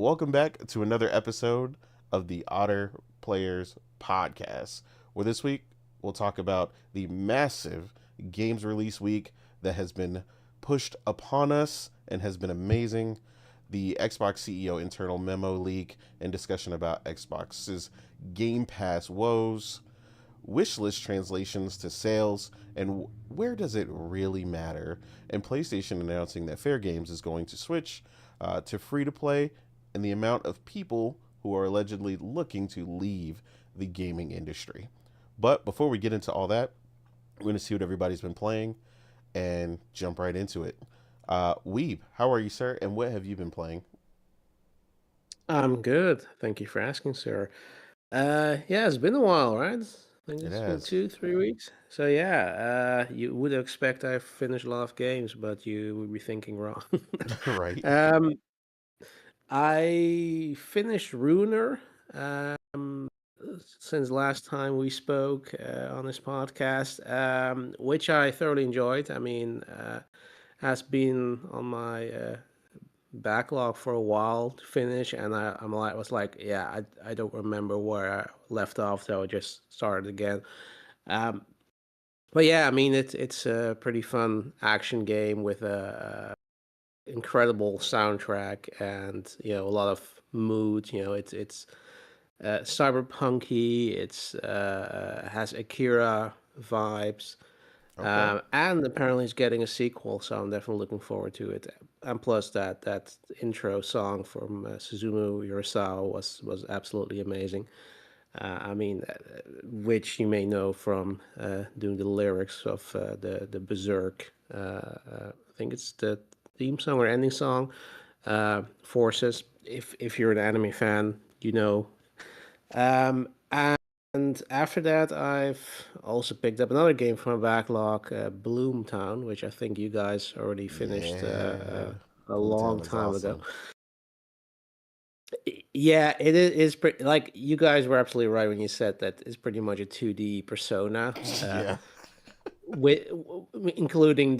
welcome back to another episode of the Otter Players Podcast, where this week we'll talk about the massive games release week that has been pushed upon us and has been amazing. The Xbox CEO internal memo leak and discussion about Xbox's Game Pass woes, wish list translations to sales, and where does it really matter? And PlayStation announcing that Fair Games is going to switch to free to play, and the amount of people who are allegedly looking to leave the gaming industry. But before we get into all that, we're going to see what everybody's been playing and jump right into it. Weeb, how are you, sir? And what have you been playing? I'm good. Thank you for asking, sir. Yeah, it's been a while, right? I think It it's been has. 2, 3 weeks. So yeah, you would expect I've finished a lot of games, but you would be thinking wrong. Right. um, I finished Runer. Um, since last time we spoke on this podcast, which I thoroughly enjoyed. I mean, has been on my backlog for a while to finish, and I was like, yeah, I don't remember where I left off, so I just started again. Um, but yeah, I mean it's a pretty fun action game with a incredible soundtrack and a lot of mood. It's cyberpunky. It's has Akira vibes. Okay. And apparently it's getting a sequel, so I'm definitely looking forward to it. And plus that intro song from Suzumu Urasawa was absolutely amazing. I mean, which you may know from doing the lyrics of the Berserk. I think it's the theme song or ending song. Forces. If you're an anime fan, you know. And after that, I've also picked up another game from my backlog, Bloomtown, which I think you guys already finished Yeah. a long Boomtown is time ago. awesome. Yeah, it is pretty, like you guys were absolutely right when you said that it's pretty much a 2D Persona, Yeah. with including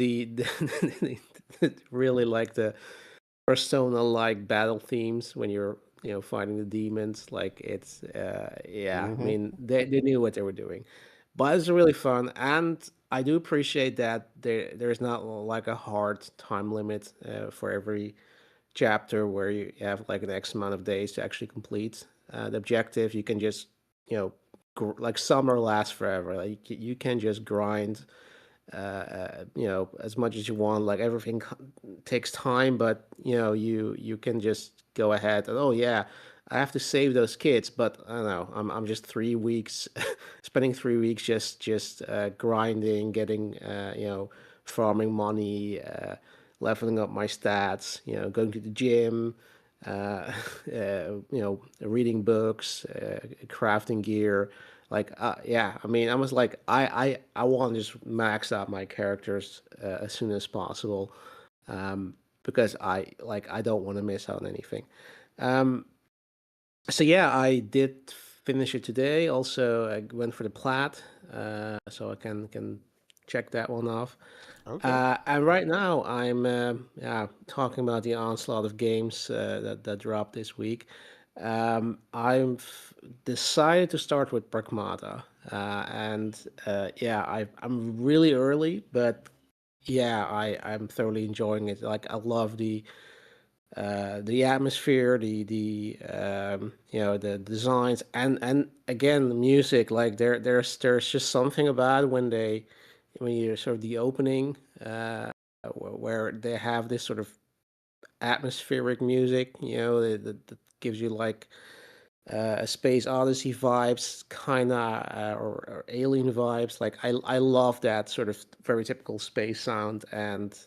really like the Persona-like battle themes when you're fighting the demons. Like it's yeah, I Mm-hmm. mean they knew what they were doing, but it's really fun, and I do appreciate that there's not like a hard time limit for every chapter where you have like an X amount of days to actually complete the objective. You can just like summer lasts forever. Like you can just grind as much as you want. Like everything takes time, but you can just go ahead and, oh yeah, I have to save those kids, but I don't know. I'm just 3 weeks, spending 3 weeks just grinding, getting farming money, leveling up my stats. Going to the gym. Reading books, crafting gear, yeah, I mean, I was like, I want to just max out my characters as soon as possible, um, because I don't want to miss out on anything. Um, so yeah, I did finish it today. Also, I went for the plat, so I can check that one off. Okay. And right now, I'm yeah, talking about the onslaught of games that dropped this week. I've decided to start with Pragmata, and yeah, I'm really early, but yeah, I'm thoroughly enjoying it. Like I love the atmosphere, the designs, and again the music. Like there's just something about it when you sort of the opening, where they have this sort of atmospheric music, that gives you like a space odyssey vibes, kind of, or alien vibes. Like I love that sort of very typical space sound. And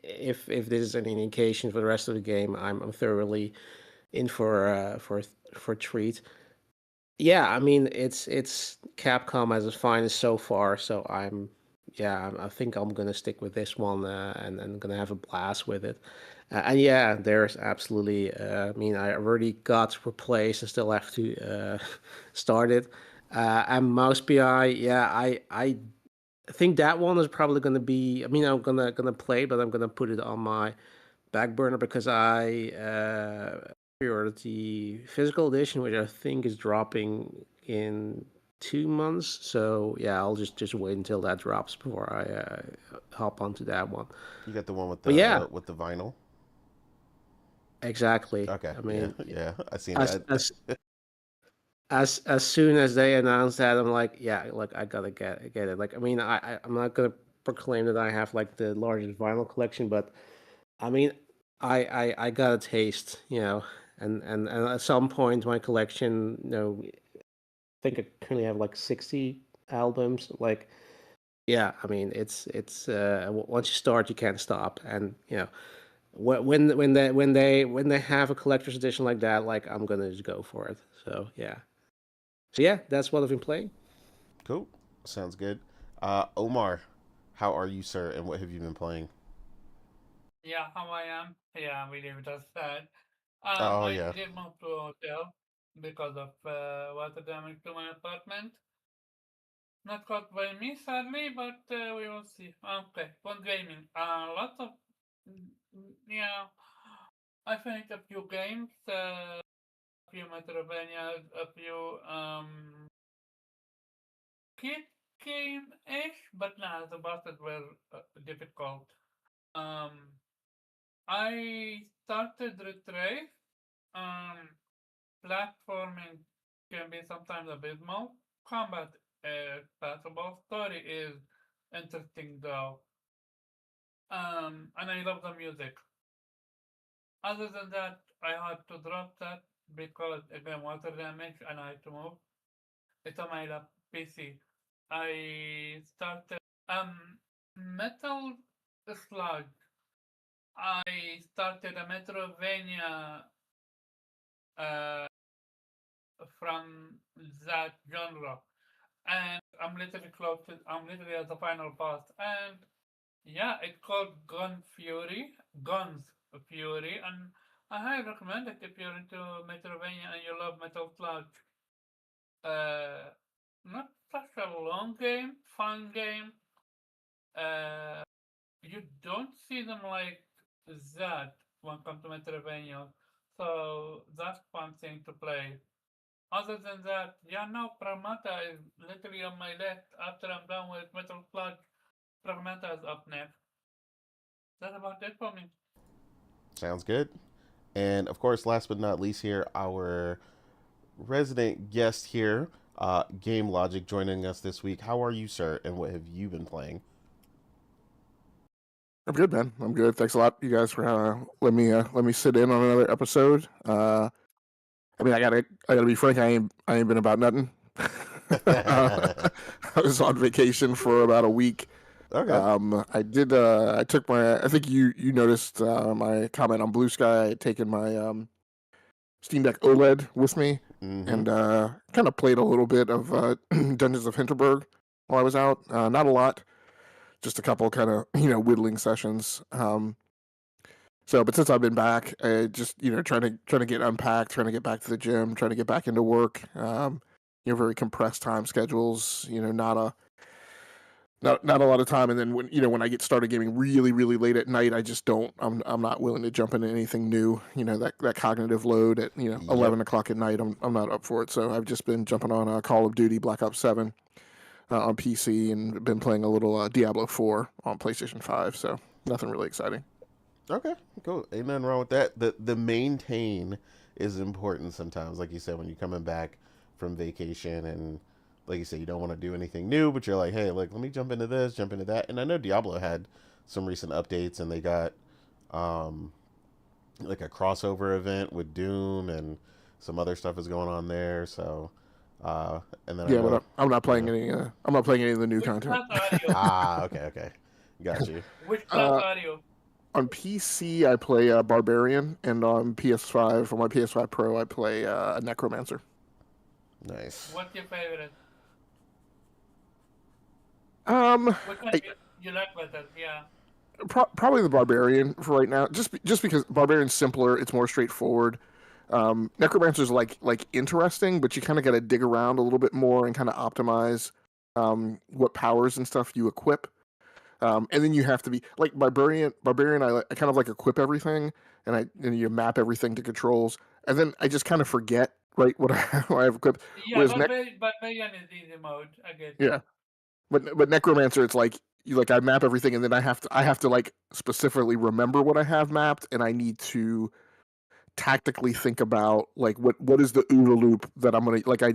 if this is any indication for the rest of the game, I'm thoroughly in for a treat. Yeah, I mean it's Capcom as its finest so far, so yeah, I think I'm gonna stick with this one, and gonna have a blast with it. And yeah, there's absolutely. I mean, I already got replaced. I still have to start it. And Mouse PI, yeah, I think that one is probably gonna be. I mean, I'm gonna play, but I'm gonna put it on my back burner because pre-ordered the physical edition, which I think is dropping in 2 months. So yeah, I'll just wait until that drops before I hop onto that one. You got the one But yeah, with the vinyl. exactly. Okay, I yeah, mean, yeah, I seen as that. as as soon as they announced that, I'm like, yeah, like I gotta get it. Like, I mean, I'm not gonna proclaim that I have like the largest vinyl collection, but I mean, I got a taste, and at some point my collection, I think I currently have like 60 albums. Like, yeah, I mean, once you start, you can't stop, and when they have a collector's edition like that, like I'm gonna just go for it. So yeah. So yeah, that's what I've been playing. Cool, sounds good. Omar, how are you, sir, and what have you been playing? Yeah, how I am? Yeah, we live just that. Oh I yeah, did move to a hotel because of water damage to my apartment. Not caused by me, sadly, but we will see. Okay, on gaming. Lots of, yeah. I finished a few games, a few Metrovanias, a few kid game-ish, but nah, the bosses were difficult. Um, I started Retrace. Um, Platforming can be sometimes abysmal. Combat is passable. Story is interesting though. And I love the music. Other than that, I had to drop that because again water damage and I had to move. It's on my PC. I started Metal Slug. I started a Metrovania uh, from that genre. And I'm literally at the final boss. And yeah, it's called Guns Fury, and I highly recommend it if you're into Metroidvania and you love Metal Slug. Uh, Not such a long game, fun game. Uh, you don't see them like that when it comes to Metroidvania, so that's fun thing to play. Other than that, yeah, no, Pragmata is literally on my list. After I'm done with Metal Slug, Pragmata is up next. That's about it for me. sounds good. And of course, last but not least, here our resident guest here, Game Logic, joining us this week. How are you, sir, and what have you been playing? I'm good, man. I'm good. Thanks a lot, you guys, for let me sit in on another episode. I mean, I gotta be frank. I ain't been about nothing. uh, I was on vacation for about a week. Okay. I did. I took my. I think you noticed my comment on Blue Sky. I had taken my Steam Deck OLED with me Mm-hmm. and kind of played a little bit of Dungeons of Hinterberg while I was out. Not a lot, just a couple kind of whittling sessions. But since I've been back, just trying to get unpacked, trying to get back to the gym, trying to get back into work. Very compressed time schedules. Not a lot of time. And then when I get started gaming really really late at night, I just don't. I'm not willing to jump into anything new. That cognitive load at Yep. 11 o'clock at night. I'm not up for it. So I've just been jumping on Call of Duty Black Ops 7 on PC and been playing a little Diablo 4 on PlayStation 5. So nothing really exciting. Okay. Cool. Ain't nothing wrong with that. The maintain is important sometimes. Like you said, when you're coming back from vacation and like you said, you don't want to do anything new, but you're like, hey, like let me jump into this, jump into that. And I know Diablo had some recent updates, and they got um like a crossover event with Doom, and some other stuff is going on there. So, and then I Yeah, but know, I'm not yeah. playing any. I'm not playing any of the new Which content. class are you? Ah, okay, okay, got you. Which class uh, are you? on PC, I play Barbarian, and on PS5 for my PS5 Pro, I play Necromancer. Nice. What's your favorite? Um, Which one I, you like better? Yeah. probably the Barbarian for right now, just because Barbarian's simpler, it's more straightforward. Necromancer's like interesting, but you kind of got to dig around a little bit more and kind of optimize what powers and stuff you equip. And then you have to be like Barbarian. I kind of like equip everything, and you map everything to controls. and then I just kind of forget, right, what I have equipped. Yeah, Whereas barbarian is easy mode. I get you. yeah, but necromancer, it's like I map everything, and then I have to like specifically remember what I have mapped, and I need to tactically think about like what is the OODA loop that I'm gonna like. You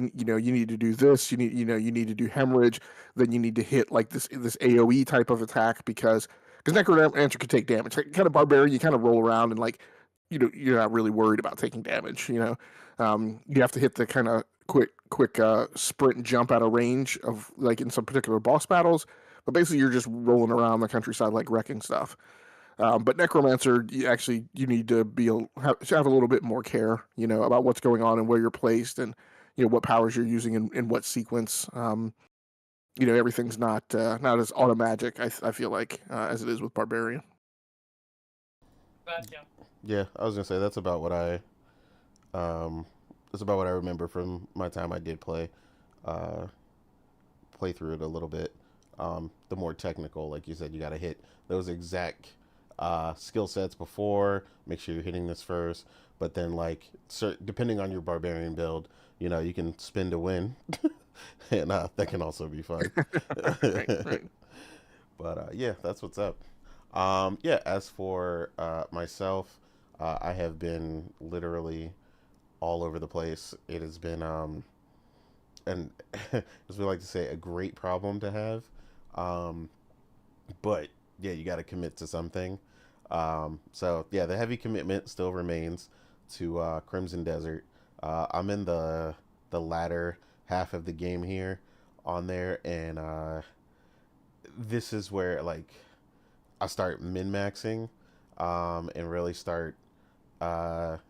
need to do this. You need to do hemorrhage. Then you need to hit like this AOE type of attack because necromancer can take damage. Like, kind of barbarian, you kind of roll around and like you're not really worried about taking damage. You have to hit the kind of quick sprint and jump out of range of like in some particular boss battles. But basically, you're just rolling around the countryside like wrecking stuff. But necromancer, you need to have a little bit more care, about what's going on and where you're placed, and what powers you're using in what sequence. Everything's not as automagic. I feel like as it is with barbarian. Gotcha. Yeah, I was gonna say um that's about what I remember from my time I did uh play through it a little bit. The more technical, like you said, you gotta hit those exact skill sets before. Make sure you're hitting this first. But then, like, depending on your barbarian build, you can spin to win, and that can also be fun. Right. But yeah, that's what's up. Yeah, as for myself, I have been literally all over the place. It has been, and as we like to say, a great problem to have. Um, but yeah, you got to commit to something. So yeah, the heavy commitment still remains to Crimson Desert. I'm in the latter half of the game here on there, and this is where like I start min maxing, and really start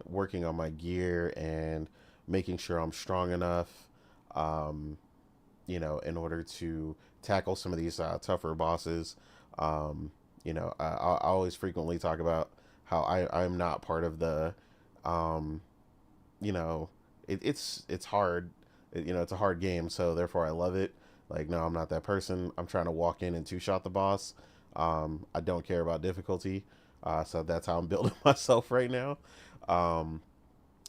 working on my gear and making sure I'm strong enough, um, in order to tackle some of these tougher bosses. Um, I always frequently talk about how I'm not part of the, um, you know, it's hard. It's a hard game, so therefore I love it. Like, no, I'm not that person. I'm trying to walk in and two shot the boss. I don't care about difficulty, so that's how I'm building myself right now. Um,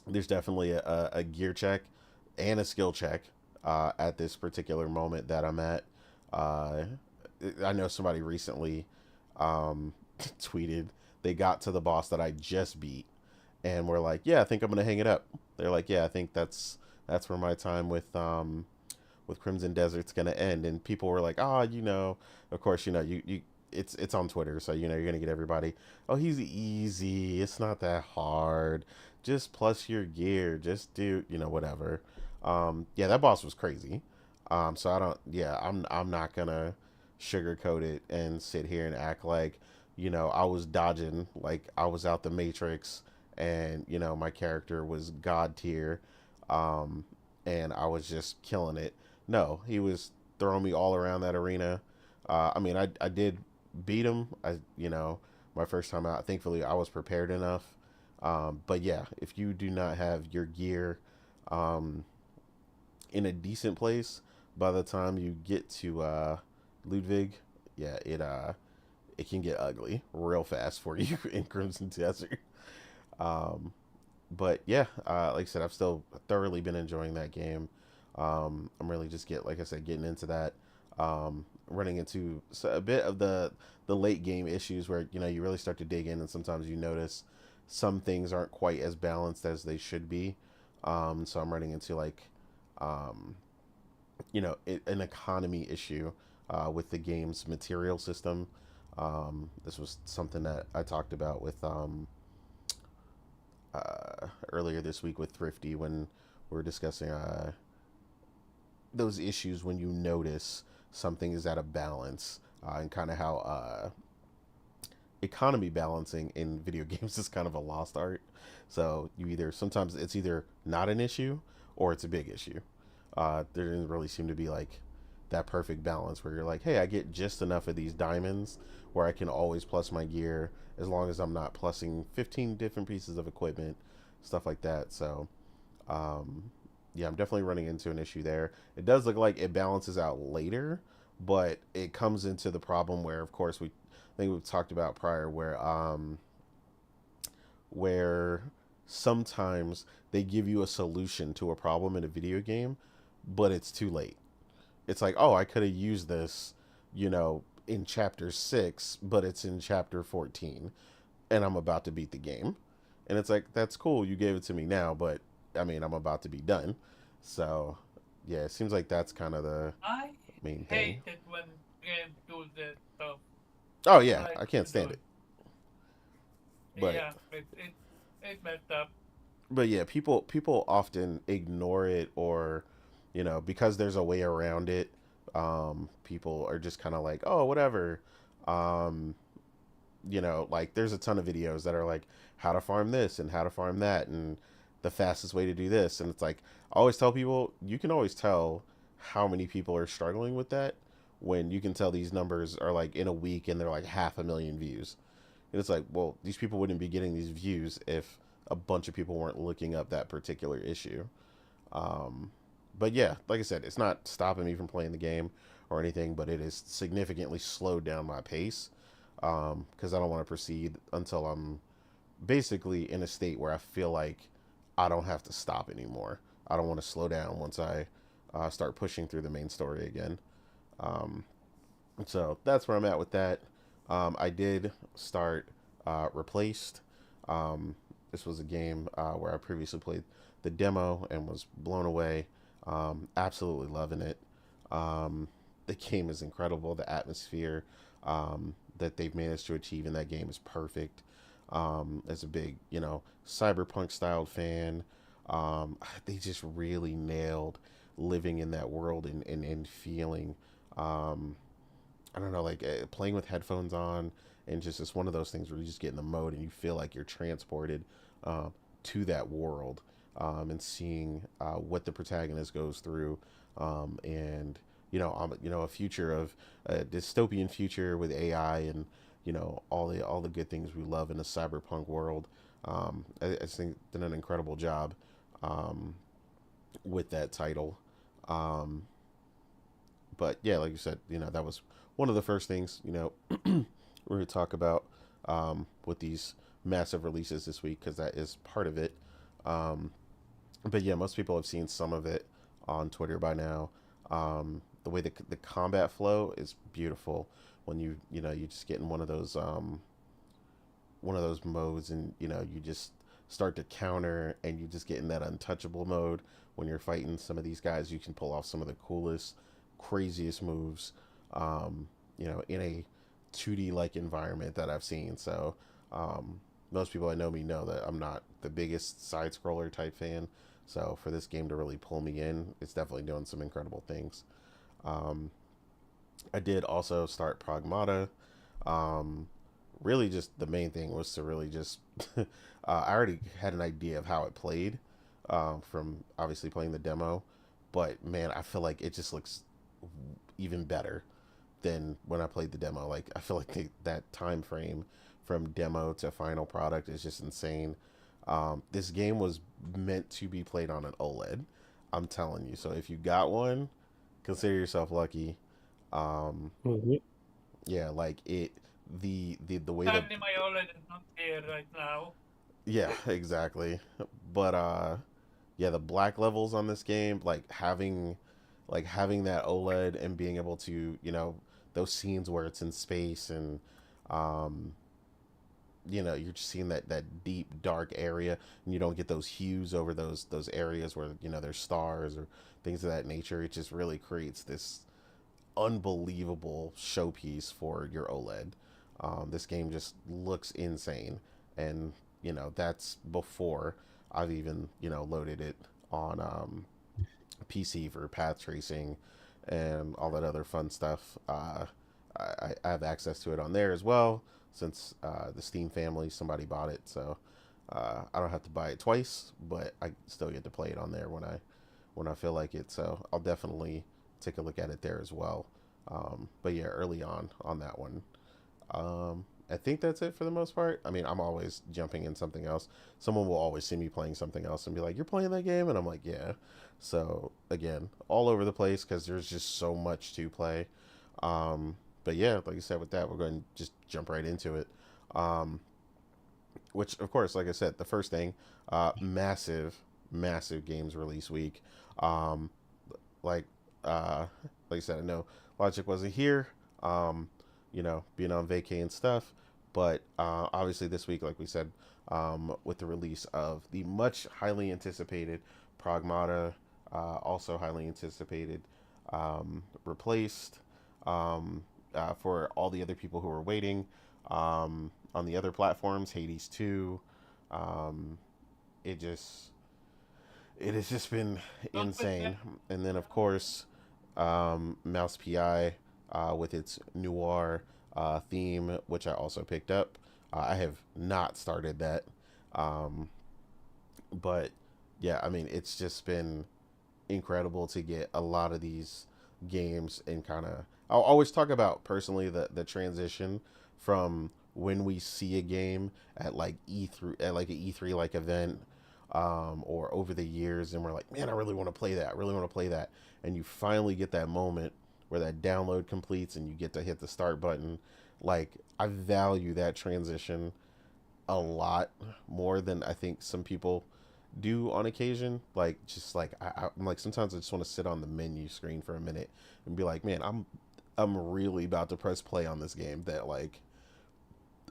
there's definitely a gear check and a skill check at this particular moment that I'm at. Uh, I know somebody recently um, tweeted they got to the boss that I just beat, and we're like, "Yeah, I think I'm gonna hang it up." They're like, "Yeah, I think that's where my time with Crimson Desert's gonna end." And people were like, "Ah, of course, you it's on Twitter, so you're gonna get everybody. Oh, he's easy. It's not that hard. Just plus your gear. Just do whatever." Yeah, that boss was crazy. So I don't. Yeah, I'm not gonna sugarcoat it and sit here and act like I was dodging like I was out the Matrix, and my character was god tier, um, and I was just killing it. No, he was throwing me all around that arena. I mean, I did beat him. My first time out. Thankfully, I was prepared enough. But yeah, if you do not have your gear um, in a decent place by the time you get to Ludwig, yeah, it can get ugly real fast for you in Crimson Desert. Um, but yeah, like I said, I've still thoroughly been enjoying that game. I'm really just like I said, getting into that. Running into a bit of the late game issues where you really start to dig in, and sometimes you notice some things aren't quite as balanced as they should be. So I'm running into like um, an economy issue with the game's material system. This was something that I talked about with earlier this week with Thrifty when we were discussing those issues when you notice something is out of balance, and kind of how economy balancing in video games is kind of a lost art. So sometimes it's either not an issue or it's a big issue. There didn't really seem to be like that perfect balance where you're like, hey, I get just enough of these diamonds where I can always plus my gear as long as I'm not plussing 15 different pieces of equipment, stuff like that. So, yeah, I'm definitely running into an issue there. It does look like it balances out later, but it comes into the problem where, of course, I think we've talked about prior, where sometimes they give you a solution to a problem in a video game, but it's too late. It's like, oh, I could have used this, in chapter 6, but it's in chapter 14 and I'm about to beat the game. And it's like, that's cool. You gave it to me now, but I mean, I'm about to be done. So, yeah, it seems like that's kind of the I main thing. hate it when games do that stuff. Oh, yeah, Like I can't to do stand it. it. But Yeah, it's messed up. yeah, people often ignore it, or because there's a way around it. People are just kind of like, oh, whatever. Um, like there's a ton of videos that are like how to farm this and how to farm that and the fastest way to do this, and it's like I always tell people, you can always tell how many people are struggling with that when you can tell these numbers are like in a week and they're like 500,000 views. And it's like, well, these people wouldn't be getting these views if a bunch of people weren't looking up that particular issue. um, but yeah, like I said, it's not stopping me from playing the game or anything, but it has significantly slowed down my pace, because I don't want to proceed until I'm basically in a state where I feel like I don't have to stop anymore. I don't want to slow down once I start pushing through the main story again. Um, so that's where I'm at with that. I did start Replaced. Um, this was a game where I previously played the demo and was blown away. Absolutely loving it. The game is incredible. The atmosphere that they've managed to achieve in that game is perfect. As a big, cyberpunk styled fan, they just really nailed living in that world and feeling. Um, I don't know, like playing with headphones on, and just it's one of those things where you just get in the mode and you feel like you're transported uh, to that world, and seeing what the protagonist goes through, and a future of a dystopian future with AI and all the good things we love in a cyberpunk world. I think did an incredible job um, with that title. Um, but yeah, like you said, that was one of the first things we're going to talk about with these massive releases this week, because that is part of it. Um, but yeah, most people have seen some of it on Twitter by now. The way the combat flow is beautiful when you just get in one of those modes, and you just start to counter, and you just get in that untouchable mode when you're fighting some of these guys. You can pull off some of the coolest, craziest moves, in a 2D like environment that I've seen. So most people I know me know that I'm not the biggest side scroller type fan, so for this game to really pull me in, it's definitely doing some incredible things. um, I did also start Pragmata. um, Really, just the main thing was to really just I already had an idea of how it played, from obviously playing the demo, but man, I feel like it just looks even better than when I played the demo. Like I feel like that time frame from demo to final product is just insane. This game was meant to be played on an OLED. I'm telling you. So if you got one, consider yourself lucky. Um, Mhm. yeah, like the way the Sadly, my OLED is not here right now. yeah, exactly. But yeah, the black levels on this game, like having that OLED and being able to, those scenes where it's in space, and um you're just seeing that deep dark area, and you don't get those hues over those areas where there's stars or things of that nature. It just really creates this unbelievable showpiece for your OLED. This game just looks insane, and that's before I've even loaded it on PC for path tracing and all that other fun stuff. I have access to it on there as well, since the Steam family, somebody bought it, so I don't have to buy it twice, but I still get to play it on there when I feel like it. So I'll definitely take a look at it there as well. But yeah, early on that one. I think that's it for the most part. I mean, I'm always jumping in something else. Someone will always see me playing something else and be like, "You're playing that game?" And I'm like, "Yeah." So again, all over the place because there's just so much to play. But yeah, like I said, with that, we're going to just jump right into it. Um, which of course, like I said, the first thing, massive, massive games release week. Um, like like I said, I know Logic wasn't here, um, being on vacay and stuff, but obviously this week, like we said, with the release of the much highly anticipated Pragmata, also highly anticipated, replaced, for all the other people who were waiting, on the other platforms, Hades 2. Um, it just it has just been Don't forget, insane. And then, of course, Mouse PI, with its noir theme, which I also picked up. I have not started that. Um, but yeah, I mean, it's just been incredible to get a lot of these games and kind of. I'll always talk about personally the transition from when we see a game at like E3, at like an E3 like event, or over the years, and we're like, man, I really want to play that. I really want to play that. And you finally get that moment where that download completes and you get to hit the start button. Like, I value that transition a lot more than I think some people do on occasion. Like, just like I'm like, sometimes I just want to sit on the menu screen for a minute and be like, man, I'm really about to press play on this game that like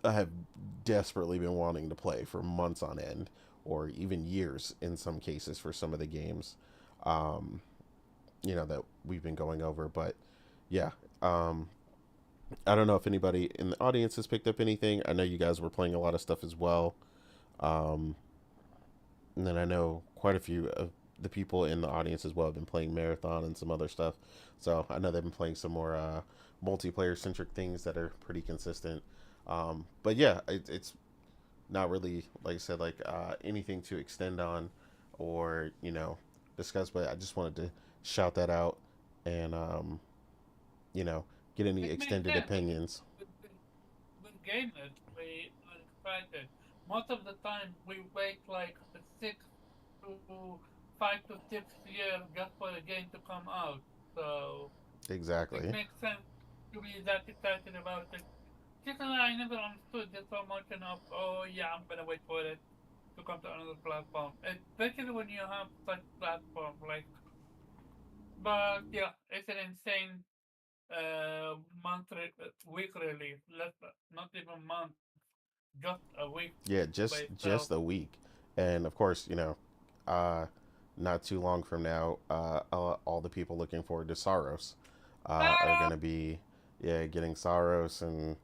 I have desperately been wanting to play for months on end, or even years in some cases for some of the games, um, that we've been going over. But yeah, um, I don't know if anybody in the audience has picked up anything. I know you guys were playing a lot of stuff as well. Um, and then I know quite a few of the people in the audience as well have been playing Marathon and some other stuff. So I know they've been playing some more multiplayer centric things that are pretty consistent. But yeah, it's not really, like I said, like anything to extend on or discuss. But I just wanted to shout that out and you know get any it makes extended sense. opinions. With gamers, we are excited. Most of the time, we wait like 6 to 5 to 6 years just for the game to come out. So it Exactly. makes sense to be that excited about it. Just I never understood this so much enough. Oh yeah, I'm gonna wait for it to come to another platform, especially when you have such platform like. But yeah, it's an insane week release. Not even month, just a week Yeah, by itself. just a week, and of course, uh, not too long from now, all the people looking forward to Saros, are Ah! gonna be, yeah, getting Saros and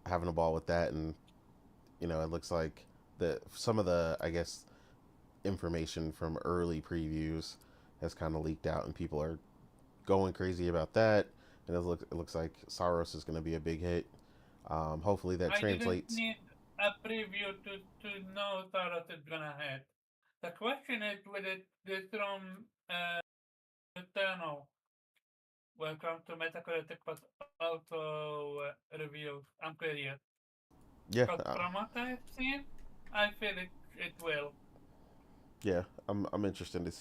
having a ball with that. And it looks like the some of the, I guess, information from early previews has kind of leaked out, and people are going crazy about that. And it looks like Saros is going to be a big hit. Hopefully that I didn't translates. need a preview to know that it's gonna hit. The question is, will it this from Eternal? Welcome to Metacritic, but also reviews. I'm curious. Yeah, Because from what I've seen, I feel it will. yeah. I'm interested to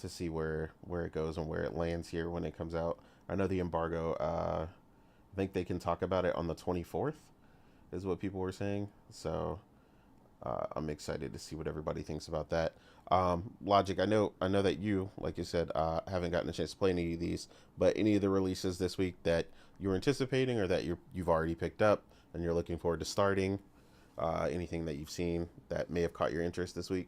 see where it goes and where it lands here when it comes out. I know the embargo. I think they can talk about it on the 24th, is what people were saying. So I'm excited to see what everybody thinks about that. Logic, I know that you, like you said, haven't gotten a chance to play any of these, but any of the releases this week that you're anticipating or that you've already picked up and you're looking forward to starting, anything that you've seen that may have caught your interest this week?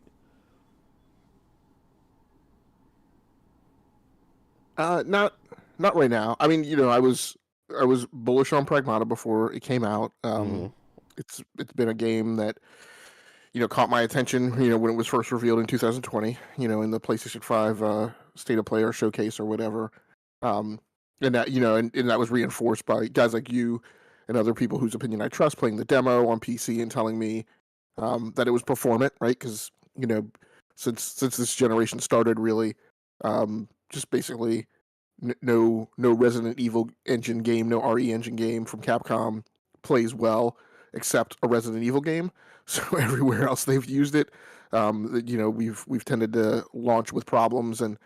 Not not right now. I mean, I was bullish on Pragmata before it came out. Mm-hmm. It's been a game that caught my attention. When it was first revealed in 2020. In the PlayStation 5 State of Play or showcase or whatever. Um, and that and that was reinforced by guys like you and other people whose opinion I trust playing the demo on PC and telling me that it was performant, right? Because since this generation started, really, just basically no Resident Evil engine game, no RE engine game from Capcom plays well except a Resident Evil game. So everywhere else they've used it, we've tended to launch with problems and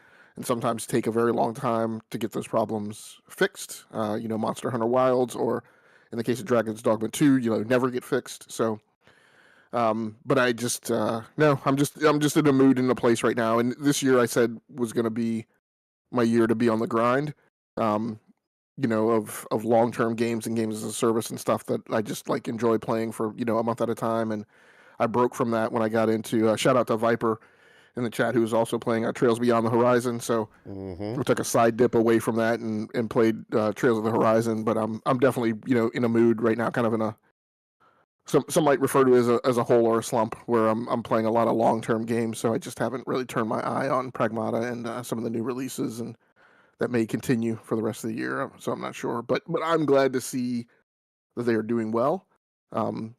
sometimes take a very long time to get those problems fixed. Monster Hunter Wilds, or in the case of Dragon's Dogma 2, never get fixed. So But I just no, I'm just in a mood in a place right now. And this year I said was going to be my year to be on the grind. Um, of long term games and games as a service and stuff that I just like enjoy playing for a month at a time. And I broke from that when I got into shout out to Viper in the chat who was also playing Trails Beyond the Horizon. So Mm-hmm. we took a side dip away from that and played Trails of the Horizon. But I'm definitely in a mood right now, kind of in a some might refer to it as a hole or a slump where I'm playing a lot of long term games. So I just haven't really turned my eye on Pragmata and some of the new releases and that may continue for the rest of the year. So I'm not sure, but I'm glad to see that they are doing well. Um,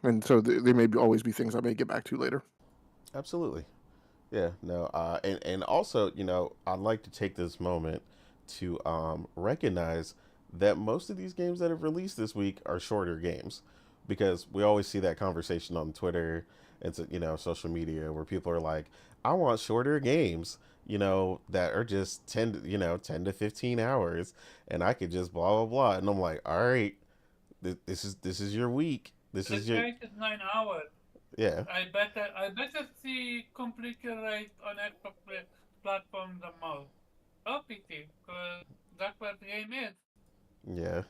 and so there may always be things I may get back to later. Absolutely. Yeah, no, and also, I'd like to take this moment to recognize that most of these games that have released this week are shorter games, because we always see that conversation on Twitter and social media where people are like, "I want shorter games, that are just 10 to 15 hours, and I could just blah blah blah," and I'm like, "All right, this is your week. This The is your rate is 9 hours. yeah." I better see completion rate on Xbox platform the most. Or PC, because that's what the game is. Yeah,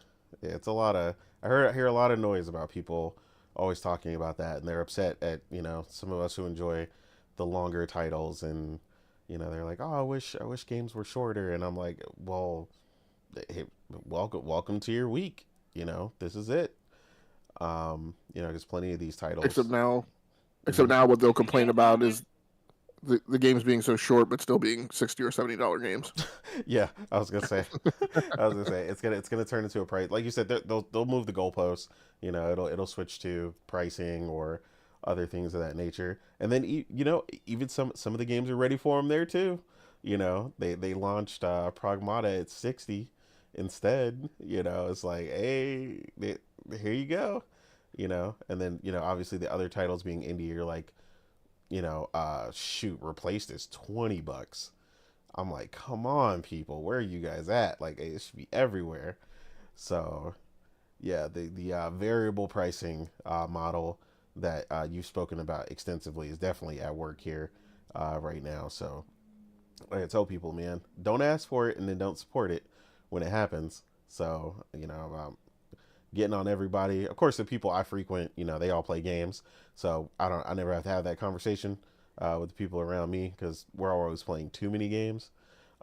yeah, it's a lot of. I hear a lot of noise about people always talking about that, and they're upset at some of us who enjoy the longer titles, and they're like, oh, I wish games were shorter, and I'm like, well, hey, welcome to your week. This is it. There's plenty of these Except titles. now, Hmm. what they'll complain Yeah, about no, is the games being so short, but still being $60 or $70 games. Yeah, I was gonna say, it's gonna turn into a price. Like you said, they'll move the goalposts. It'll switch to pricing or other things of that nature. And then even some of the games are ready for them there too. They launched Pragmata at 60 instead. It's like, hey, here you go. And then obviously the other titles being indie, you're like, shoot, replaced is $20. I'm like, come on, people, where are you guys at? Like, it should be everywhere. So, yeah, the variable pricing model that you've spoken about extensively is definitely at work here right now. So, I tell people, man, don't ask for it and then don't support it when it happens. So, getting on everybody. Of course, the people I frequent, they all play games, so I never have to have that conversation with the people around me because we're always playing too many games.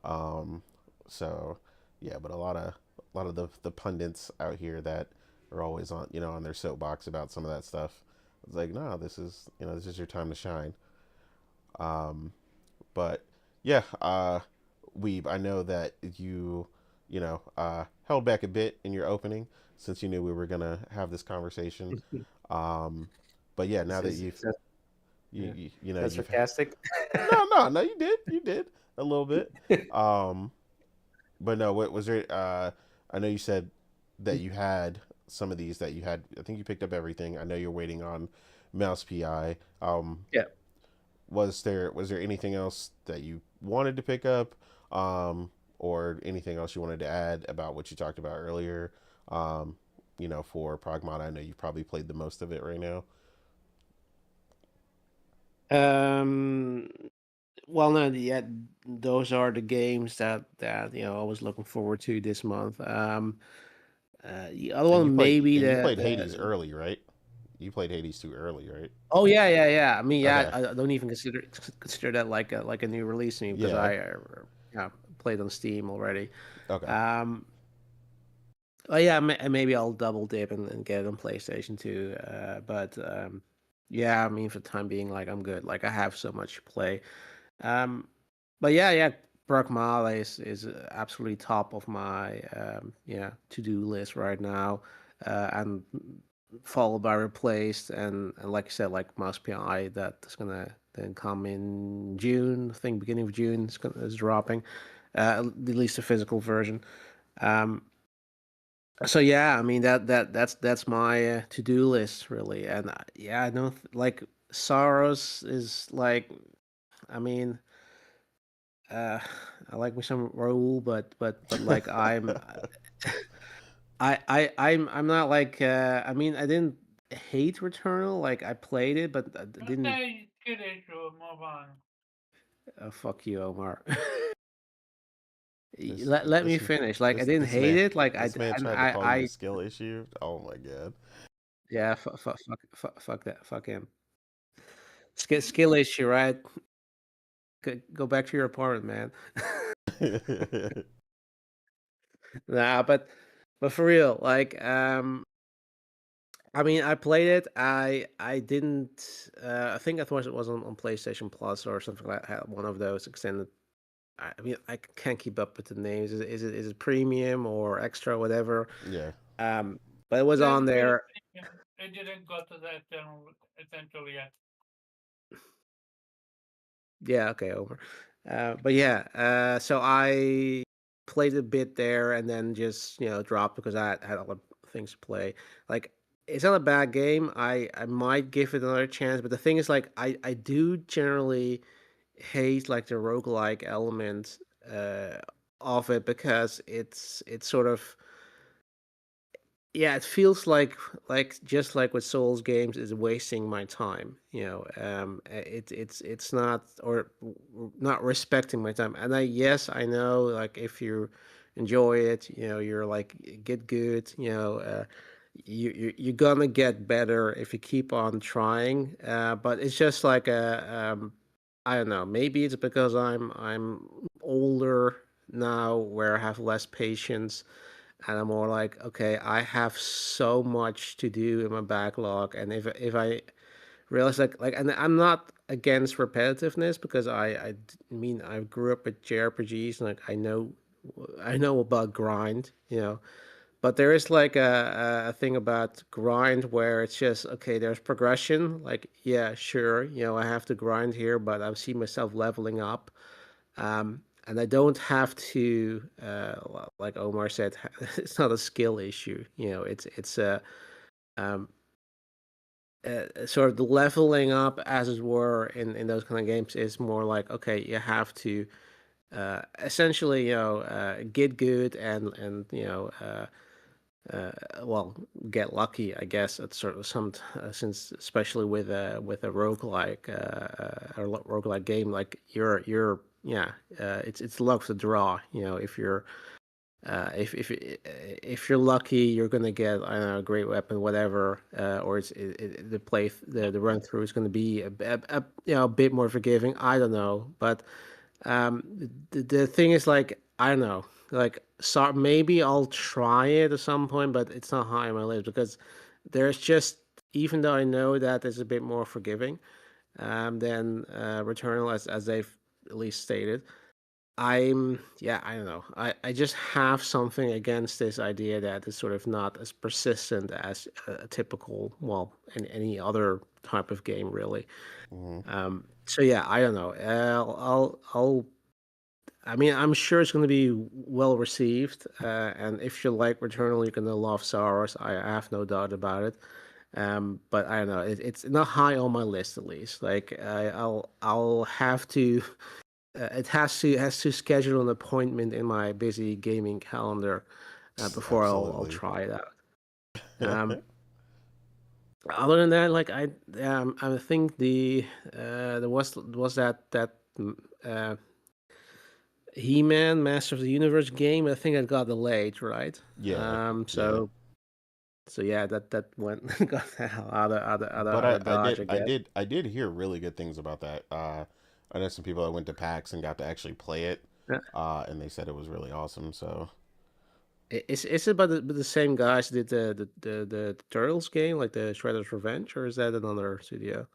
Um, so yeah, but a lot of the pundits out here that are always on their soapbox about some of that stuff. It's like, no, this is your time to shine. Um, but yeah, Weeb, I know that you held back a bit in your opening since you knew we were gonna have this conversation. Um, but yeah, now that Is that you yeah? you, you know That's you've sarcastic. no, you did a little bit. Um, but no, what was there? I know you said that you had some of these that you had. I think you picked up everything. I know you're waiting on Mouse PI. Yeah. Was there anything else that you wanted to pick up, or anything else you wanted to add about what you talked about earlier? Um, for Pragmata, I know you've probably played the most of it right now. Um. Well, no, yeah, those are the games that I was looking forward to this month. The other And you one played maybe and you the played Hades the early, right? You played Hades too early, right? oh yeah, yeah, yeah. I mean, yeah, Okay. I don't even consider that like a new release to me because Yeah. yeah, played on Steam already. Okay. Um, oh yeah, maybe I'll double dip and get it on PlayStation 2. But yeah, I mean, for the time being, like I'm good. Like I have so much to play. Um, but yeah, Pragmata is absolutely top of my to do list right now, and followed by Replaced, and like I said, like Mouse PI that's gonna then come in June. I think beginning of June is dropping, at least the physical version. Um, so yeah, I mean that's my to do list really, and yeah, I don't like Saros is like, I mean. Uh, I like me some Raul, but like I'm not like I mean I didn't. hate Returnal. Like I played it, but I didn't. Okay, skill issue, move on. Fuck you, Omar. This Let me this finish. Like I didn't this hate man it. Like this man and tried to call you a I skill issue. Oh my god. yeah. Fuck that. Fuck him. Skill issue, right? Go back to your apartment, man. Nah, but for real, like I mean, I played it. I didn't. I think I thought it was on PlayStation Plus or something like that. One of those extended. I mean, I can't keep up with the names. Is it premium or extra, whatever? Yeah. Um, but it was on Still there. premium. It didn't go to the essential yet. Yeah, okay, over. But yeah, so I played a bit there and then just dropped because I had other things to play. Like it's not a bad game. I might give it another chance, but the thing is, like I do generally hate like the roguelike element uh, of it because it's sort of, yeah, it feels like just like with Souls games is wasting my time. It's not, or not respecting my time. And yes, I know, like if you enjoy it, you're like get good. You're gonna get better if you keep on trying. But it's just like I don't know. Maybe it's because I'm older now, where I have less patience, and I'm more like, okay, I have so much to do in my backlog, and if I realize and I'm not against repetitiveness because I mean I grew up with JRPGs, and like I know about grind, but there is like a thing about grind where it's just okay. There's progression, like yeah, sure, I have to grind here, but I see myself leveling up, and I don't have to, like Omar said, it's not a skill issue. It's um, sort of the leveling up, as it were, in those kind of games is more like, okay, you have to essentially, get good and well, get lucky, I guess. It's sort of some since especially with a roguelike roguelike game, like you're yeah, it's luck of the draw. If you're if you're lucky, you're gonna get, I don't know, a great weapon, whatever, or the run through is gonna be a bit more forgiving. I don't know, but um, the thing is, like, I don't know, like, so maybe I'll try it at some point, but it's not high on my list because there's just, even though I know that it's a bit more forgiving than Returnal, as they've at least stated. Yeah, I don't know. I just have something against this idea that it's sort of not as persistent as a typical, well, in any other type of game, really. Hmm. So yeah, I don't know. I mean, I'm sure it's going to be well received, and if you like Returnal, you're going to love Sorrows. I have no doubt about it. But I don't know. It's not high on my list, at least. Like I'll have to. It has to schedule an appointment in my busy gaming calendar before I'll Absolutely. try it out. Um, Other than that, like I think there was that uh, He-Man Master of the Universe game. I think it got delayed, right? Yeah. Yeah. So yeah, that went got the hell But out of Dodge, I guess. I did hear really good things about that. I know some people that went to PAX and got to actually play it, Yeah. and they said it was really awesome. So Is it about the same guys who did the Turtles game, like the Shredder's Revenge, or is that another studio?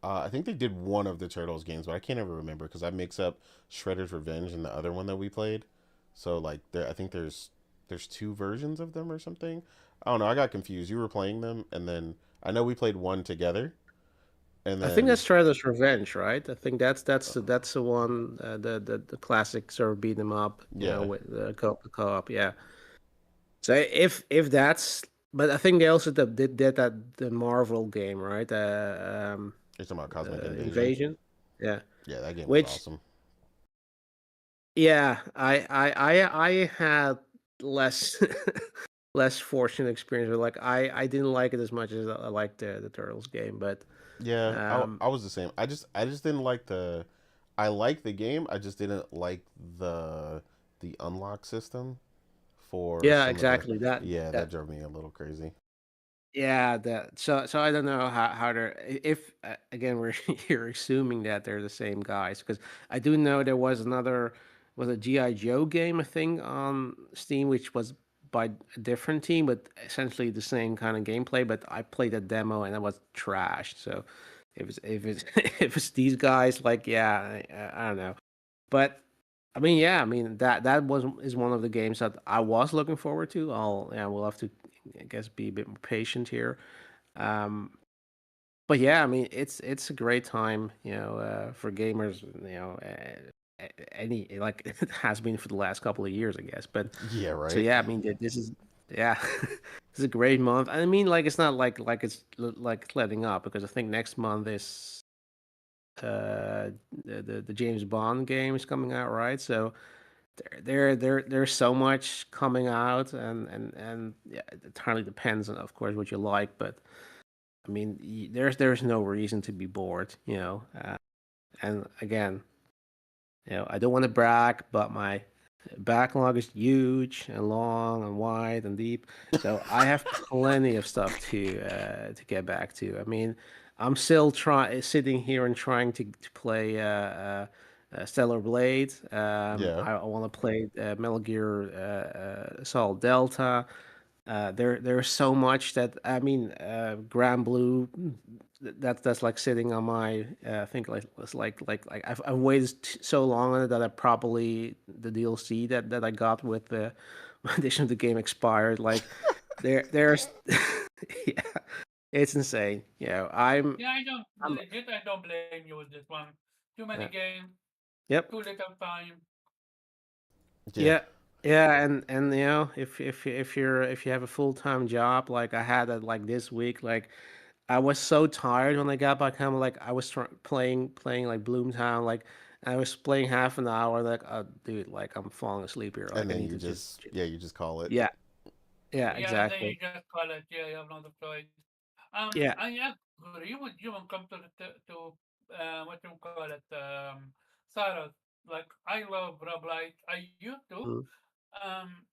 I think they did one of the Turtles games, but I can't ever remember because I mix up Shredder's Revenge and the other one that we played. So like I think there's two versions of them or something. I don't know. I got confused. You were playing them, and then I know we played one together, and I think then that's Shredder's Revenge, right? I think that's uh, that's the one, the classic sort of beat 'em up, yeah. with the co-op. Yeah. So if that's, but I think they also did that the Marvel game, right? You're talking about Cosmic Invasion. Invasion. Yeah. Yeah, that game was Which, awesome. yeah, I had less less fortunate experience. But like I didn't like it as much as I liked the Turtles game. But Yeah, um, I was the same. I just didn't like the. I liked the game. I just didn't like the unlock system for yeah, some of the. exactly that Yeah, that that drove me a little crazy. Yeah, that so I don't know how they're if again we're you're assuming that they're the same guys because I do know there was another was a GI Joe game I think on Steam which was by a different team but essentially the same kind of gameplay but I played a demo and it was trash so if it's if it's these guys like yeah I don't know but I mean, yeah, I mean that was is one of the games that I was looking forward to. I'll yeah, we'll have to I guess be a bit more patient here. Um, but yeah, I mean it's a great time, for gamers. Any like it has been for the last couple of years, I guess. But Yeah, so right. yeah, I mean this is yeah, this is a great month. I mean, like it's not like it's like letting up because I think next month is the James Bond game is coming out, right? So there's so much coming out and yeah, it entirely depends on of course what you like but I mean there's no reason to be bored and again I don't want to brag but my backlog is huge and long and wide and deep so I have plenty of stuff to get back to. I mean I'm still sitting here and trying to play Stellar Blade. Yeah, I want to play Metal Gear Solid Delta. There's so much that I mean, Grand Blue. That's like sitting on my. I think like it's like I've waited so long on it that I probably the DLC that I got with the edition of the game expired. Like there's yeah, it's insane. Yeah, I don't I'm legit. I don't blame you with this one. Too many yeah, games, too yep. little time. yeah, Yeah, yeah, and if you have a full-time job like I had it like this week, like I was so tired when I got back home. Like I was playing like Bloomtown, like I was playing half an hour. Like, dude, like I'm falling asleep here. and Like I then need to just, you just call it. yeah, yeah, Yeah, and then exactly. you just call it. Yeah, you have no choice. Yeah, I agree with you when it comes to what you call it, Sarah. Like I love roguelike. I used to. mm.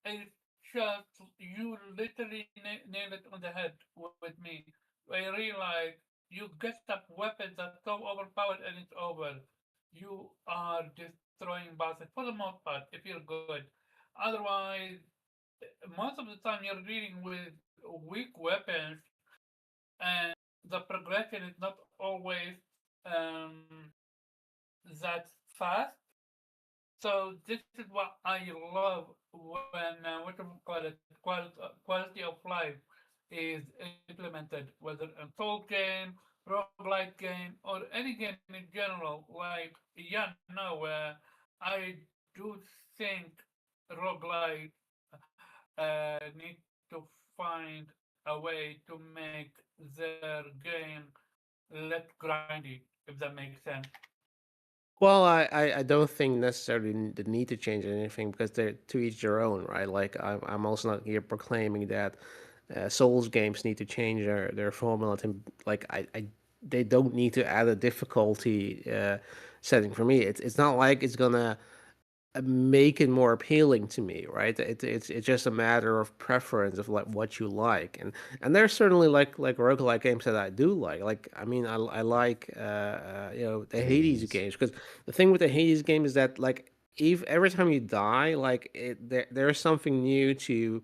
It's just you literally nail it on the head with me. I realize you get up weapons that so overpowered and it's over. You are destroying bosses for the most part if you're good. Otherwise, most of the time you're dealing with weak weapons and the progression is not always um, that fast. So this is what I love when what you call it quality of life is implemented, whether a soul game, roguelike game, or any game in general. Like yeah, no, I do think roguelike need to find a way to make their game less grindy, if that makes sense. Well, I don't think necessarily the need to change anything because they're to each their own, right? Like I'm also not here proclaiming that Souls games need to change their formula to like they don't need to add a difficulty setting for me. It's not like it's gonna make it more appealing to me, right? It's just a matter of preference of like what you like, and there's certainly like roguelike games that I do like. Like I mean, I like the Hades Hades. games because the thing with the Hades game is that like if every time you die, like there's something new to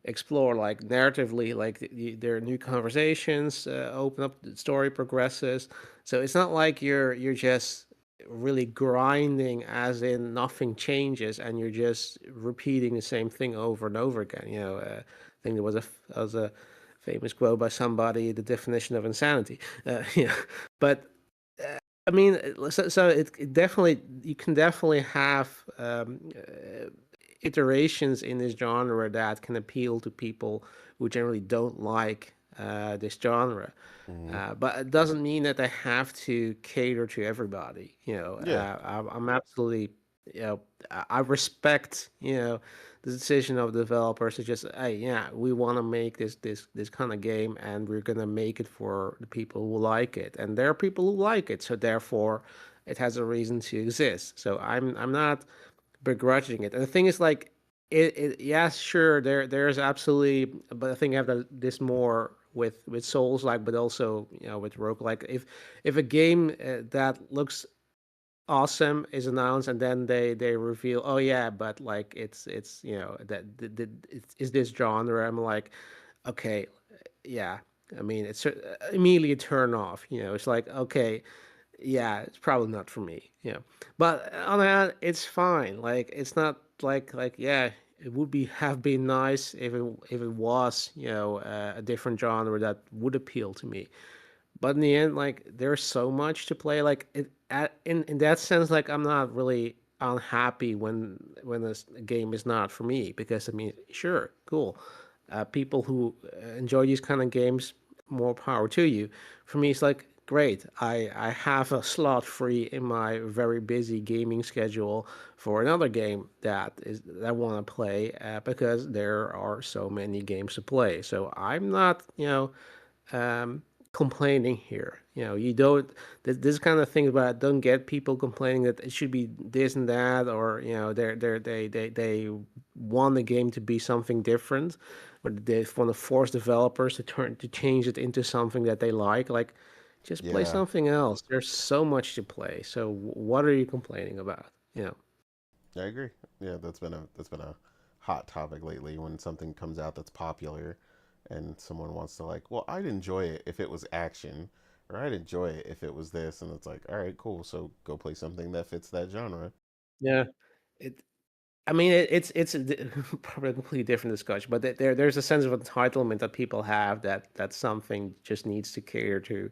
explore like narratively like there are new conversations open up the story progresses so it's not like you're just really grinding as in nothing changes and you're just repeating the same thing over and over again I think there was a famous quote by somebody the definition of insanity but I mean, so it definitely you can definitely have iterations in this genre that can appeal to people who generally don't like this genre. Hmm. But it doesn't mean that they have to cater to everybody. Yeah, I'm absolutely, I respect, the decision of the developers to just, hey, yeah, we want to make this kind of game, and we're gonna make it for the people who like it, and there are people who like it, so therefore, it has a reason to exist. So I'm not begrudging it. And the thing is, like, yes, sure, there's absolutely, but I think I have this more with Souls like, but also with roguelike. If a game that looks awesome is announced and then they reveal, oh yeah, but like it's it's this genre, I'm like, okay, yeah, I mean it's immediately a turn off. It's like, okay, yeah, it's probably not for me. But on the other hand, it's fine. Like, it's not like yeah, it would be have been nice if it was a different genre that would appeal to me. But in the end, like, there's so much to play. Like, in that sense, like, I'm not really unhappy when a game is not for me, because I mean, sure, cool. People who enjoy these kind of games, more power to you. For me, it's like, great. I have a slot free in my very busy gaming schedule for another game that I want to play, because there are so many games to play. So I'm not, um, complaining here. You don't. This kind of thing about, don't get people complaining that it should be this and that, or they want the game to be something different, or they want to force developers to change it into something that they like. Like, just play Yeah, something else. There's so much to play. So what are you complaining about? I agree. Yeah, that's been a hot topic lately when something comes out that's popular and someone wants to like, well, I'd enjoy it if it was action, or I'd enjoy it if it was this, and it's like, all right, cool, so go play something that fits that genre. Yeah. It. I mean, probably a completely different discussion, but there's a sense of entitlement that people have, that something just needs to cater to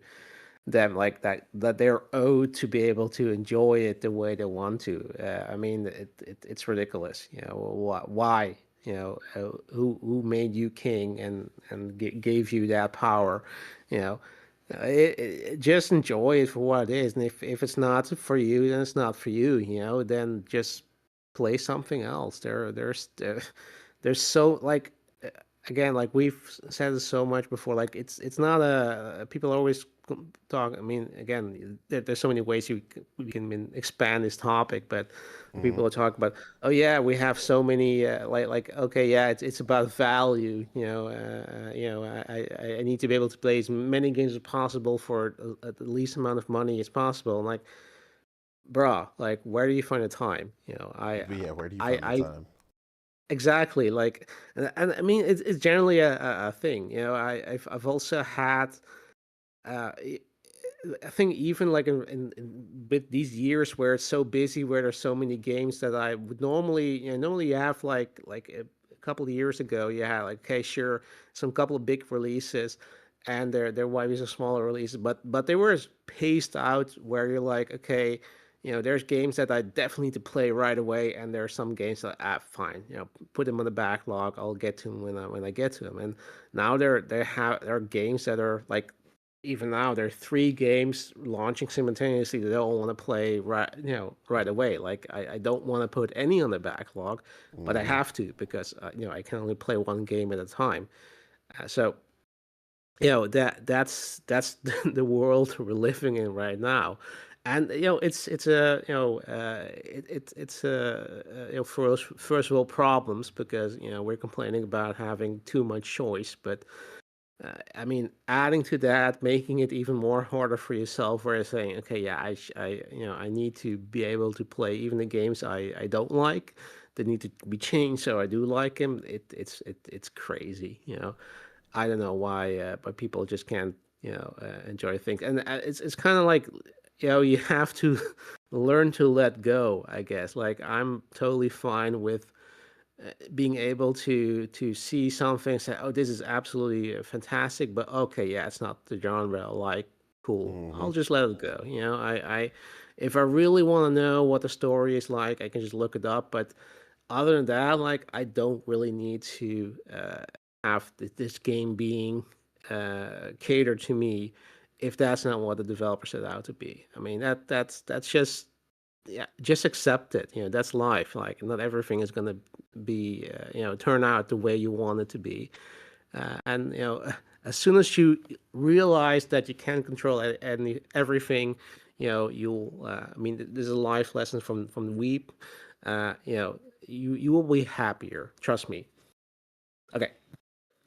them, like that they're owed to be able to enjoy it the way they want to. I mean, it's ridiculous. Why? Who made you king and gave you that power? You know, just enjoy it for what it is, and if it's not for you, then it's not for you. Then just play something else. There's so, like, again, like we've said it so much before, like it's not a, people always talk. I mean, again, there's so many ways we can expand this topic, but Hmm. people are talking about, oh yeah, we have so many, like, okay, yeah, it's about value. I need to be able to play as many games as possible for the least amount of money as possible. I'm like, bruh, like, where do you find the time? But yeah, where do you find the I time? Exactly, like, and I mean, it's generally a thing. I've also had, uh, I I think, even like in with these years where it's so busy, where there's so many games that I would normally you have, like a couple of years ago, you had, like, okay, sure, some couple of big releases, and there might be some smaller releases, but they were paced out where you're like, okay, there's games that I definitely need to play right away, and there are some games that, fine, put them on the backlog. I'll get to them when I get to them. And now there are games that are like, even now there are three games launching simultaneously that I don't want to play right away. Like, I don't want to put any on the backlog, but I Hmm. have to, because I can only play one game at a time. So that's the world we're living in right now. And it's a it's first world problems, because we're complaining about having too much choice. But I mean, adding to that, making it even more harder for yourself, where you're saying, okay, yeah, I need to be able to play even the games I don't like, that need to be changed so I do like them. It's crazy. I don't know why, but people just can't, enjoy things. And it's kind of like, you have to learn to let go, I guess. Like, I'm totally fine with being able to see something, say, oh, this is absolutely fantastic, but okay, yeah, it's not the genre I like. Cool, Hmm. I'll just let it go. If I really want to know what the story is like, I can just look it up. But other than that, like, I don't really need to have this game being catered to me, if that's not what the developer set out to be. I mean, that's just yeah, just accept it. That's life. Like, not everything is gonna be, turn out the way you want it to be. And as soon as you realize that you can't control everything, you'll. I mean, this is a life lesson from Weep. You will be happier. Trust me. Okay,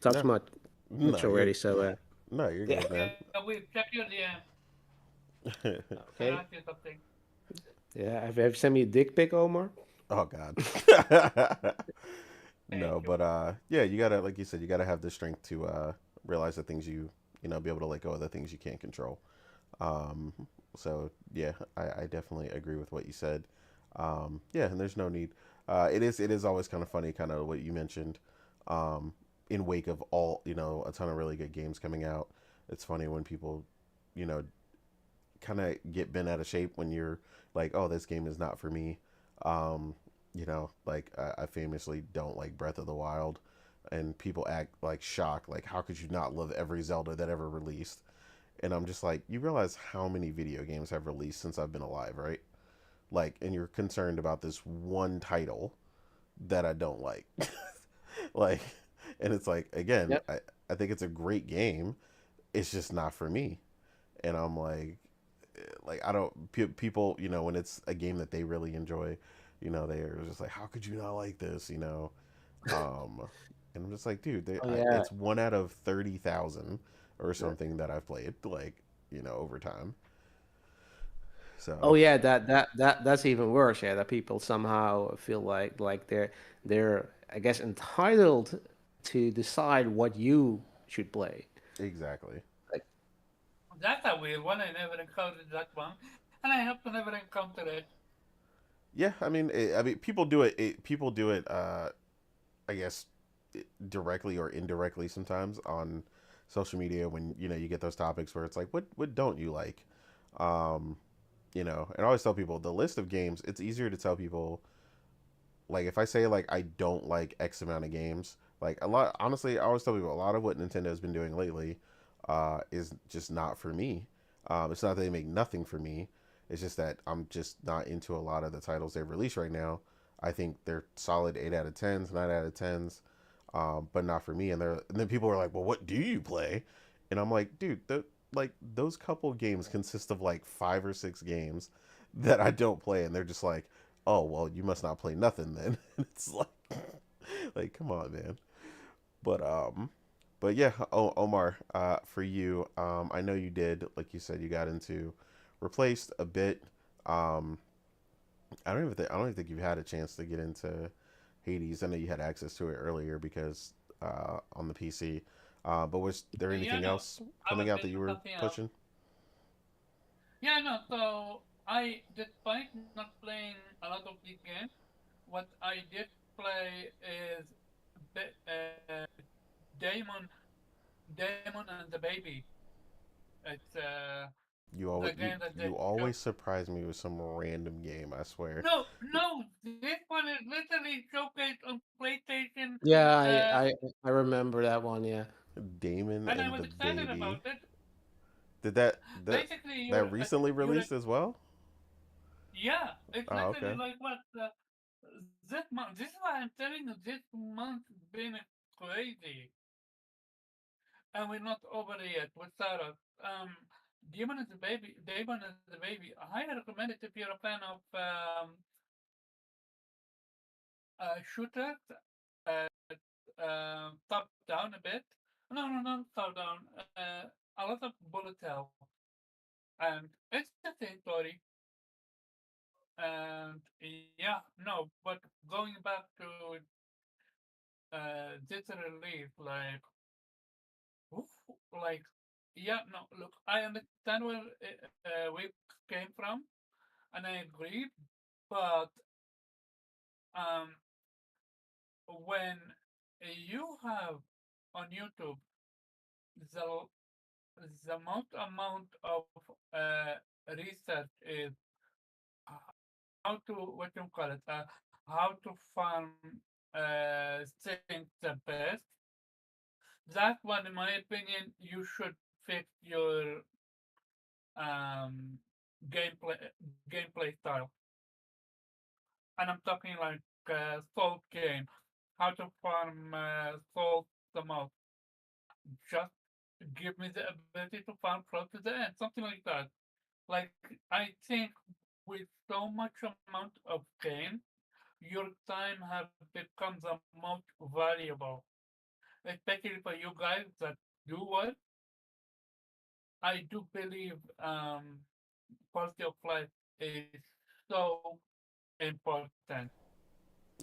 talked No, too much no, you're already. So no, you're yeah. good, man. We check your DM. Can I Okay. ask you something? Yeah. Have you sent me a dick pic, Omar? Oh God. No, Thank you. but yeah, you gotta, like you said, you gotta have the strength to realize the things you know, be able to let go of the things you can't control. Um, so yeah, I definitely agree with what you said. Yeah, and there's no need. It is always kind of funny, kind of what you mentioned. Um, in wake of all, a ton of really good games coming out, it's funny when people, you know, kind of get bent out of shape when you're like, oh, this game is not for me. Um, like I famously don't like Breath of the Wild, and people act like shocked, like how could you not love every Zelda that ever released? And I'm just like, you realize how many video games have released since I've been alive, right? Like, and you're concerned about this one title that I don't like. Like, and it's like, again, Yep. I think it's a great game. It's just not for me. And I'm like I don't people, when it's a game that they really enjoy, they're just like, how could you not like this, um and I'm just like, dude, Oh yeah. it's one out of 30,000 or something that I've played, like, over time. Oh So yeah, that's even worse. Yeah, that people somehow feel like they're I guess entitled to decide what you should play. exactly. Like, That's a weird one. I never encountered that one, and I hope to never encounter it. Yeah, I mean people do it I guess directly or indirectly sometimes on social media, when you get those topics where it's like, what don't you like? um and I always tell people the list of games, it's easier to tell people, like if I say like I don't like X amount of games, like a lot, honestly, I always tell people a lot of what Nintendo has been doing lately is just not for me. It's not that they make nothing for me. It's just that I'm just not into a lot of the titles they've released right now. I think they're solid 8 out of 10s, 9 out of 10s, but not for me. And then people are like, well, what do you play? And I'm like, dude, like those couple games consist of like 5 or 6 games that I don't play, and they're just like, oh well, you must not play nothing then. It's like come on, man. But yeah, Omar, for you, I know you did, like you said, you got into Replaced a bit. um I don't even think you've had a chance to get into Hades. I know you had access to it earlier because on the PC. But was there Yeah, anything no, else I was coming out that you into were something else. pushing? Yeah, no. So I, despite not playing a lot of these games, what I did play is Damon, Damon and the Baby. It's You the always game that they you show. always surprise me with some random game, I swear. No, no, this one is literally showcased on PlayStation, yeah, uh, I remember that one. Yeah. Damon and I and was the excited Baby. about it. Did Basically, that you're recently you're released as well? yeah, it's Oh, literally okay. like what this month. This is why I'm telling you, this month been crazy, and we're not over it yet with Sarah. Um, Demon is the Baby. I highly recommend it if you're a fan of shooters, uh, top down a bit. No, no, not top down. A lot of bullet hell, and it's the same story. And yeah, no, but going back to this release, oof, like, yeah, no, look, I understand where we came from, and I agree, but um, when you have on YouTube the the amount of research is how to, what you call it, how to farm things the best. That one, in my opinion, you should fix your um gameplay style. and I'm talking like salt game, how to farm salt the most. Just give me the ability to farm close to the end, something like that. Like I think with so much amount of game, your time have become the most valuable, especially for you guys that do well. I do believe quality of life is so important.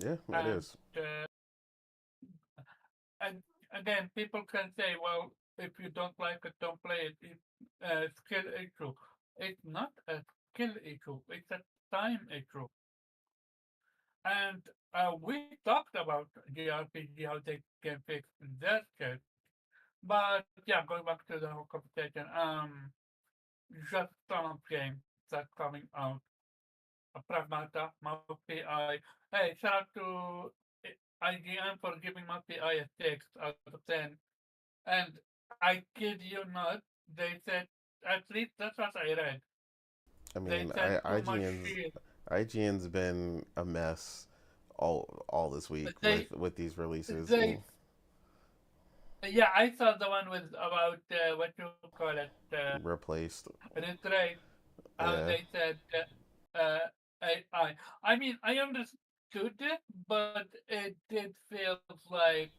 Yeah, it And is. and again, people can say, well, if you don't like it, don't play it. It's a skill issue. It's not a skill issue. It's a time issue. And we talked about JRPG, how they can fix their skills. But yeah, going back to the whole conversation, just ton of games that coming out. Pragmata, Mouth PI. Hey, shout out to IGN for giving Mouth PI a 6 out of 10. And I kid you not, they said, at least that's what I read. I They mean, said too much IGN's shit. IGN's been a mess all this week They, with these releases. they, yeah, I saw the one with about, what you call it, Replaced. retrace, how Yeah, they said, AI. I mean, I understood it, but it did feel like,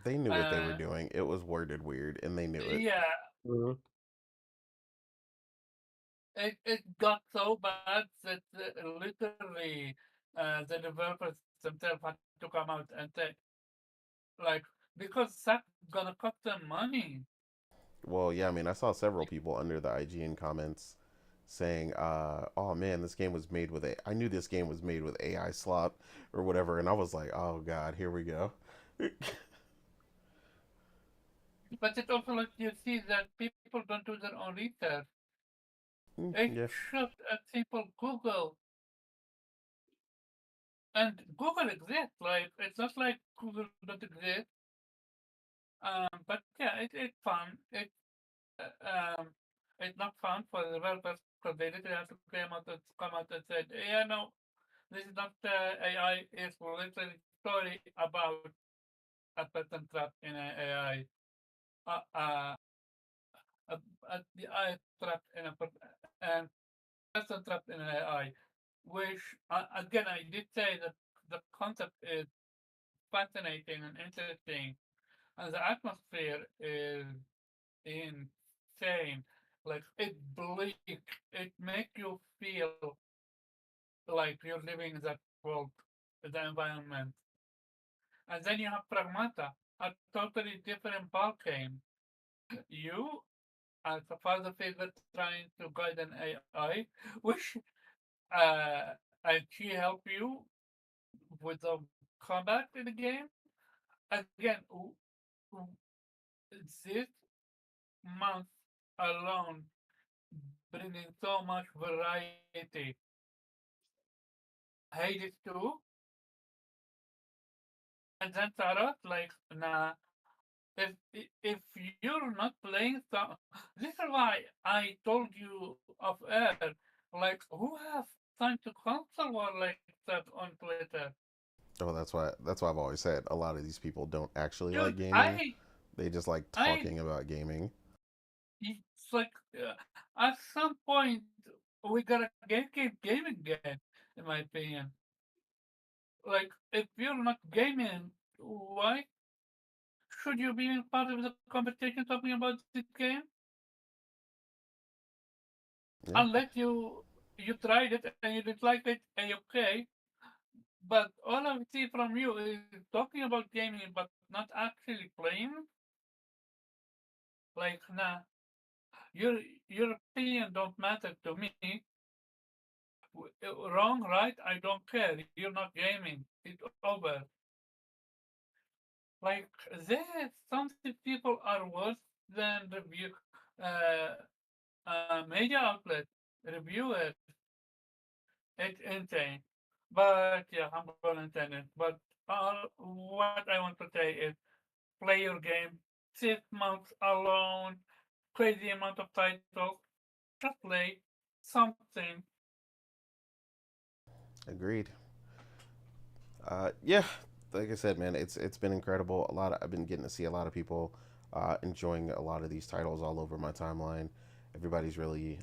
they knew what they uh, were doing. It was worded weird, and they knew it. yeah, Mhm. it got so bad that literally the developers themselves had to come out and say, like, because that's gonna cost them money. Well, yeah, I mean, I saw several people under the IGN comments saying, "Oh man, this game was made with a. I knew this game was made with AI slop or whatever," and I was like, "Oh God, here we go." But it also lets you see that people don't do their own research. It's Yeah, just a simple Google. And Google exists. Like, it's not like Google doesn't exist. But yeah, it's fun. It's not fun for the developers because they literally have to come out and said, yeah, no, this is not AI. It's literally story about a person trapped in an AI. Uh, uh, the AI trapped in a and person trapped in an AI. Which again, I did say that the concept is fascinating and interesting, and the atmosphere is insane. Like it bleak. It make you feel like you're living in that world, the environment. And then you have Pragmata, a totally different ballgame. You, as a father figure trying to guide an AI, which and she help you with the combat in the game. Again, this month alone bringing so much variety. Hades 2, and then Tarot, like, nah, if you're not playing some, this is why I told you off air, like, who have time to console war like that on Twitter? oh, that's why I've always said a lot of these people don't actually Dude, like gaming. I, They just like I, talking about gaming. it's like, at some point, we gotta keep gaming again, in my opinion. Like, if you're not gaming, why should you be part of the conversation talking about this game? Yeah, Unless you tried it and you didn't like it and you're okay. But all I see from you is talking about gaming but not actually playing. Like, nah, your opinion don't matter to me. Wrong, right? I don't care. You're not gaming. It's over. Like this, some people are worse than uh, media outlets, reviewers. It's insane. But yeah, I'm gonna intend it. But what I want to say is play your game. 6 months alone, crazy amount of titles. Just play something. agreed. Yeah, like I said, man, it's been incredible. I've been getting to see a lot of people enjoying a lot of these titles all over my timeline. Everybody's really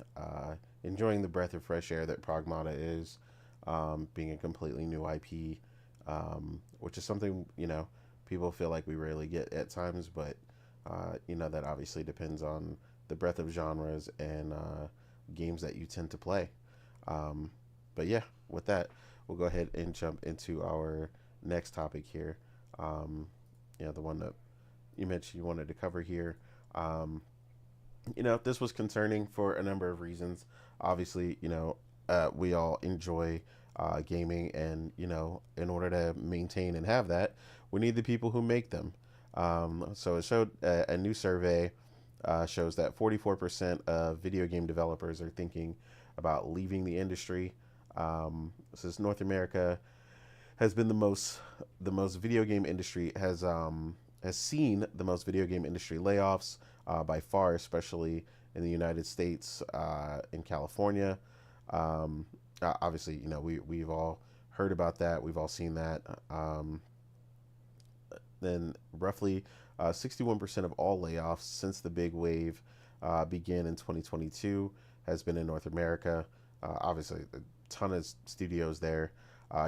enjoying the breath of fresh air that Pragmata is, being a completely new IP, which is something people feel like we rarely get at times, but that obviously depends on the breadth of genres and games that you tend to play. Um, but yeah, with that, we'll go ahead and jump into our next topic here. Um, the one that you mentioned you wanted to cover here. Um, this was concerning for a number of reasons. Obviously, we all enjoy gaming, and in order to maintain and have that, we need the people who make them. So it showed a new survey shows that 44% of video game developers are thinking about leaving the industry. Since North America has been the most video game industry has seen the most video game industry layoffs by far, especially in the United States, in California. Obviously, we've all heard about that. We've all seen that. Then roughly 61% of all layoffs since the big wave began in 2022 has been in North America. Obviously, a ton of studios there.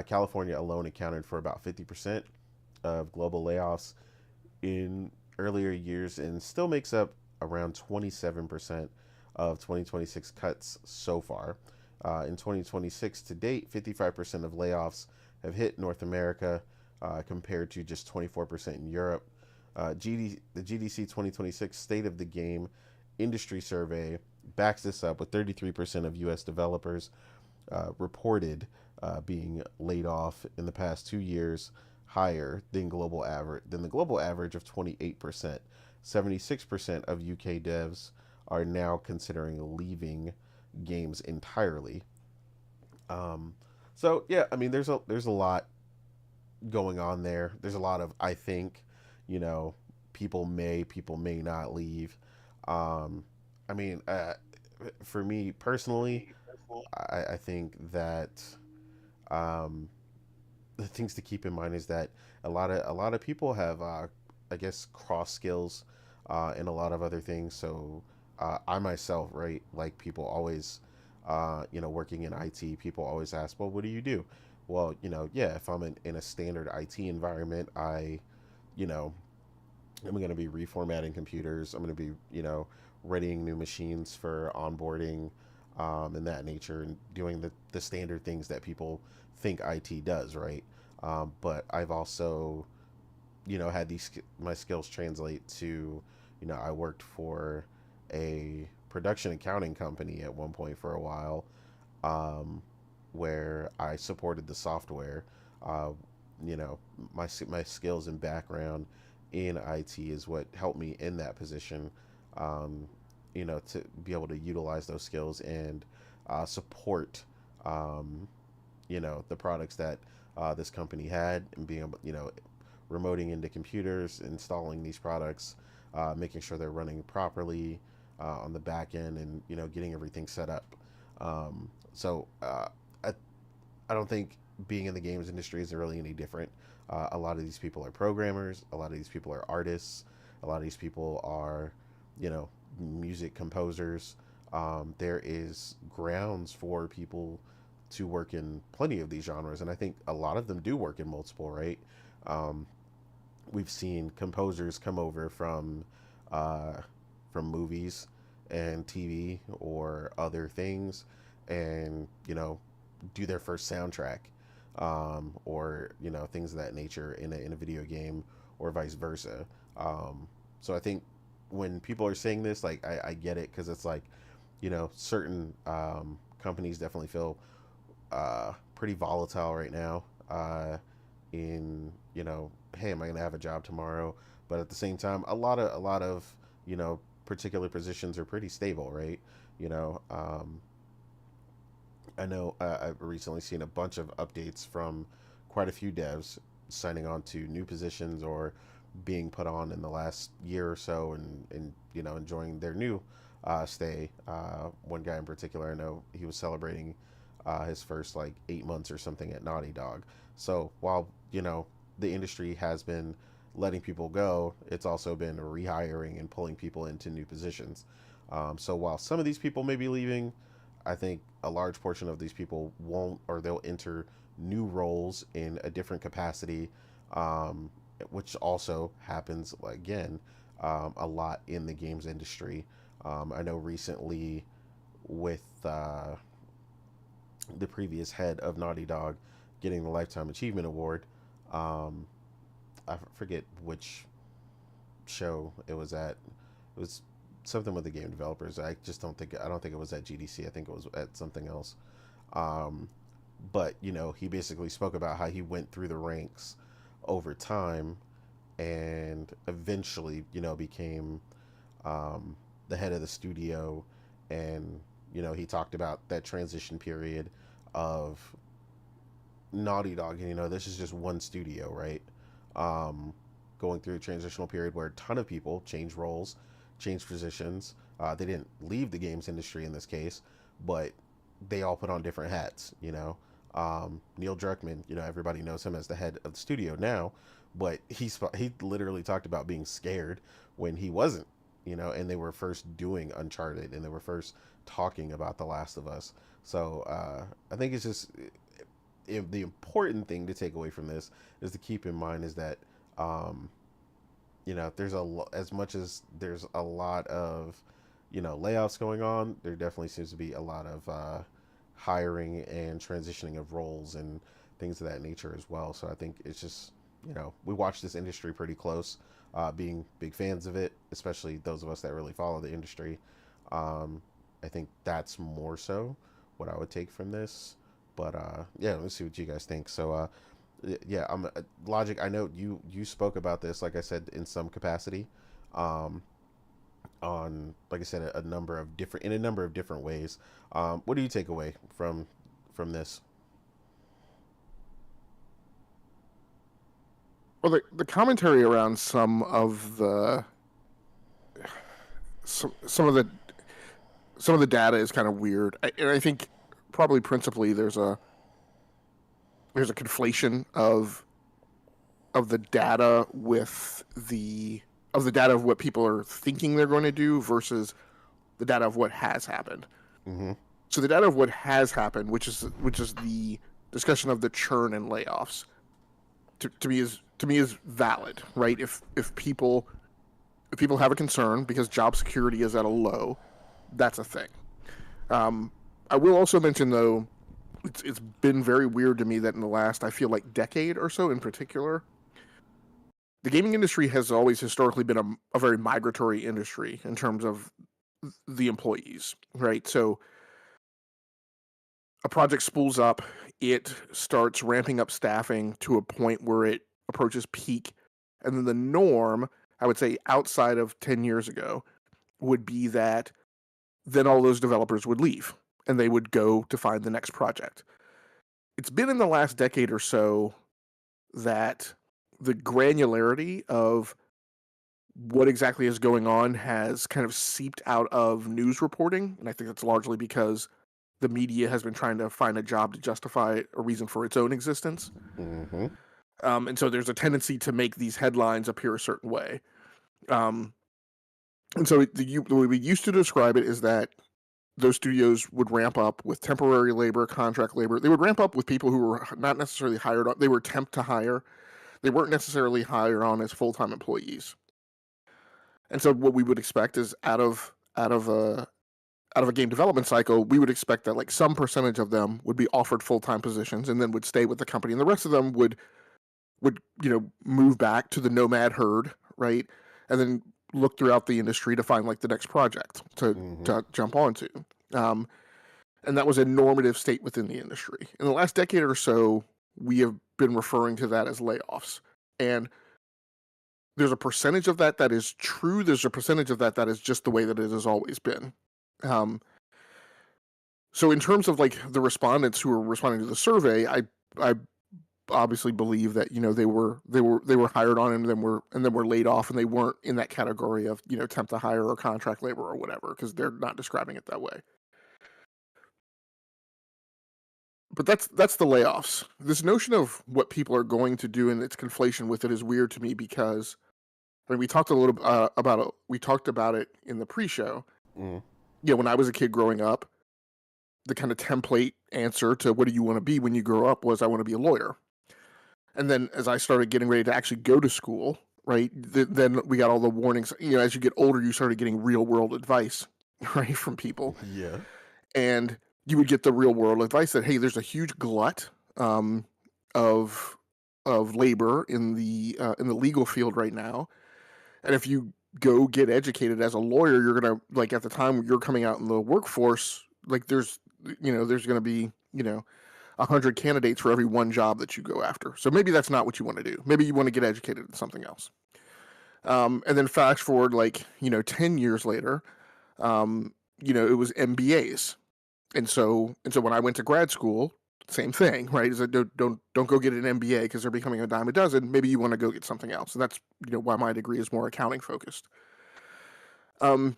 California alone accounted for about 50% of global layoffs in earlier years and still makes up around 27% of 2026 cuts so far. In 2026 to date, 55% of layoffs have hit North America, compared to just 24% in Europe. The GDC 2026 State of the Game Industry Survey backs this up with 33% of U.S. developers reported being laid off in the past 2 years, higher than the global average of 28%. 76% of UK devs are now considering leaving games entirely. Um, so yeah, I mean, there's a lot going on there. There's a lot of, I think, you know, people may not leave. Um, I mean, for me personally, I think that um, the things to keep in mind is that a lot of people have, I guess, cross skills and a lot of other things. So I myself, right, like people always, working in IT, people always ask, well, what do you do? Well, yeah, if I'm in a standard IT environment, you know, I'm going to be reformatting computers. I'm going to be, readying new machines for onboarding, and that nature, and doing the standard things that people think IT does, right? But I've also, had my skills translate to, I worked for a production accounting company at one point for a while, um, where I supported the software. Uh, my skills and background in IT is what helped me in that position. Um, to be able to utilize those skills and support, um, the products that this company had, and being able, remoting into computers, installing these products, making sure they're running properly on the back end, and getting everything set up. So I don't think being in the games industry is really any different. A lot of these people are programmers. A lot of these people are artists. A lot of these people are, music composers. There is grounds for people to work in plenty of these genres, and I think a lot of them do work in multiple. Right? Um, we've seen composers come over uh, from movies and TV or other things, and do their first soundtrack, or things of that nature in a video game, or vice versa. So I think when people are saying this, like, I get it, because it's like, certain companies definitely feel pretty volatile right now. In hey, am I gonna have a job tomorrow? But at the same time, a lot of particular positions are pretty stable, right? You know, I know I've recently seen a bunch of updates from quite a few devs signing on to new positions, or being put on in the last year or so, and enjoying their new stay. One guy in particular, I know he was celebrating his first like 8 months or something at Naughty Dog. So while you know, the industry has been letting people go, it's also been rehiring and pulling people into new positions. So while some of these people may be leaving, I think a large portion of these people won't, or they'll enter new roles in a different capacity, um, which also happens again a lot in the games industry. I know recently with the previous head of Naughty Dog getting the Lifetime Achievement Award. Um, I forget which show it was at. It was something with the game developers. I don't think it was at GDC. I think it was at something else. Um, but he basically spoke about how he went through the ranks over time and eventually, became um, the head of the studio. And he talked about that transition period of Naughty Dog. And this is just one studio, right? Um, Going through a transitional period where a ton of people changed roles, changed positions. They didn't leave the games industry in this case, but they all put on different hats. Neil Druckmann, everybody knows him as the head of the studio now, but he literally talked about being scared when he wasn't. And they were first doing Uncharted, and they were first talking about The Last of Us. So I think it's just the important thing to take away from this is to keep in mind is that um, there's as much as there's a lot of layoffs going on, there definitely seems to be a lot of hiring and transitioning of roles and things of that nature as well. So I think it's just we watch this industry pretty close, being big fans of it, especially those of us that really follow the industry. I think that's more so what I would take from this. But yeah, let's see what you guys think. So yeah, Logic. I know you spoke about this, like I said, in some capacity, um, on like I said, in a number of different ways. What do you take away from this? Well, the commentary around some of the data is kind of weird, and I think probably principally there's a conflation of the data with the data of what people are thinking they're going to do versus the data of what has happened. Mm-hmm. So the data of what has happened, which is the discussion of the churn and layoffs, to me is valid, right? If people have a concern because job security is at a low, that's a thing. I will also mention though, it's been very weird to me that in the last, I feel like decade or so in particular, the gaming industry has always historically been a very migratory industry in terms of the employees, right? So a project spools up, it starts ramping up staffing to a point where it approaches peak. And then the norm, I would say outside of 10 years ago, would be that then all those developers would leave and they would go to find the next project. It's been in the last decade or so that the granularity of what exactly is going on has kind of seeped out of news reporting. And I think that's largely because the media has been trying to find a job to justify a reason for its own existence. Mm-hmm. And so there's a tendency to make these headlines appear a certain way. And so the way we used to describe it is that those studios would ramp up with temporary labor, contract labor. They would ramp up with people who were not necessarily hired on. They were temp to hire. They weren't necessarily hired on as full-time employees. And so what we would expect is out of a game development cycle, we would expect that like some percentage of them would be offered full-time positions and then would stay with the company, and the rest of them would move back to the nomad herd, right? And then look throughout the industry to find like the next project to jump onto. Um, and that was a normative state within the industry. In the last decade or so, we have been referring to that as layoffs. And there's a percentage of that is true. There's a percentage of that is just the way that it has always been. Um, so in terms of like the respondents who are responding to the survey, I obviously believe that they were hired on and then were laid off, and they weren't in that category of temp to hire or contract labor or whatever, because they're not describing it that way. but that's the layoffs. This notion of what people are going to do and its conflation with it is weird to me because I mean we talked a little about it. We talked about it in the pre-show. Mm. Yeah, when I was a kid growing up, the kind of template answer to what do you want to be when you grow up was I want to be a lawyer. And then as I started getting ready to actually go to school, right, then we got all the warnings. You know, as you get older, you started getting real world advice, right, from people. Yeah. And you would get the real world advice that, hey, there's a huge glut of labor in the legal field right now. And if you go get educated as a lawyer, you're going to, like, at the time you're coming out in the workforce, like there's going to be, 100 candidates for every one job that you go after. So maybe that's not what you want to do. Maybe you want to get educated in something else. And then fast forward, 10 years later, it was MBAs. And so when I went to grad school, same thing, right? Is that don't go get an MBA because they're becoming a dime a dozen. Maybe you want to go get something else. And that's, why my degree is more accounting focused. And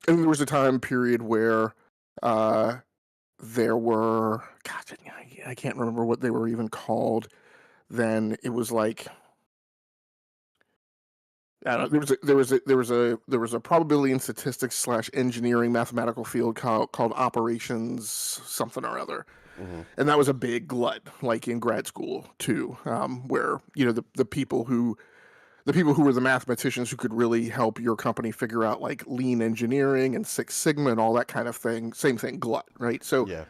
there was a time period where, there were, God, I can't remember what they were even called. Then it was like, I don't know, there was a probability and statistics / engineering mathematical field called operations something or other, and that was a big glut, like in grad school too, where the people who were the mathematicians who could really help your company figure out like lean engineering and Six Sigma and all that kind of thing. Same thing, glut, right? So Yeah.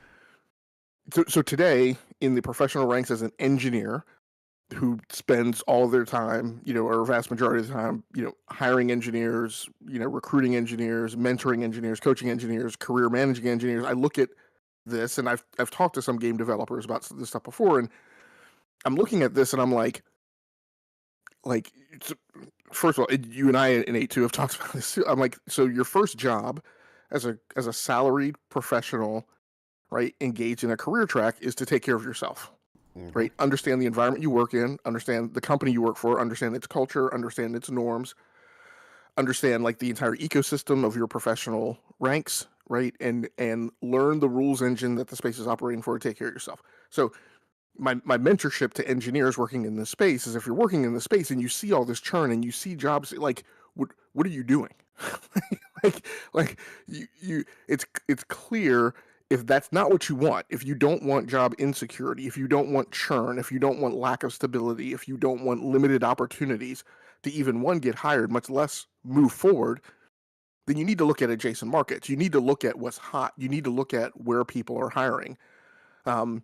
So today, in the professional ranks as an engineer who spends all of their time, or a vast majority of the time, hiring engineers, recruiting engineers, mentoring engineers, coaching engineers, career managing engineers, I look at this, and I've talked to some game developers about this stuff before, and I'm looking at this, and I'm like, first of all, you and I in A2 have talked about this too. I'm like, so your first job as a salaried professional, right, engaged in a career track is to take care of yourself, right? Understand the environment you work in, understand the company you work for, understand its culture, understand its norms, understand like the entire ecosystem of your professional ranks, right? And learn the rules engine that the space is operating for, to take care of yourself. So my mentorship to engineers working in this space is, if you're working in the space and you see all this churn and you see jobs, like what are you doing? like you it's clear, if that's not what you want, if you don't want job insecurity, if you don't want churn, if you don't want lack of stability, if you don't want limited opportunities to even get hired, much less move forward, then you need to look at adjacent markets. You need to look at what's hot. You need to look at where people are hiring. And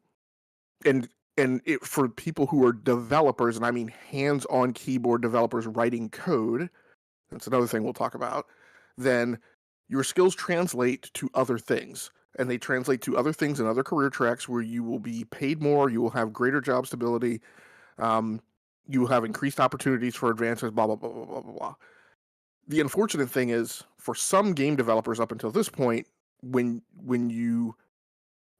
for people who are developers, and I mean hands-on keyboard developers writing code, that's another thing we'll talk about, then your skills translate to other things. And they translate to other things in other career tracks where you will be paid more, you will have greater job stability, you will have increased opportunities for advancements, blah, blah, blah, blah, blah, blah. The unfortunate thing is, for some game developers up until this point, when you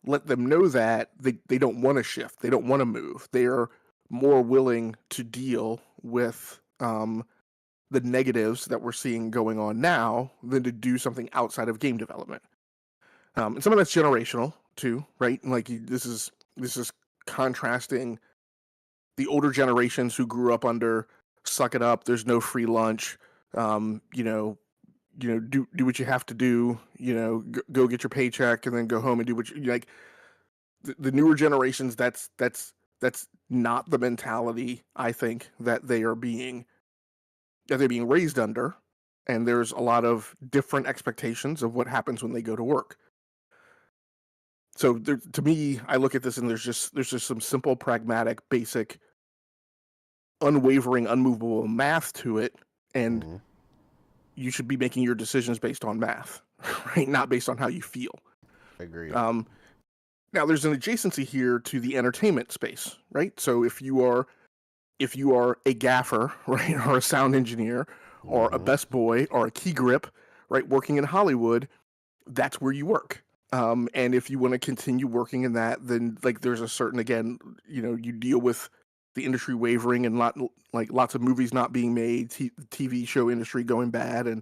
let them know that, they don't want to shift, they don't want to move, they are more willing to deal with the negatives that we're seeing going on now than to do something outside of game development. And some of that's generational too, right? Like this is contrasting the older generations who grew up under suck it up, there's no free lunch, do what you have to do, go get your paycheck and then go home and do what you like. The newer generations, that's not the mentality, I think, that they're being raised under, and there's a lot of different expectations of what happens when they go to work. So to me, I look at this and there's just some simple, pragmatic, basic, unwavering, unmovable math to it, and you should be making your decisions based on math, right? Not based on how you feel. Agreed. Now, there's an adjacency here to the entertainment space, right? So if you are a gaffer, right, or a sound engineer, or a best boy, or a key grip, right, working in Hollywood, that's where you work. And if you want to continue working in that, then like there's a certain, again, you deal with the industry wavering and lots of movies not being made, TV show industry going bad, and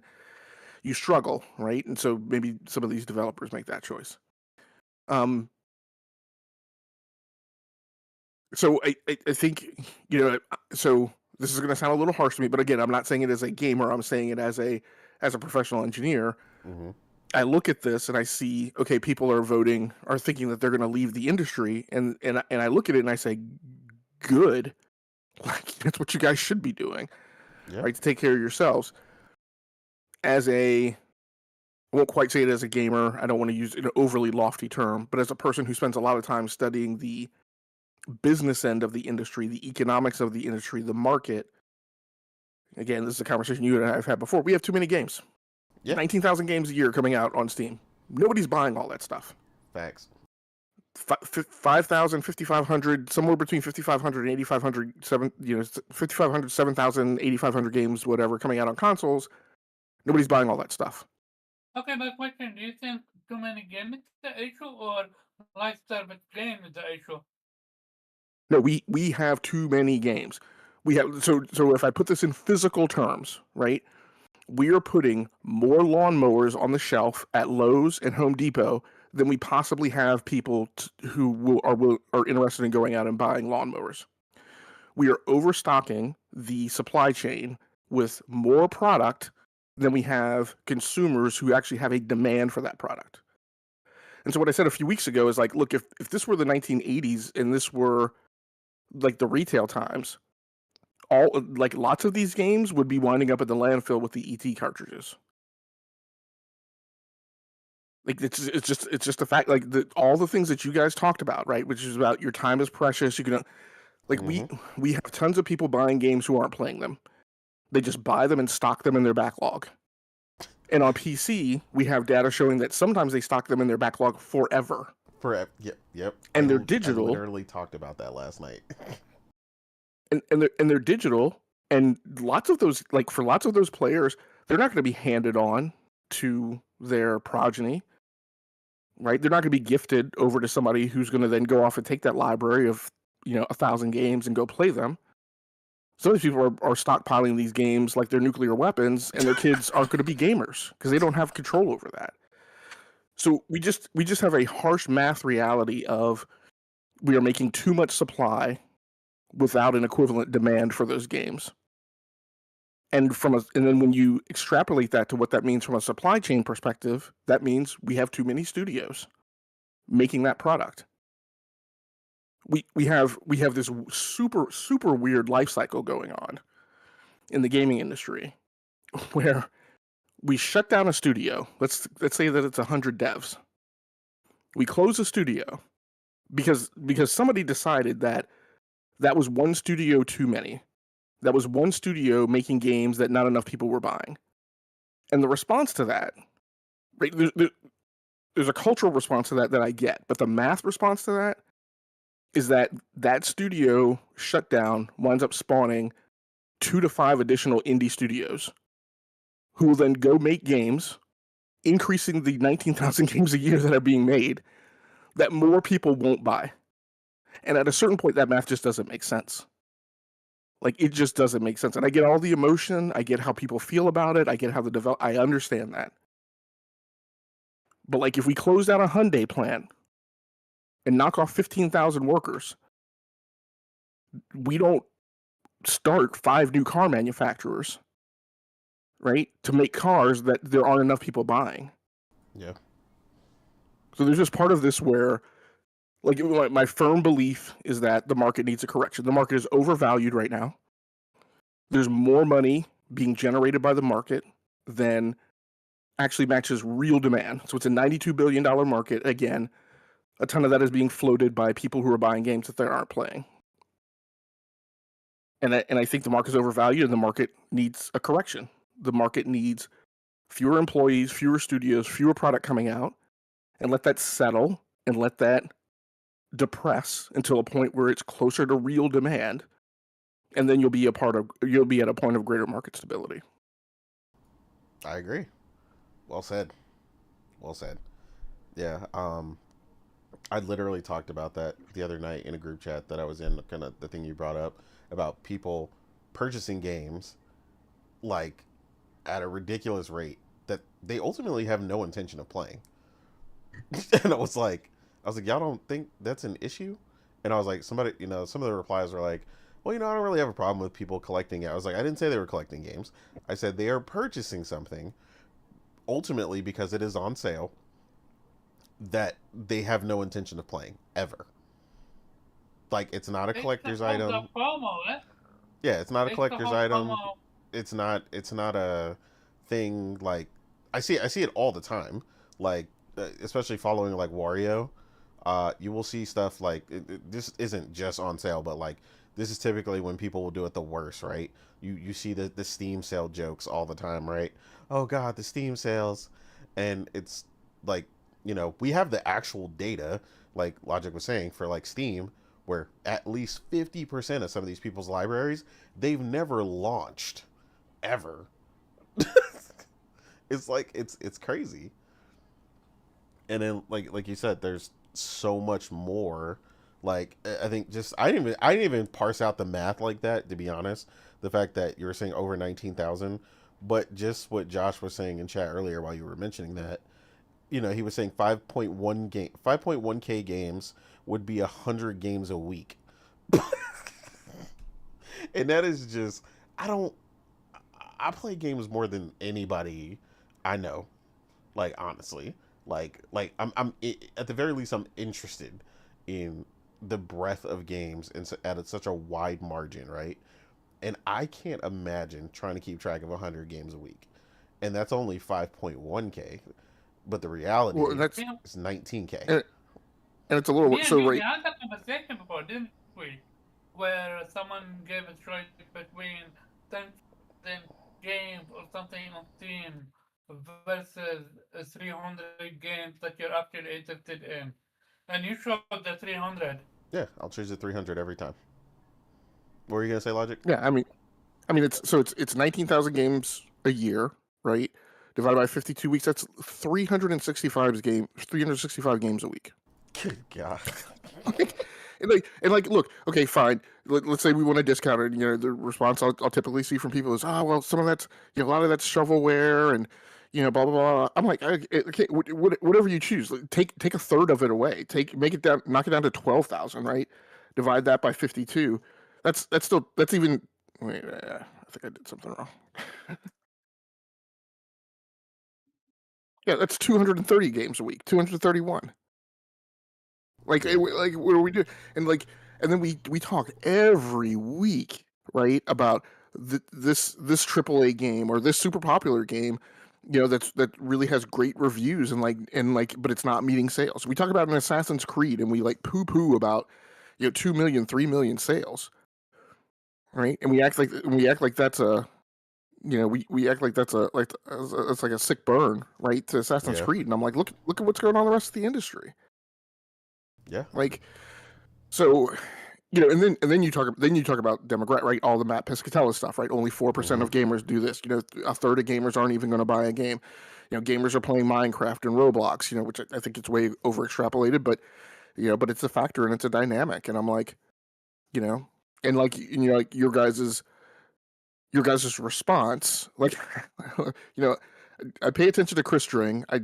you struggle, right? And so maybe some of these developers make that choice. So I think, so this is going to sound a little harsh to me, but again, I'm not saying it as a gamer. I'm saying it as a professional engineer. Mm-hmm. I look at this and I see, okay, people are thinking that they're going to leave the industry, and I look at it and I say, good, like that's what you guys should be doing, Yeah. right? To take care of yourselves. I won't quite say it as a gamer. I don't want to use an overly lofty term, but as a person who spends a lot of time studying the business end of the industry, the economics of the industry, the market. Again, this is a conversation you and I have had before. We have too many games. Yeah. 19,000 games a year coming out on Steam. Nobody's buying all that stuff. Facts. 5,000, 5,500, somewhere between 5,500 and 8,500, 5,500, 7,000, 8,500 games, whatever, coming out on consoles. Nobody's buying all that stuff. Okay, my question: do you think too many games is the issue, or live service game is the issue? No, we have too many games. We have so if I put this in physical terms, right? We are putting more lawnmowers on the shelf at Lowe's and Home Depot than we possibly have people who are interested in going out and buying lawnmowers. We are overstocking the supply chain with more product than we have consumers who actually have a demand for that product. And so what I said a few weeks ago is like, look, if this were the 1980s and this were like the retail times, lots of these games would be winding up at the landfill with the ET cartridges. Like it's just a fact. Like all the things that you guys talked about, right? Which is about your time is precious. You can like we have tons of people buying games who aren't playing them. They just buy them and stock them in their backlog. And on PC, we have data showing that sometimes they stock them in their backlog forever. Forever. Yep. And they're digital. I literally talked about that last night. and they're digital, and lots of those, like for lots of those players, they're not going to be handed on to their progeny, right? They're not going to be gifted over to somebody who's going to then go off and take that library of 1,000 games and go play them. Some of these people are stockpiling these games like they're nuclear weapons, and their kids aren't going to be gamers because they don't have control over that. So we just have a harsh math reality of we are making too much supply without an equivalent demand for those games. And then when you extrapolate that to what that means from a supply chain perspective, that means we have too many studios making that product. We have this super weird life cycle going on in the gaming industry where we shut down a studio. Let's say that it's 100 devs. We close a studio because somebody decided that was one studio too many. That was one studio making games that not enough people were buying. And the response to that, right, there's a cultural response to that I get, but the math response to that is that studio shut down winds up spawning 2 to 5 additional indie studios who will then go make games, increasing the 19,000 games a year that are being made that more people won't buy. And at a certain point, that math just doesn't make sense. Like, it just doesn't make sense. And I get all the emotion. I get how people feel about it. I get how I understand that. But, like, if we close down a Hyundai plant and knock off 15,000 workers, we don't start 5 new car manufacturers, right, to make cars that there aren't enough people buying. Yeah. So there's just part of this where, like, my firm belief is that the market needs a correction. The market is overvalued right now. There's more money being generated by the market than actually matches real demand. So it's a $92 billion market. Again, a ton of that is being floated by people who are buying games that they aren't playing. And I think the market is overvalued, and the market needs a correction. The market needs fewer employees, fewer studios, fewer product coming out, and let that settle and let that depress until a point where it's closer to real demand, and then you'll be at a point of greater market stability. I agree. Well said. Yeah. I literally talked about that the other night in a group chat that I was in, kind of the thing you brought up about people purchasing games like at a ridiculous rate that they ultimately have no intention of playing. And I was like, y'all don't think that's an issue? And I was like, somebody, some of the replies were like, well, I don't really have a problem with people collecting it. I was like, I didn't say they were collecting games. I said they are purchasing something ultimately because it is on sale that they have no intention of playing ever. Like, it's not a It's the collector's whole item. the FOMO, eh? Yeah, it's not a It's the collector's whole item. FOMO. It's not a thing like I see it all the time. Like, especially following like Wario, you will see stuff like this isn't just on sale, but like this is typically when people will do it the worst, right? You see the Steam sale jokes all the time, right? Oh God, the Steam sales, and it's like we have the actual data, like Logic was saying, for like Steam, where at least 50% of some of these people's libraries they've never launched ever. It's like it's crazy. And then like you said, there's so much more. Like I think just I didn't even parse out the math like that, to be honest. The fact that you were saying over 19,000, but just what Josh was saying in chat earlier while you were mentioning that, he was saying 5.1k games would be 100 games a week. And that is just I don't I play games more than anybody I know. Like, honestly, I'm at the very least I'm interested in the breadth of games and at such a wide margin, right? And I can't imagine trying to keep track of 100 games a week, and that's only 5.1k. But the Well, reality that's Me, is 19k. and, and it's a little me and so you, we right. had that conversation before, didn't we? Where someone gave a choice between 10,000 games or something on Steam versus 300 games that you're actually interested in. And you chose the 300. Yeah, I'll choose the 300 every time. What were you gonna say, Logic? Yeah, I mean it's 19,000 games a year, right? Divided by 52 weeks, that's 365 games a week. Good God. Like, and look, okay, fine. Let's say we want to discount it. The response I'll typically see from people is, oh, well, some of that's, a lot of that's shovelware and, blah blah blah. I'm like, okay, whatever you choose, take a third of it away. Make it down, knock it down to 12,000, right? Divide that by 52. That's even. Wait, I think I did something wrong. Yeah, that's 230 games a week. 231. Like, Yeah. what do we do? And then we talk every week, right, about this AAA game or this super popular game, that really has great reviews but it's not meeting sales. We talk about an Assassin's Creed and we like poo poo about 2 million, 3 million sales, right? And we act like that's a we act like it's like a sick burn, right, to Assassin's Yeah. Creed. And I'm like, look at what's going on in the rest of the industry. Yeah. Like, so, and then you talk about demographic, right? All the Matt Piscatella stuff, right? Only 4% Mm-hmm. of gamers do this. A third of gamers aren't even going to buy a game. Gamers are playing Minecraft and Roblox, which I think it's way over extrapolated, but it's a factor and it's a dynamic. And I'm like, you know, and like your guys's response, like, you know, I pay attention to Chris String. I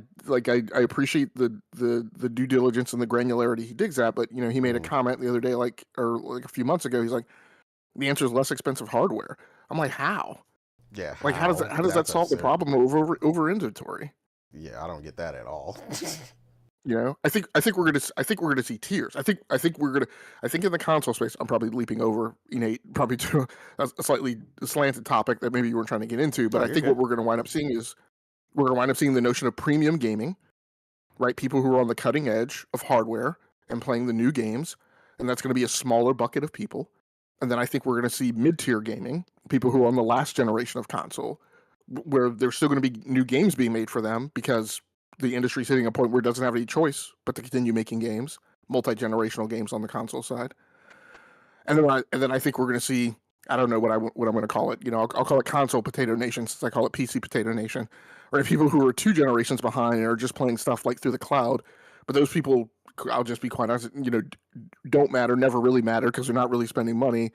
appreciate the due diligence and the granularity he digs at, but he made a Mm-hmm. comment the other day, like a few months ago. He's like, the answer is less expensive hardware. I'm like, how? Yeah. Like, How? how does that That's solve the absurd. problem over inventory? Yeah, I don't get that at all. I think we're gonna see tiers. I think in the console space, I'm probably leaping over probably to a slightly slanted topic that maybe you weren't trying to get into, but No, I you're think what good. we're gonna wind up seeing is the notion of premium gaming, right? People who are on the cutting edge of hardware and playing the new games, and that's going to be a smaller bucket of people. And then I think we're going to see mid-tier gaming, people who are on the last generation of console, where there's still going to be new games being made for them because the industry's hitting a point where it doesn't have any choice but to continue making games, multi-generational games on the console side. And then I think we're going to see, I don't know what I'm going to call it. I'll call it console potato nation since I call it PC potato nation. Right, people who are 2 generations behind and are just playing stuff like through the cloud. But those people, I'll just be quite honest, don't matter, never really matter because they're not really spending money.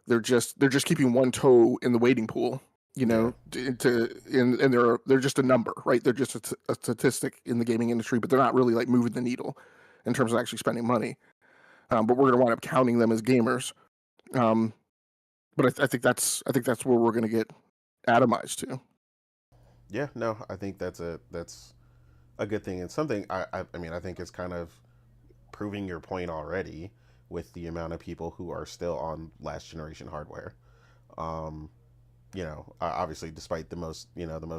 They're just keeping one toe in the waiting pool. Yeah. And they're just a number, right? They're just a statistic in the gaming industry, but they're not really like moving the needle in terms of actually spending money. but we're going to wind up counting them as gamers. But I think that's where we're going to get atomized to. Yeah, no, I think that's a good thing, and something I mean, I think it's kind of proving your point already with the amount of people who are still on last generation hardware. Um, obviously, despite the most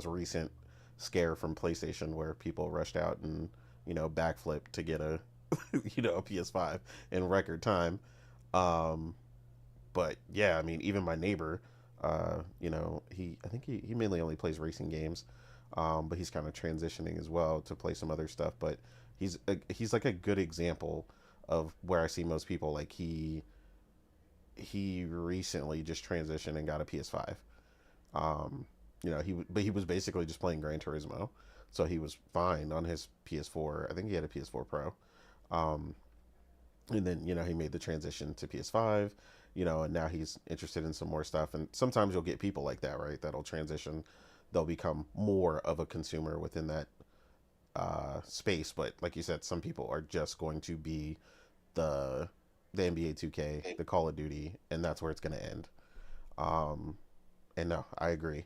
recent scare from PlayStation where people rushed out and backflip to get a a PS5 in record time. Um, but yeah, I mean, even my neighbor, I think he mainly only plays racing games, but he's kind of transitioning as well to play some other stuff. But he's like a good example of where I see most people. Like he recently just transitioned and got a PS5. Um, but he was basically just playing Gran Turismo, so he was fine on his PS4. I think he had a PS4 Pro. Um, and then he made the transition to PS5. And now he's interested in some more stuff. And sometimes you'll get people like that, right? That'll transition. They'll become more of a consumer within that space. But like you said, some people are just going to be the NBA 2K, the Call of Duty, and that's where it's going to end. Um, and no, I agree.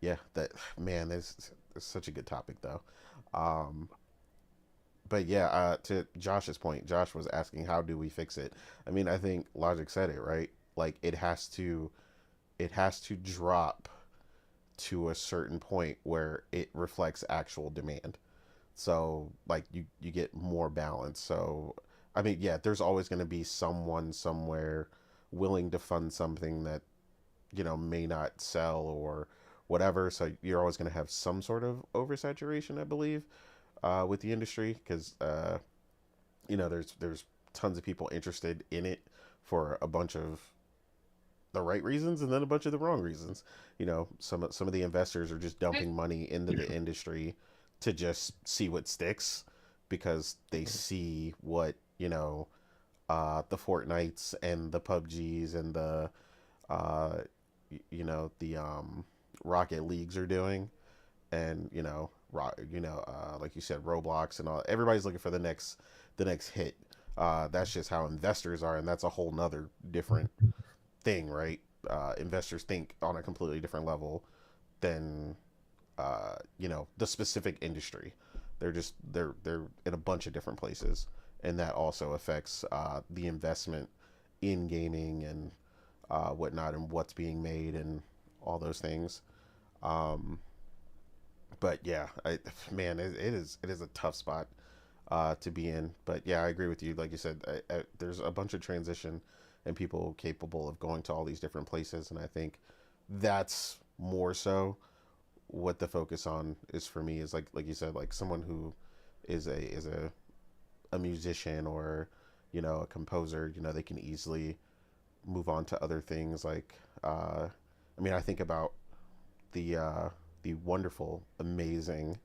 Yeah, that man, this such a good topic though. Um, but yeah, to Josh's point, Josh was asking how do we fix it. I mean, I think Logic said it right. Like it has to drop to a certain point where it reflects actual demand. So like you get more balance. So I mean, yeah, there's always going to be someone somewhere willing to fund something that may not sell or whatever. So you're always going to have some sort of oversaturation, I believe, with the industry because there's tons of people interested in it for a bunch of the right reasons and then a bunch of the wrong reasons. Some of the investors are just dumping money into the industry to just see what sticks because they see what the Fortnites and the PUBGs and the uh, the Rocket Leagues are doing, and like you said, Roblox and all. Everybody's looking for the next hit. That's just how investors are, and that's a whole nother different thing, right? Investors think on a completely different level than the specific industry. They're in a bunch of different places, and that also affects the investment in gaming and whatnot, and what's being made and all those things. Um, but yeah, man, it is a tough spot to be in. But yeah, I agree with you. Like you said, there's a bunch of transition and people capable of going to all these different places, and I think that's more so what the focus on is for me is like you said, like someone who is a musician or a composer. They can easily move on to other things. Like I mean, I think about the wonderful, amazing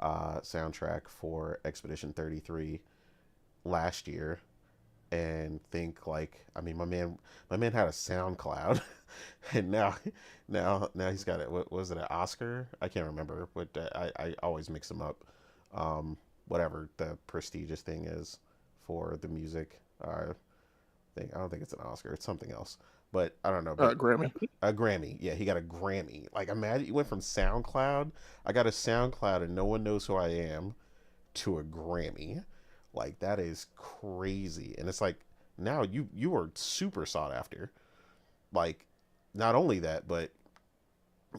soundtrack for Expedition 33 last year, and think like, I mean, my man had a SoundCloud, and now he's got it. What was it, an Oscar? I can't remember, but I always mix them up. Whatever the prestigious thing is for the music thing. I don't think it's an Oscar. It's something else. But I don't know. But Grammy. a Grammy. Yeah, he got a Grammy. Like, imagine you went from SoundCloud. I got a SoundCloud and no one knows who I am to a Grammy. Like, that is crazy. And it's like now you are super sought after. Like, not only that, but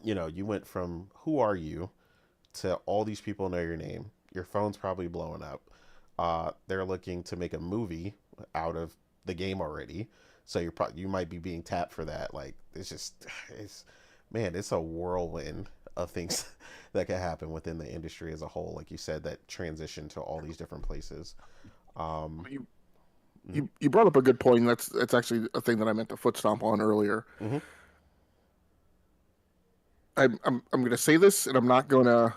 you went from who are you to all these people know your name. Your phone's probably blowing up. They're looking to make a movie out of the game already, so you might be being tapped for that. Like it's man, it's a whirlwind of things that can happen within the industry as a whole. Like you said, that transition to all these different places. Um, You brought up a good point. That's actually a thing that I meant to foot stomp on earlier. mm-hmm. I'm going to say this, and I'm not going to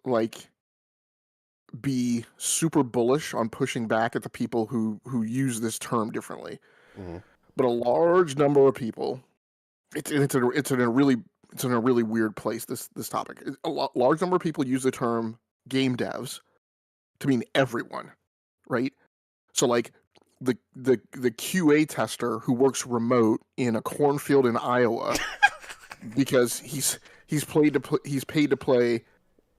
like be super bullish on pushing back at the people who use this term differently. Mm-hmm. But a large number of people, it's in a really weird place. This topic, large number of people use the term game devs to mean everyone, right? So like the QA tester who works remote in a cornfield in Iowa because he's paid to play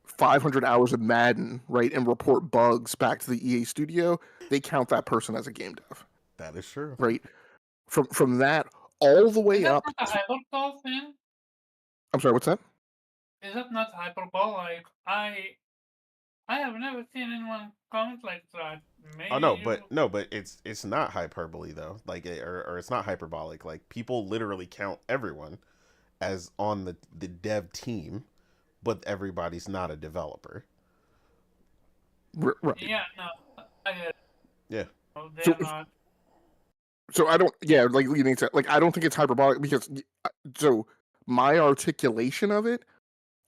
500 hours of Madden, right, and report bugs back to the EA studio, they count that person as a game dev, That is true. right? From that all the Is way that up. not a hyperbole thing? I'm sorry, what's that? Is that not hyperbole? Like, I have never seen anyone comment like that. Maybe Oh no, you. but it's not hyperbole though. Like or it's not hyperbolic. Like people literally count everyone as on the dev team, but everybody's not a developer. Right. Yeah, no, I get it. Yeah. No, they're So- not. So I don't, yeah, like leading to, like, I don't think it's hyperbolic because, so my articulation of it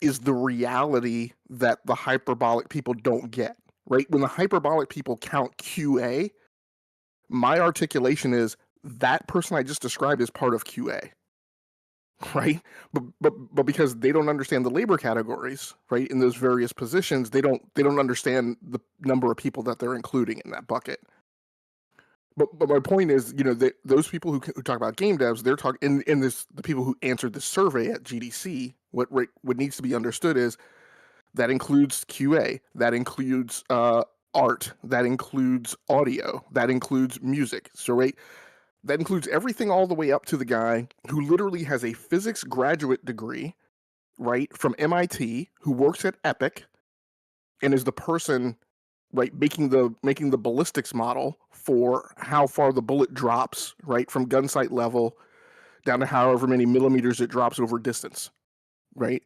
is the reality that the hyperbolic people don't get, right? When the hyperbolic people count QA, my articulation is that person I just described is part of QA, right? But because they don't understand the labor categories, right, in those various positions, they don't understand the number of people that they're including in that bucket. But my point is, those people who talk about game devs, they're talking in this, the people who answered this survey at GDC. What needs to be understood is that includes QA, that includes art, that includes audio, that includes music. So right, that includes everything all the way up to the guy who literally has a physics graduate degree, right, from MIT, who works at Epic, and is the person, right, making the ballistics model for how far the bullet drops, right, from gun sight level down to however many millimeters it drops over distance, right?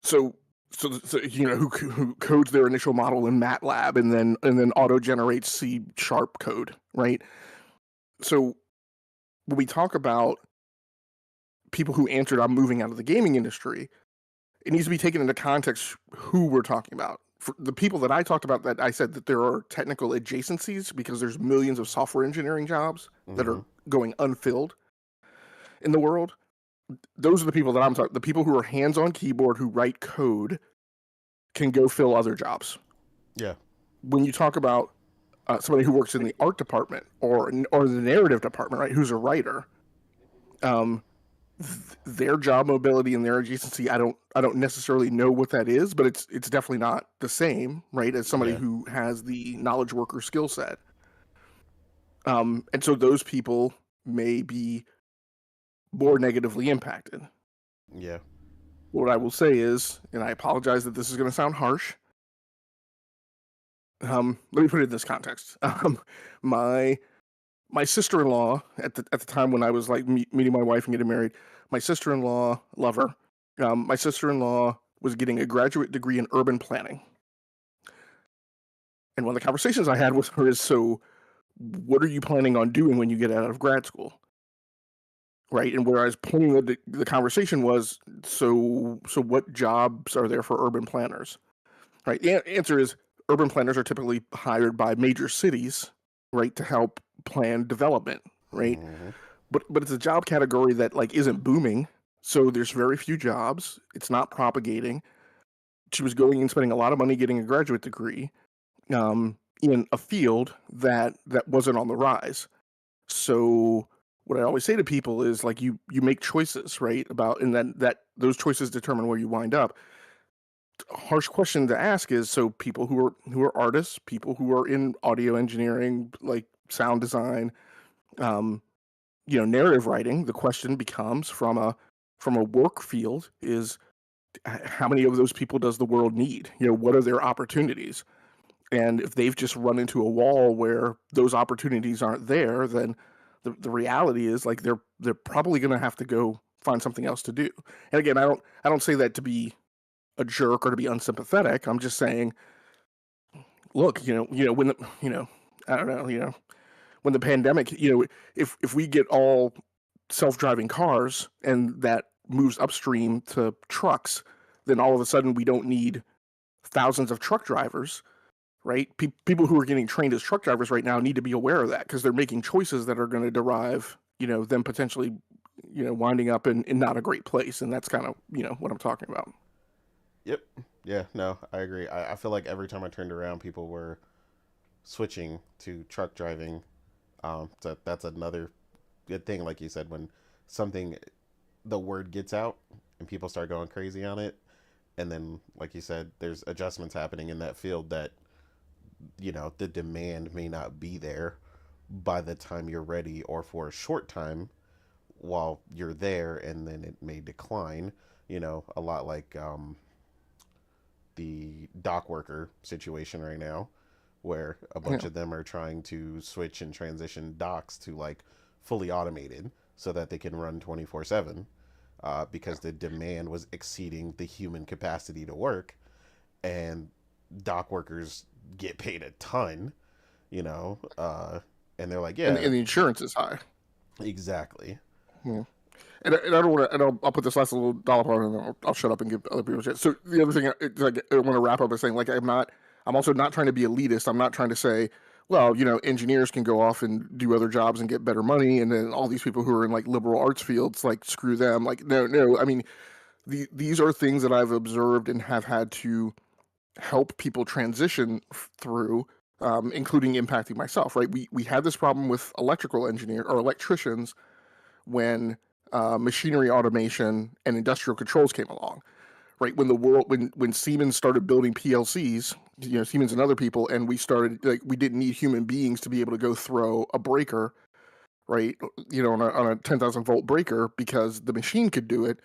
So who codes their initial model in MATLAB and then auto generates C# code, right? So when we talk about people who answered I'm moving out of the gaming industry, it needs to be taken into context who we're talking about. For the people that I talked about, that I said that there are technical adjacencies because there's millions of software engineering jobs that are going unfilled in the world. Those are the people that I'm talking. The people who are hands-on keyboard, who write code, can go fill other jobs. Yeah. When you talk about somebody who works in the art department or the narrative department, right, who's a writer, their job mobility and their adjacency, I don't necessarily know what that is, but it's definitely not the same, right, as somebody who has the knowledge worker skill set. And so those people may be more negatively impacted. Yeah. What I will say is, and I apologize that this is going to sound harsh. Let me put it in this context. My sister-in-law at the time when I was like meeting my wife and getting married, my sister-in-law, love her. My sister-in-law was getting a graduate degree in urban planning. And one of the conversations I had with her is, so what are you planning on doing when you get out of grad school? Right. And where I was pointing the conversation was, so what jobs are there for urban planners? Right. The answer is urban planners are typically hired by major cities, right, to help plan development. Right. But it's a job category that like isn't booming. So there's very few jobs. It's not propagating. She was going and spending a lot of money getting a graduate degree in a field that wasn't on the rise. So what I always say to people is, like, you make choices, right, about, and then that those choices determine where you wind up. Harsh question to ask is, so people who are artists, people who are in audio engineering, like sound design, narrative writing, the question becomes from a work field is, how many of those people does the world need? What are their opportunities? And if they've just run into a wall where those opportunities aren't there, then the reality is, like, they're probably going to have to go find something else to do. And again, I don't say that to be a jerk or to be unsympathetic. I'm just saying, look, when I don't know, when the pandemic, if we get all self-driving cars and that moves upstream to trucks, then all of a sudden we don't need thousands of truck drivers. Right? People who are getting trained as truck drivers right now need to be aware of that, because they're making choices that are going to derive, them potentially, winding up in not a great place. And that's kind of, what I'm talking about. Yep. Yeah, no, I agree. I feel like every time I turned around, people were switching to truck driving. So that's another good thing, like you said, when something the word gets out and people start going crazy on it, and then like you said, there's adjustments happening in that field that the demand may not be there by the time you're ready, or for a short time while you're there, and then it may decline. A lot like the dock worker situation right now, where a bunch Yeah. of them are trying to switch and transition docks to like fully automated so that they can run 24/7, because the demand was exceeding the human capacity to work. And dock workers get paid a ton, you know, and they're like, yeah, And the insurance is high. exactly. Yeah. And I don't want to, and I'll put this last little dollop on, and then I'll shut up and give other people a chance. So the other thing, I want to wrap up by saying, like, I'm also not trying to be elitist. I'm not trying to say, well, engineers can go off and do other jobs and get better money, and then all these people who are in like liberal arts fields, like, screw them. Like, no, no. I mean, these are things that I've observed and have had to help people transition through, including impacting myself. Right? We had this problem with electrical engineer or electricians when machinery automation and industrial controls came along. Right, when Siemens started building PLCs, Siemens and other people, and we started, like, we didn't need human beings to be able to go throw a breaker, right, on a 10,000 volt breaker, because the machine could do it.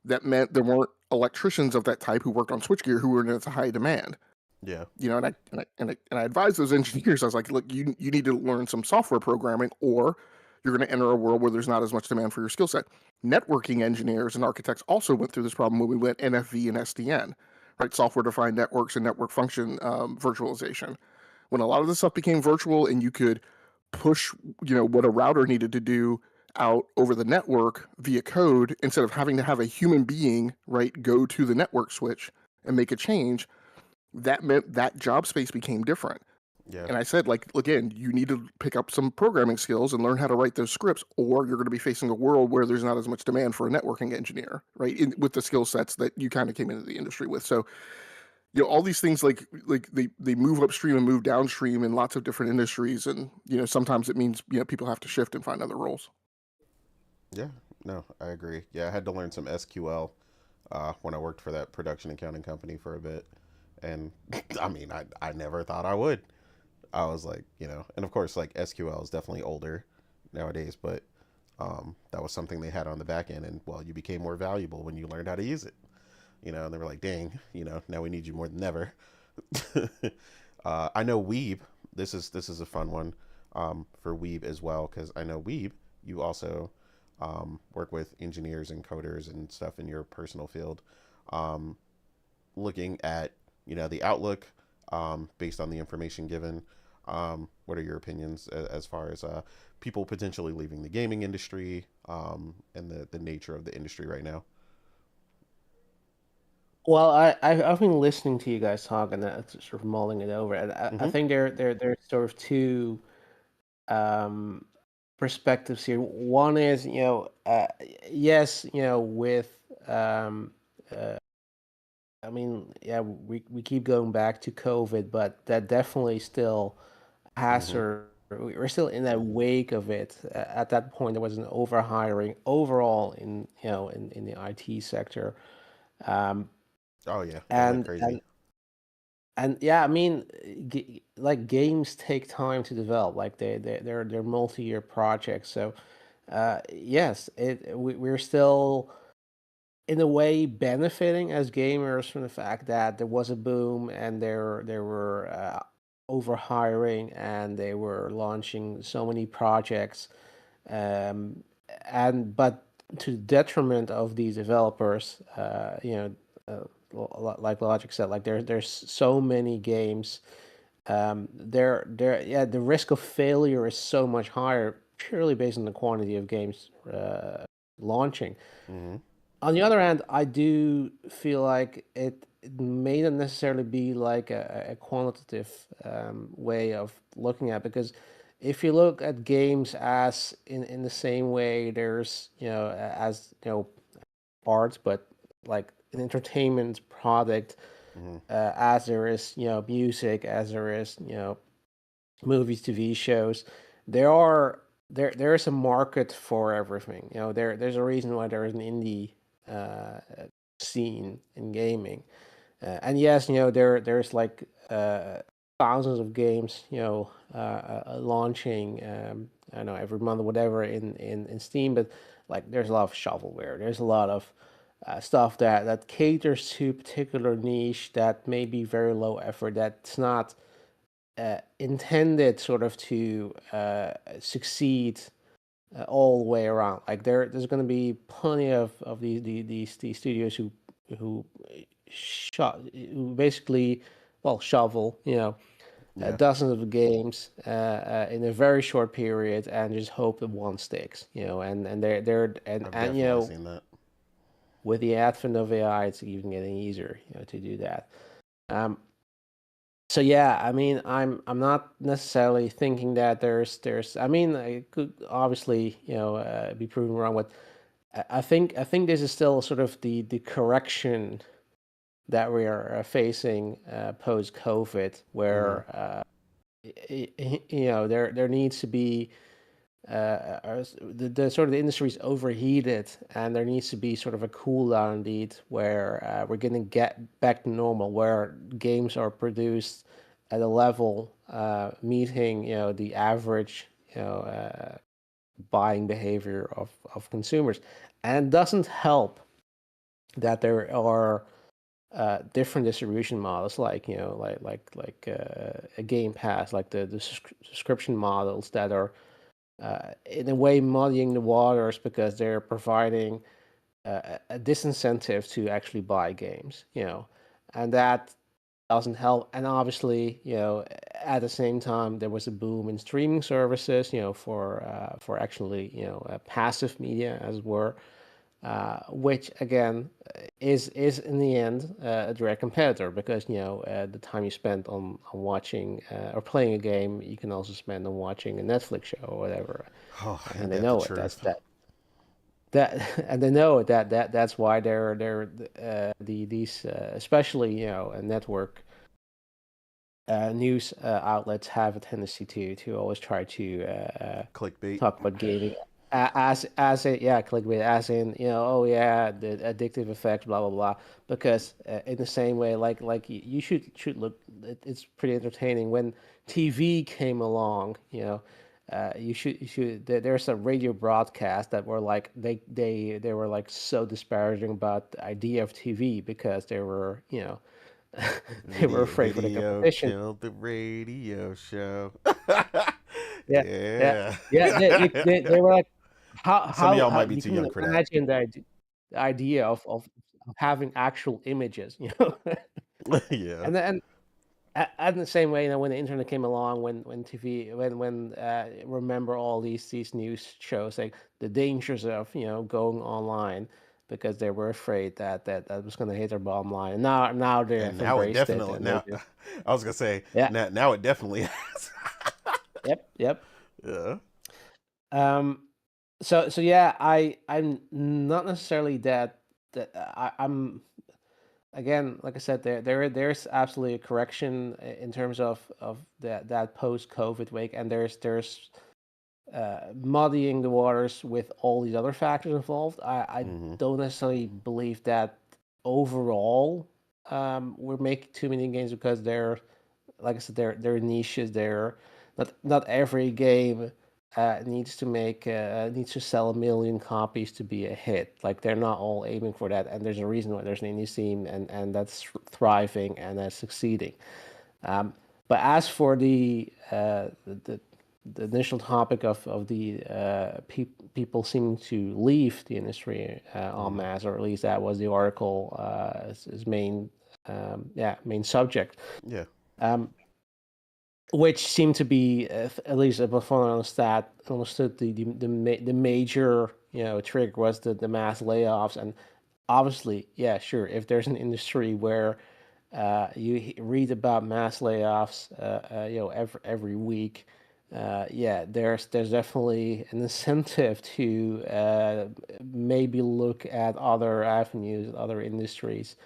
That meant there weren't electricians of that type who worked on switchgear who were in its high demand. Yeah. And I advised those engineers. I was like, look, you need to learn some software programming, or you're going to enter a world where there's not as much demand for your skill set. Networking engineers and architects also went through this problem when we went NFV and SDN, right? Software defined networks and network function virtualization. When a lot of this stuff became virtual and you could push, what a router needed to do out over the network via code, instead of having to have a human being, right, go to the network switch and make a change, that meant that job space became different. Yeah. And I said, like, again, you need to pick up some programming skills and learn how to write those scripts, or you're going to be facing a world where there's not as much demand for a networking engineer, right? With the skill sets that you kind of came into the industry with. So, all these things, like they move upstream and move downstream in lots of different industries, and sometimes it means people have to shift and find other roles. Yeah. No, I agree. Yeah, I had to learn some SQL when I worked for that production accounting company for a bit, and I mean, I never thought I would. I was like, and of course, like SQL is definitely older nowadays, but that was something they had on the back end, and well, you became more valuable when you learned how to use it. And they were like, dang, now we need you more than ever. I know Weeb. This is a fun one for Weeb as well, because I know Weeb, you also work with engineers and coders and stuff in your personal field, um, looking at the outlook, based on the information given. What are your opinions as far as people potentially leaving the gaming industry, and the nature of the industry right now? Well, I've been listening to you guys talk and sort of mulling it over, and I Mm-hmm. think there's sort of two um, perspectives here. One is, yes, with uh, I mean, yeah, we keep going back to COVID, but that definitely still has Mm-hmm. her. We're still in that wake of it. At that point, there was an overhiring overall in in the IT sector, um, Oh yeah, it went and crazy. yeah, I mean, like games take time to develop. Like they're multi-year projects. So, yes, we're still in a way benefiting as gamers from the fact that there was a boom and there were over hiring and they were launching so many projects, um, and but to the detriment of these developers, like Logic said, like there's so many games, yeah, the risk of failure is so much higher purely based on the quantity of games launching. Mm-hmm. On the other hand, I do feel like it may not necessarily be like a quantitative way of looking at, because if you look at games as in the same way, there's as art, but like an entertainment product, Mm-hmm. as there is music, as there is movies, TV shows. There is a market for everything. There's a reason why there is an indie uh, scene in gaming. And yes, there's like thousands of games, launching, I don't know, every month or whatever in Steam, but like there's a lot of shovelware. There's a lot of stuff that caters to particular niche that may be very low effort. That's not intended sort of to succeed all the way around. Like there's going to be plenty of these studios who who basically, well, shovel, Yeah, dozens of games in a very short period and just hope that one sticks. And they're I've and definitely seen that. with the advent of AI, it's even getting easier, to do that. Um, so yeah, I mean, I'm not necessarily thinking that there's. I mean, I could obviously, be proven wrong, but I think this is still sort of the correction that we are facing post COVID, Hmm. where there needs to be the sort of the industry is overheated, and there needs to be sort of a cool down indeed, where we're going to get back to normal, where games are produced at a level meeting the average buying behavior of consumers. And it doesn't help that there are different distribution models, like a Game Pass, like the subscription models that are in a way muddying the waters because they're providing a disincentive to actually buy games, and that doesn't help. And obviously, at the same time, there was a boom in streaming services, for actually, passive media, as it were, which again is in the end a direct competitor, because the time you spend on watching or playing a game, you can also spend on watching a Netflix show or whatever, Oh, and ain't they that the know it. That's truth? and they know it, that's why they're these especially network news outlets have a tendency to always try to Clickbait. talk about gaming as a, yeah, clickbait, as in, oh yeah, the addictive effects, blah blah blah, because in the same way, like you should look, it's pretty entertaining when TV came along. There's a radio broadcast that were like, they were like so disparaging about the idea of TV, because they were, they were afraid for the Video competition. killed the radio show. Yeah, yeah, Yeah. yeah. They were like, Some of y'all how might be you too can young for that. imagine the idea of having actual images, Yeah. and then and the same way, when the internet came along, when TV, when remember all these news shows, like the dangers of going online, because they were afraid that was going to hit their bottom line, and now they And have now it embraced it, definitely and they now just, I was gonna say yeah, now it definitely has. yep. Yeah. Um, so yeah, I'm not necessarily that I'm, again, like I said, there's absolutely a correction in terms of that post COVID wake, and there's muddying the waters with all these other factors involved. I Hmm. don't necessarily believe that overall we're making too many games, because they're, like I said, they're niches. They're not every game needs to sell 1 million copies to be a hit. Like, they're not all aiming for that, and there's a reason why there's an indie scene, and that's thriving and that's succeeding. Um, but as for the initial topic of the people seeming to leave the industry en Hmm. masse, or at least that was the article his main main subject. Yeah. Um, which seemed to be, at least before I understood, the major trigger was the mass layoffs. And obviously, yeah, sure, if there's an industry where you read about mass layoffs every week, yeah, there's definitely an incentive to maybe look at other avenues, other industries.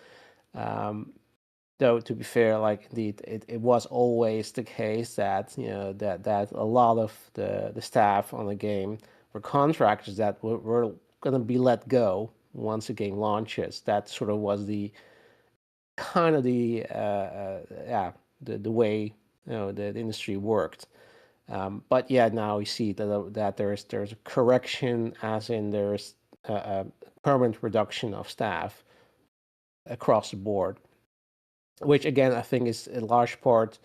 though to be fair, like indeed, it was always the case that that a lot of the staff on the game were contractors that were going to be let go once the game launches. That sort of was the kind of yeah, the way the industry worked. But yeah, now we see that there's a correction, as in there's a permanent reduction of staff across the board, which again I think is in large part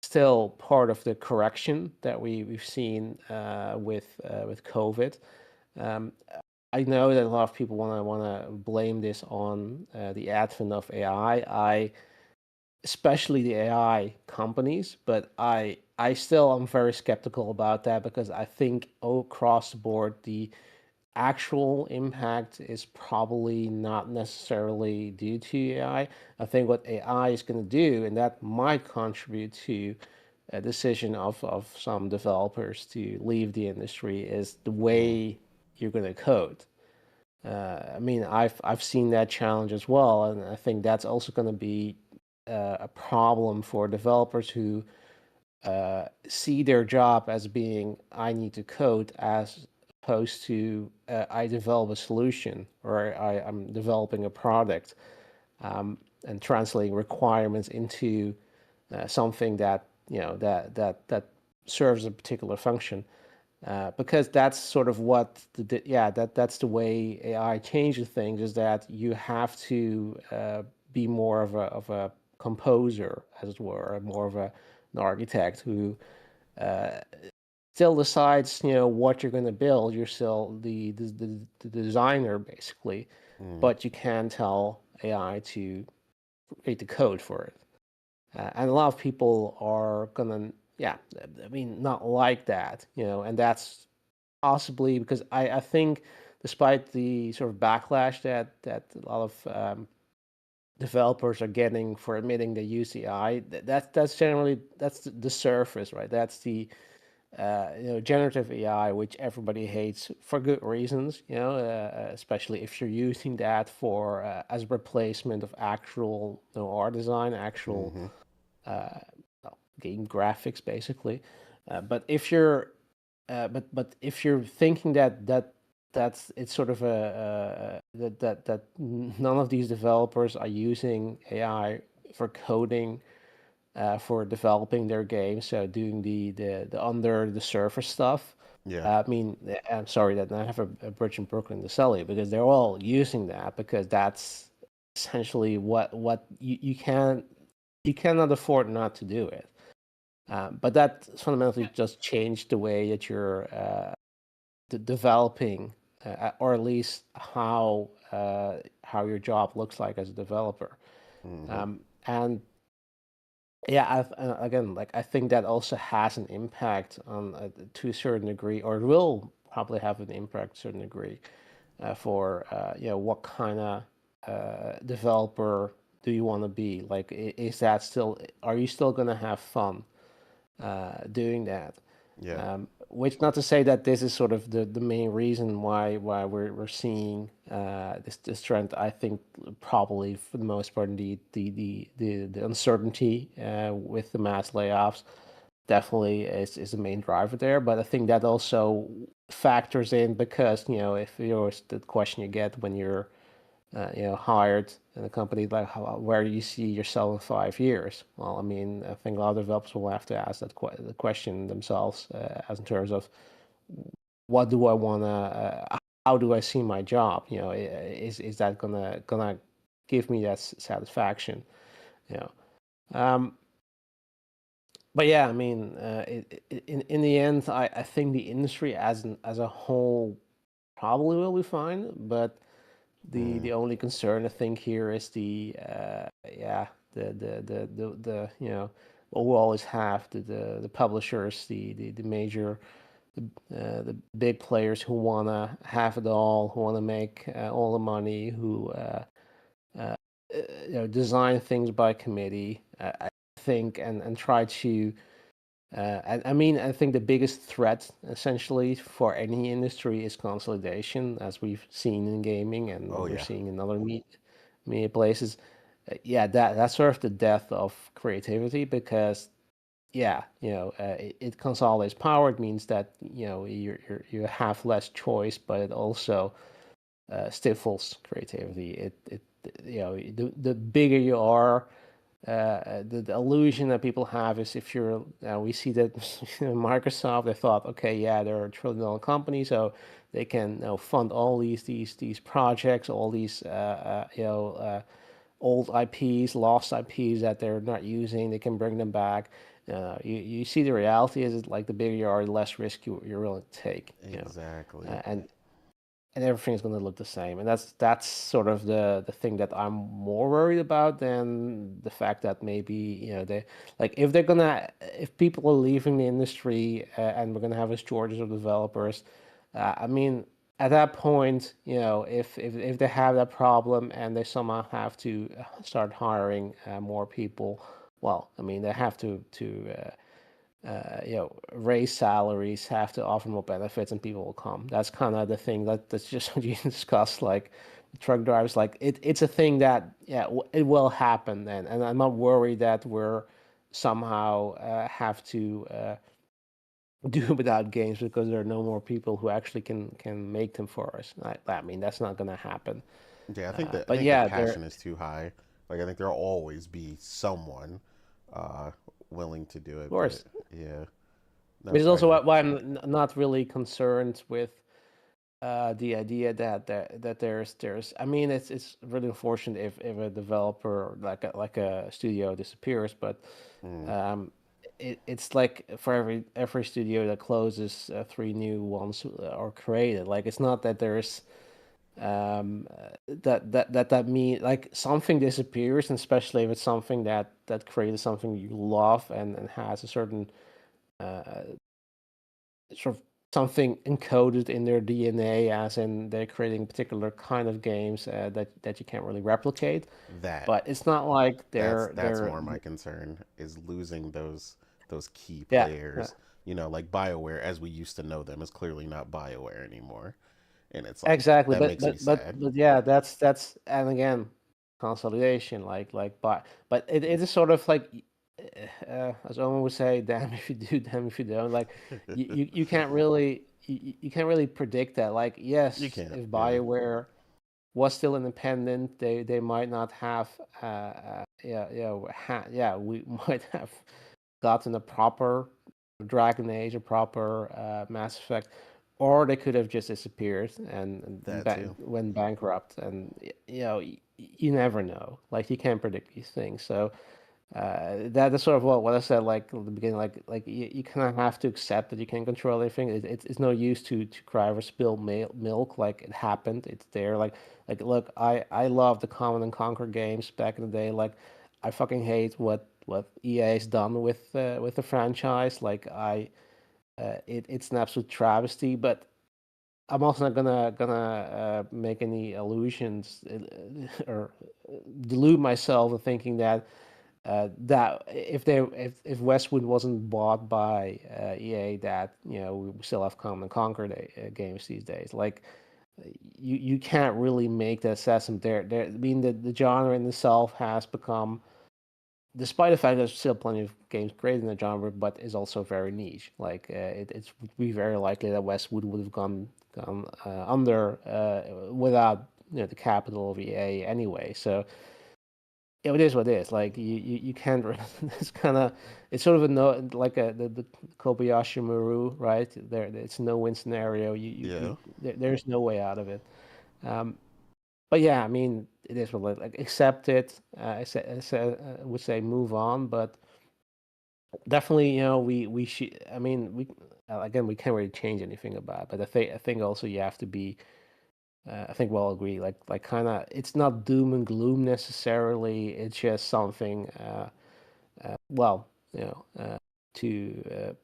still part of the correction that we've seen with COVID. Um, I know that a lot of people wanna blame this on the advent of AI. Especially the AI companies, but I still am very skeptical about that, because I think across the board the actual impact is probably not necessarily due to AI. I think what AI is going to do, and that might contribute to a decision of some developers to leave the industry, is the way you're going to code. I mean, I've seen that challenge as well, and I think that's also going to be a problem for developers who see their job as being I need to code, as opposed to I develop a solution, or I'm developing a product, and translating requirements into something that that serves a particular function. Because that's sort of what yeah, that's the way AI changes things, is that you have to be more of a composer, as it were, more of an architect who still decides what you're going to build. You're still the designer basically, but you can tell AI to create the code for it. And a lot of people are gonna, yeah, I mean, not like that, and that's possibly because I think, despite the sort of backlash that a lot of developers are getting for admitting they use AI, that's generally that's the surface, right? That's the generative AI, which everybody hates for good reasons, especially if you're using that for as a replacement of actual art design, actual well, game graphics, basically. But if you're but if you're thinking that's it's sort of that none of these developers are using AI for coding, for developing their games, so doing the under the surface stuff. Yeah. I mean, I'm sorry that I have a bridge in Brooklyn to sell you, because they're all using that, because that's essentially what you cannot afford not to do it. But that fundamentally just changed the way that you're developing, or at least how your job looks like as a developer. And yeah, again, like I think that also has an impact on to a certain degree, or will probably have an impact to a certain degree, for what kind of developer do you want to be? Like, is that still? Are you still gonna have fun doing that? Yeah. Which, not to say that this is sort of the main reason why we're seeing this trend. I think probably for the most part, indeed, the uncertainty with the mass layoffs definitely is the main driver there. But I think that also factors in, because if the question you get when you're hired in a company, like where do you see yourself in 5 years? Well, I mean, I think a lot of developers will have to ask the question themselves, as in terms of what do I want to, how do I see my job? Is that gonna give me that satisfaction? You know, um, but yeah, I mean, in the end, I think the industry as a whole probably will be fine, but the only concern I think here is yeah, the what we always have, the publishers, the major the big players who wanna have it all, who wanna make all the money, who uh, design things by committee. I think, and try to I mean, I think the biggest threat essentially for any industry is consolidation, as we've seen in gaming and Oh we're yeah. seeing in other media places. yeah, that's sort of the death of creativity because yeah, it consolidates power. It means that you have less choice, but it also stifles creativity. It the bigger you are, the illusion that people have is if you're we see that Microsoft, they thought, okay, yeah, they're a trillion-dollar company, so they can fund all these projects, all these old IPs, lost IPs that they're not using. They can bring them back. You see the reality is like the bigger you are, the less risk you're willing to take. Exactly. And everything's going to look the same. And that's sort of the thing that I'm more worried about than the fact that maybe they like if people are leaving the industry and we're gonna have a shortage of developers. I mean, at that point, if they have that problem and they somehow have to start hiring more people, well, I mean, they have to raise salaries, have to offer more benefits, and people will come. That's kind of the thing that's just what you discussed, like truck drivers. Like it's a thing that it will happen, and I'm not worried that we're somehow have to do without games because there are no more people who actually can make them for us. I mean, that's not gonna happen. Yeah, I But think the yeah, there. passion is too high. Like I think there'll always be someone uh willing to do Of it, but course, yeah. which No, is I also agree. why I'm not really concerned with the idea that there's I mean it's really unfortunate if a developer like a studio disappears, but Mm, um, it's like for every studio that closes, three new ones are created. Like it's not that there's that mean like something disappears, and especially if it's something that created something you love and has a certain uh, sort of something encoded in their DNA, as in they're creating a particular kind of games that you can't really replicate. that But it's not like that's they're more my concern is losing those key yeah, yeah, players. You know, like BioWare as we used to know them is clearly not BioWare anymore. And it's like exactly. that But makes me but but sad. but yeah, that's and again consolidation. But it is sort of like as Owen would say, damn if you do, damn if you don't. Like you can't really you can't really predict that. Like You yes, can't. if Yeah. Bioware was still independent, they might not have yeah, we might have gotten a proper Dragon Age, a proper Mass Effect, or they could have just disappeared and That too. went bankrupt. And you never know. Like you can't predict these things. So that's sort of what I said like at the beginning. Like you kind of have to accept that you can't control everything. It's no use to cry over spilled milk. Like it happened. It's there. Like look, I love the Command and Conquer games back in the day. Like I fucking hate what EA's done with the franchise. Like it's an absolute travesty. But I'm also not gonna make any illusions or delude myself in thinking that if Westwood wasn't bought by EA, that we still have Command and Conquer games these days. Like you can't really make the assessment there. I mean the genre in itself has become, despite the fact there's still plenty of games created in the genre, but is also very niche. Like it's would be very likely that Westwood would have gone under without the capital of EA anyway. So yeah, it is what it is. Like you can't. It's kind of it's sort of a no like the Kobayashi Maru, right? It's a no-win scenario. Yeah. There's no way out of it. Um, but yeah, I mean, it is what like accept it. I would say move on, but definitely, we should. I mean, we again we can't really change anything about it, but I think also you have to be. I think we'll agree. Like kind of, it's not doom and gloom necessarily. It's just something. Well, to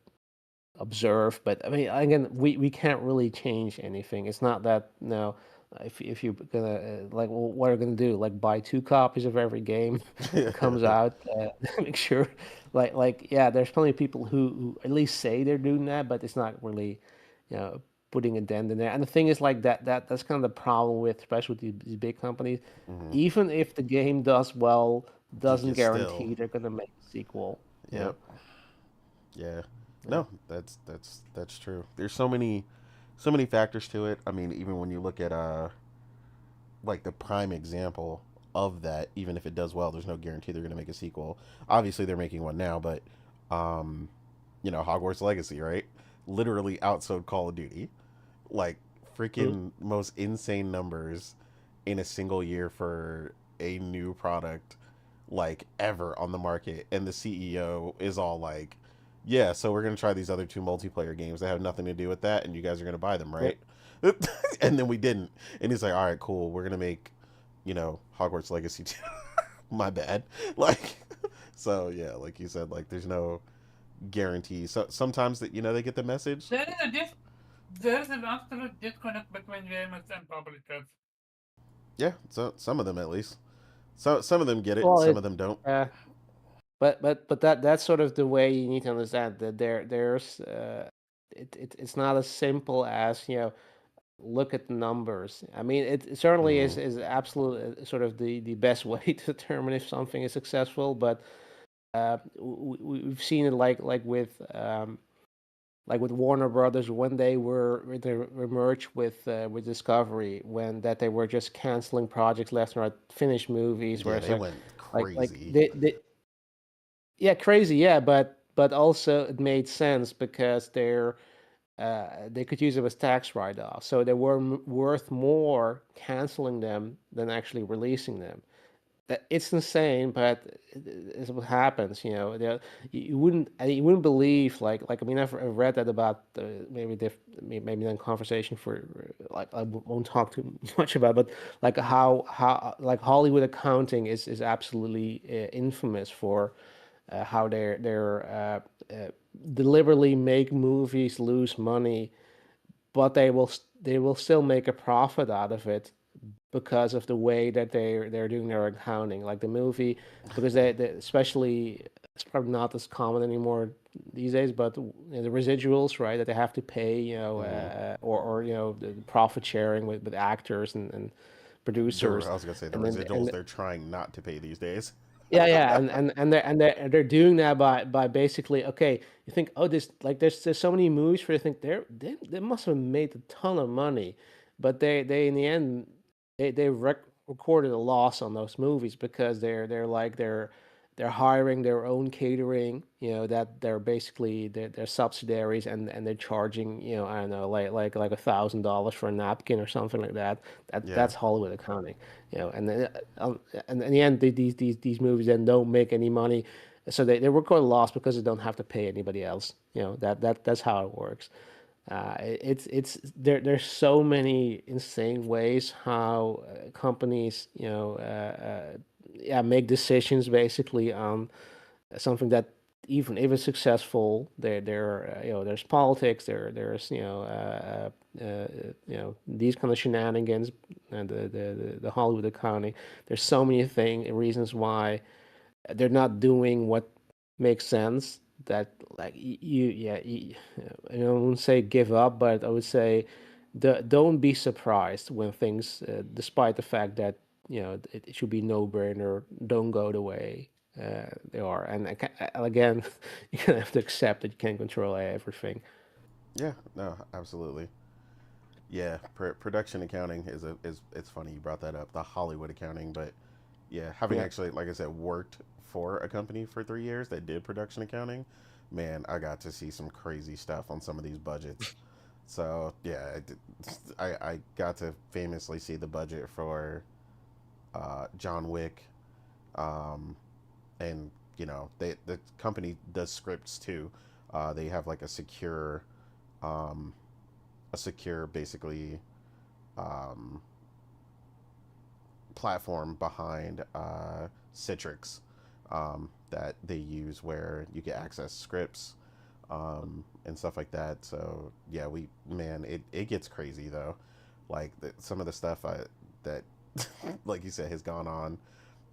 observe. But I mean, again, we can't really change anything. It's not that no. If you're gonna like, well, what are you gonna do? Like buy two copies of every game that comes out. Make sure, yeah, there's plenty of people who at least say they're doing that, but it's not really, you know, putting a dent in there. And the thing is, like that's kind of the problem with, especially with these big companies. Mm-hmm. Even if the game does well, doesn't You still. guarantee they're gonna make a sequel. You know? Yep. Yeah. Yeah. No, that's true. There's so many factors to it. I mean, even when you look at like the prime example of that, even if it does well, there's no guarantee they're going to make a sequel. Obviously, they're making one now, but um, Hogwarts Legacy, right? Literally outsold Call of Duty, like Mhm. freaking most insane numbers in a single year for a new product like ever on the market, and the CEO is all like, yeah, so we're gonna try these other two multiplayer games that have nothing to do with that, and you guys are gonna buy them, Yeah. right? And then we didn't, and he's like, all right, cool, we're gonna make Hogwarts Legacy 2. My bad. Like, so yeah, like you said, like there's no guarantee. So sometimes that they get the message. There is a there is an absolute disconnect between gamers and publishers. Yeah, so some of them at least. So some of them get it, Well, some of them don't. uh, but that's sort of the way you need to understand that there's it's not as simple as look at the numbers. I mean, it certainly Mm-hmm. is absolute sort of the best way to determine if something is successful, but we've seen it like with Warner Brothers when they were merged with Discovery, when that they were just canceling projects left and right, finished movies, where Yeah, it's they went like crazy. they yeah, crazy, yeah, but also it made sense because they could use them as tax write-off, so they were worth more canceling them than actually releasing them. That it's insane, but it's what happens. You wouldn't believe I mean I've read that about maybe then conversation for like won't talk too much about, but like how like Hollywood accounting is absolutely infamous for how they're deliberately make movies lose money, but they will still make a profit out of it because of the way that they're doing their accounting. Like the movie, because they especially it's probably not as common anymore these days, but the residuals, right, that they have to pay, Mm-hmm. or the profit sharing with actors and producers, I was gonna say the and then residuals they're trying not to pay these days. yeah, and they're doing that by basically, okay, you think, oh, this like there's so many movies where you think they must have made a ton of money, but they in the end they recorded a loss on those movies because they're hiring their own catering, that they're basically they're subsidiaries, and they're charging, I don't know, like $1,000 for a napkin or something like that. Yeah. That's Hollywood accounting, and then and in the end, these movies then don't make any money, so they record a loss because they don't have to pay anybody else. That's how it works. It's there's so many insane ways how companies yeah, make decisions basically on something that, even if it's successful, there's politics, there's these kind of shenanigans, and the Hollywood accounting. There's so many reasons why they're not doing what makes sense, that like I wouldn't say give up, but I would say don't be surprised when things, despite the fact that it should be no brainer, don't go the way they are. And again, you kind of have to accept that you can't control everything. Yeah. No, absolutely. Yeah. Production accounting is it's funny you brought that up, the Hollywood accounting, but yeah, having Yeah. actually, like I said, worked for a company for 3 years that did production accounting, man, I got to see some crazy stuff on some of these budgets. So yeah, I got to famously see the budget for John Wick, um, and the company does scripts too. They have like um, a secure basically um, platform behind Citrix, that they use where you get access scripts, and stuff like that. So yeah, man, it gets crazy though. Like some of the stuff that, like you said, has gone on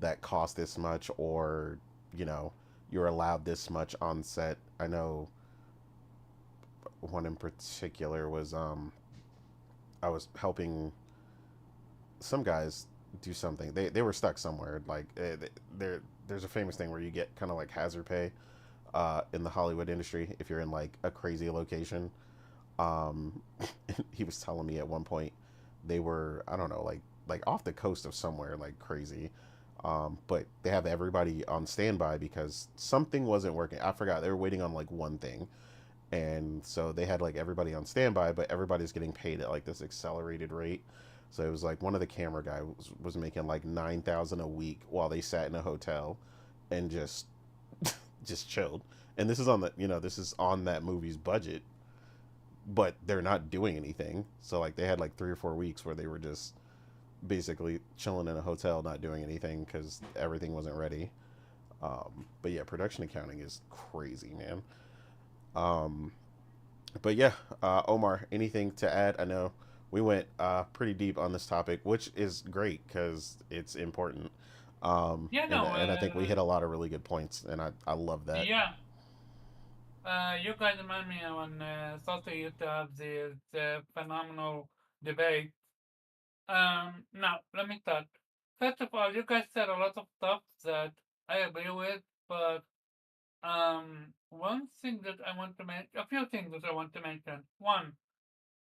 that cost this much, or you know, you're allowed this much on set. I know one in particular was I was helping some guys do something. They were stuck somewhere. Like there's a famous thing where you get kind of like hazard pay in the Hollywood industry if you're in like a crazy location. Um, he was telling me at one point they were, I don't know, like off the coast of somewhere like crazy. But they have everybody on standby because something wasn't working. I forgot, they were waiting on like one thing, and so they had like everybody on standby, but everybody's getting paid at like this accelerated rate. So it was like one of the camera guys was making like 9,000 a week while they sat in a hotel and just chilled. And this is on the, this is on that movie's budget, but they're not doing anything. So like they had like 3 or 4 weeks where they were just basically chilling in a hotel, not doing anything because everything wasn't ready. But yeah, production accounting is crazy, man. Um, but yeah, Omar, anything to add? I know we went pretty deep on this topic, which is great because it's important. Yeah, And no, and I think we hit a lot of really good points, and I love that. yeah. You guys remind me when Salty used to have this phenomenal debate. Now, let me start. First of all, you guys said a lot of stuff that I agree with, but one thing that I want to mention, a few things that I want to mention. One,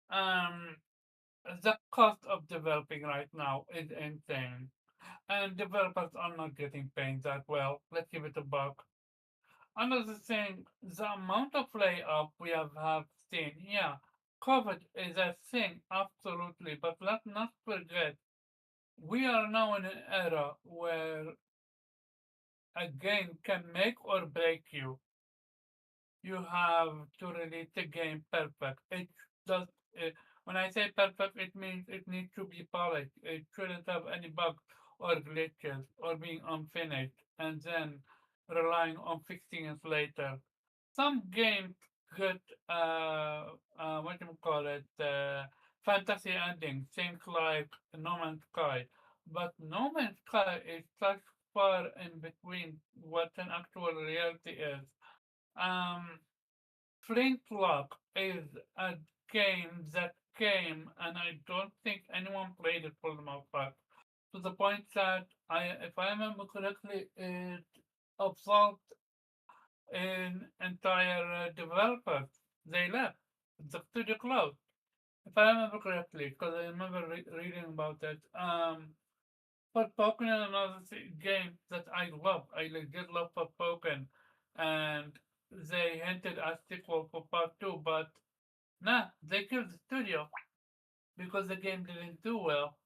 um, the cost of developing right now is insane, and developers are not getting paid that well. Let's give it a buck. Another thing, the amount of layoff we have seen, yeah, COVID is a thing, absolutely, but let's not forget, we are now in an era where a game can make or break you. You have to release the game perfect. It does. It, when I say perfect, it means it needs to be polished. It shouldn't have any bugs or glitches or being unfinished, and then relying on fixing it later. Some games get what do you call it, fantasy endings, things like No Man's Sky. But No Man's Sky is such far in between what an actual reality is. Um, Flintlock is a game that came, and I don't think anyone played it for the most part. To the point that if I remember correctly, it absolved an entire developers. They left. The studio closed. If I remember correctly, because I remember reading about it. Forspoken is another game that I love. I legit love Forspoken, and they hinted at sequel for part two, but nah, they killed the studio because the game didn't do well.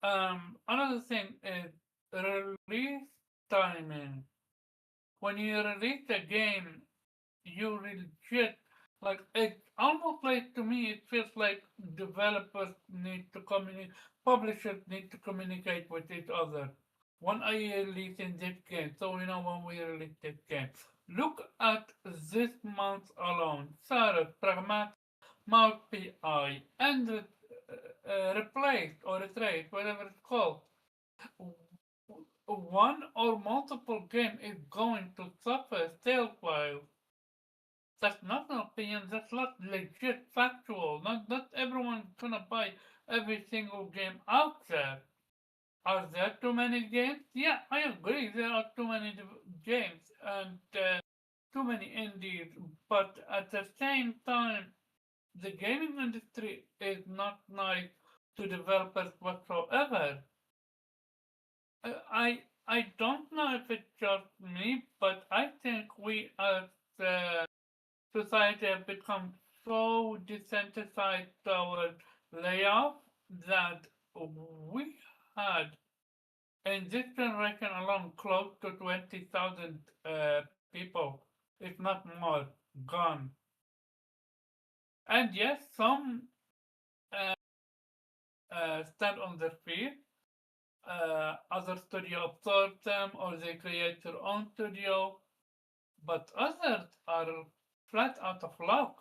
Another thing is release timing. When you release a game, you legit like it almost like to me it feels like developers need to communicate, publishers need to communicate with each other. When I releasing this game, so we know when we release this game. Look at this month alone. Sarah, Pragmatic, Mount PI, and replaced or retraced, whatever it's called. One or multiple game is going to suffer sales wise. That's not an opinion, that's not legit factual. Not everyone's gonna buy every single game out there. Are there too many games? Yeah, I agree, there are too many games and too many indies, but at the same time, the gaming industry is not nice to developers whatsoever. I don't know if it's just me, but I think we as society have become so desensitized toward layoff that we had in this generation alone close to 20,000 people, if not more, gone. And yes, some uh, stand on their feet. Other studio absorb them or they create their own studio, but others are flat out of luck.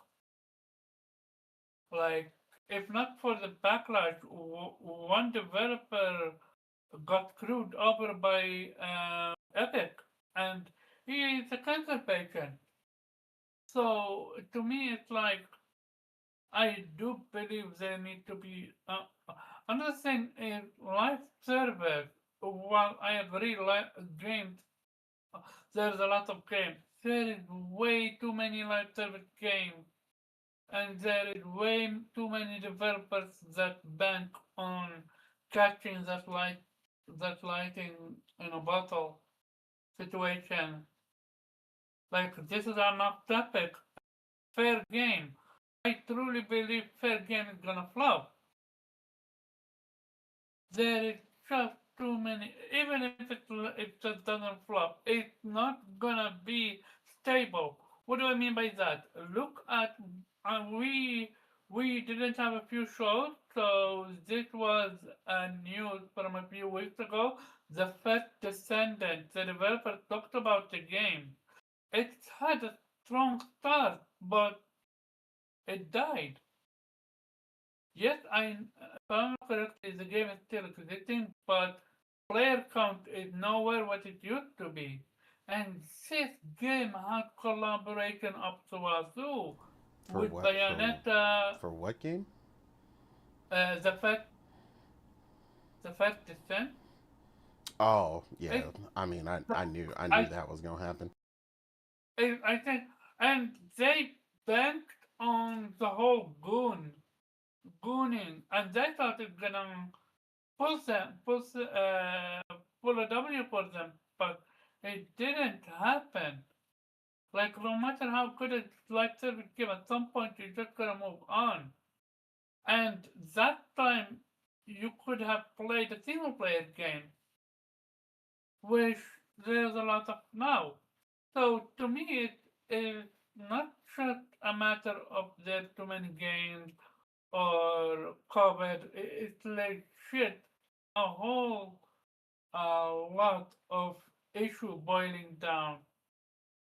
Like, if not for the backlash, one developer got screwed over by Epic, and he is a cancer patient. So to me, it's like I do believe there need to be another thing is live service. While I agree, games, there's a lot of games. There is way too many live service games, and there is way too many developers that bank on catching that lighting in a bottle situation. Like this is an off topic. Fair game. I truly believe fair game is gonna flop. There is just too many. Even if it just doesn't flop, it's not gonna be stable. What do I mean by that? Look at we didn't have a few shows, so this was news from a few weeks ago. The first Descendant, the developer talked about the game. It had a strong start, but it died. Yes, if I'm correctly, the game is still existing, but player count is nowhere what it used to be. And this game had collaboration up to wazoo For with what? Bayonetta, For what game? uh, the first, the first descent. Oh yeah. It, I mean, I knew I, that was gonna happen. I think, and they banked on the whole gooning, and they thought it gonna pull them, pull a W for them, but it didn't happen. Like no matter how good a life service game, at some point you just gotta move on. And that time you could have played a single player game, which there's a lot of now. So to me, it is not just a matter of there too many games or COVID. It's like shit, a whole lot of issue boiling down.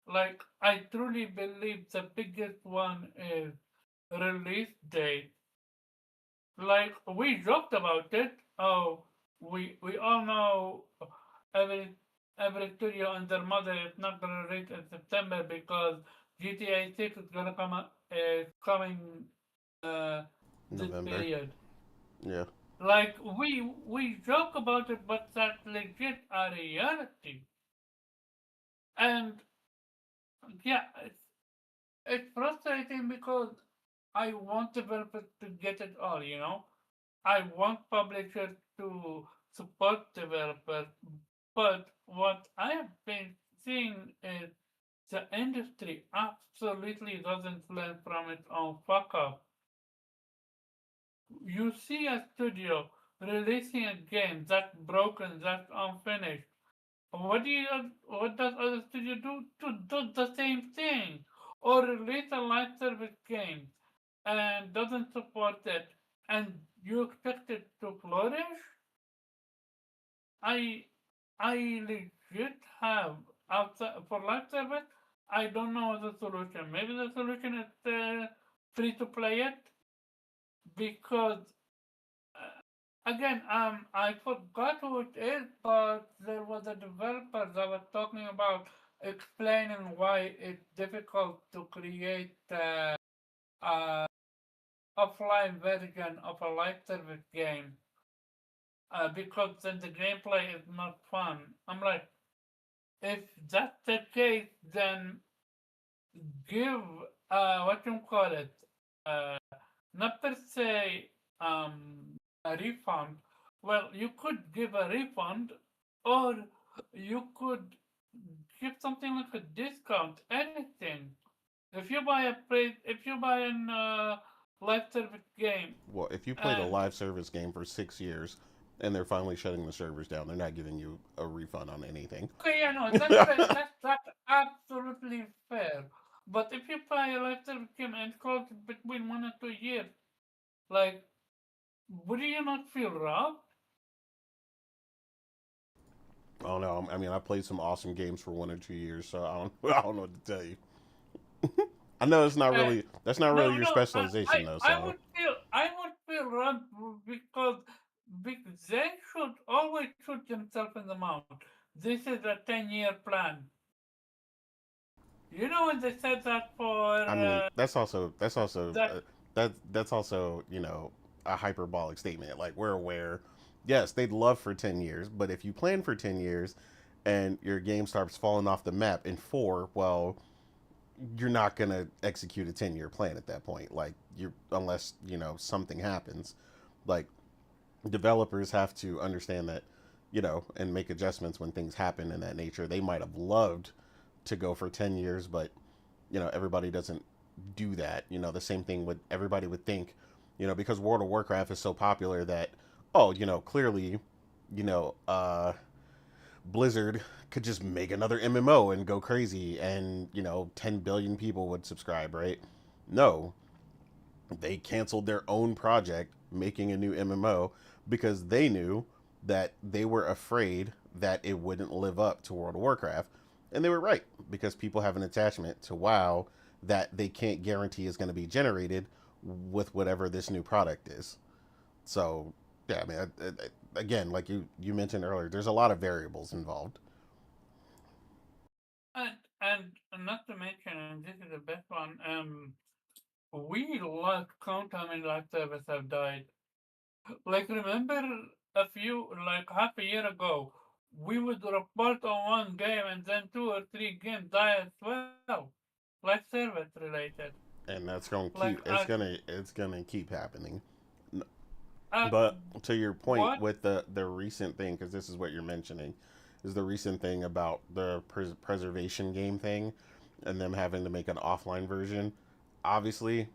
Like I truly believe the biggest one is release date. Like we joked about it. Oh, we all know every every studio and their mother is not gonna release in September because GTA 6 is gonna come out, is coming uh, this November. period. Yeah. Like we joke about it, but that's legit a reality. And yeah, it's frustrating because I want developers to get it all, you know? I want publishers to support developers, but what I have been seeing is the industry absolutely doesn't learn from its own fuck up. You see a studio releasing a game that's broken, that's unfinished. What does other studio do? To do the same thing, or release a live service game and doesn't support it, and you expect it to flourish? I I legit have outside for live service. I don't know the solution. Maybe the solution is free to play it because again, I forgot who it is, but there was a developer that was talking about explaining why it's difficult to create a offline version of a live service game because then the gameplay is not fun. I'm like, if that's the case, then give what you call it, uh, not per se a refund. Well, you could give a refund, or you could give something like a discount, anything. If you buy an live service game, Well, if you played a and live service game for 6 years and they're finally shutting the servers down, they're not giving you a refund on anything. okay, yeah, no, that's absolutely fair. But if you buy a live service game and close it between 1 or 2 years, like, would you not feel robbed? I don't know. I mean, I played some awesome games for 1 or 2 years, so I don't. I don't know what to tell you. I know it's not Uh, really. That's not really no, your no, specialization, though. So I would feel robbed because they should always shoot themselves in the mouth. This is a 10-year plan. You know when they said that for I mean, that's also that. that's also, a hyperbolic statement. Like, we're aware, yes, they'd love for 10 years, but if you plan for 10 years and your game starts falling off the map in 4, well, you're not gonna execute a 10-year plan at that point. Like, you unless something happens. Like, developers have to understand that, and make adjustments when things happen in that nature. They might have loved to go for 10 years, but everybody doesn't do that. The same thing with everybody would think, because World of Warcraft is so popular that, oh, clearly, you know, uh, Blizzard could just make another MMO and go crazy, and 10 billion people would subscribe, right? No, they canceled their own project making a new MMO because they knew that they were afraid that it wouldn't live up to World of Warcraft. And they were right, because people have an attachment to WoW that they can't guarantee is going to be generated with whatever this new product is. So, yeah, I mean, again, like you mentioned earlier, there's a lot of variables involved. And not to mention, and this is the best one, we lost count how many live servers have died. Like, remember like half a year ago, we would report on one game and then 2 or 3 games die as well. Live service related. And that's going to Like, keep it's going to keep happening. uh, But to your point what? with the recent thing, because this is what you're mentioning, is the recent thing about the preservation game thing, and them having to make an offline version. Obviously,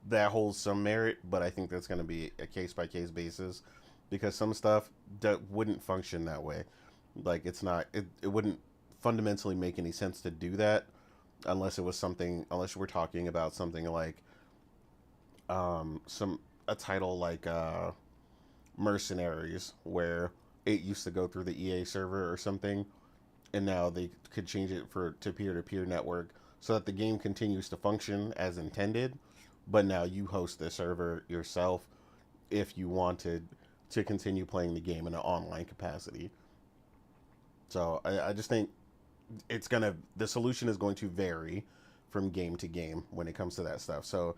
that holds some merit, but I think that's going to be a case by case basis, because some stuff that wouldn't function that way. Like, it wouldn't fundamentally make any sense to do that unless we're talking about something like some a title like Mercenaries, where it used to go through the EA server or something, and now they could change it to peer to peer network so that the game continues to function as intended, but now you host the server yourself if you wanted to continue playing the game in an online capacity. So I just think the solution is going to vary from game to game when it comes to that stuff. So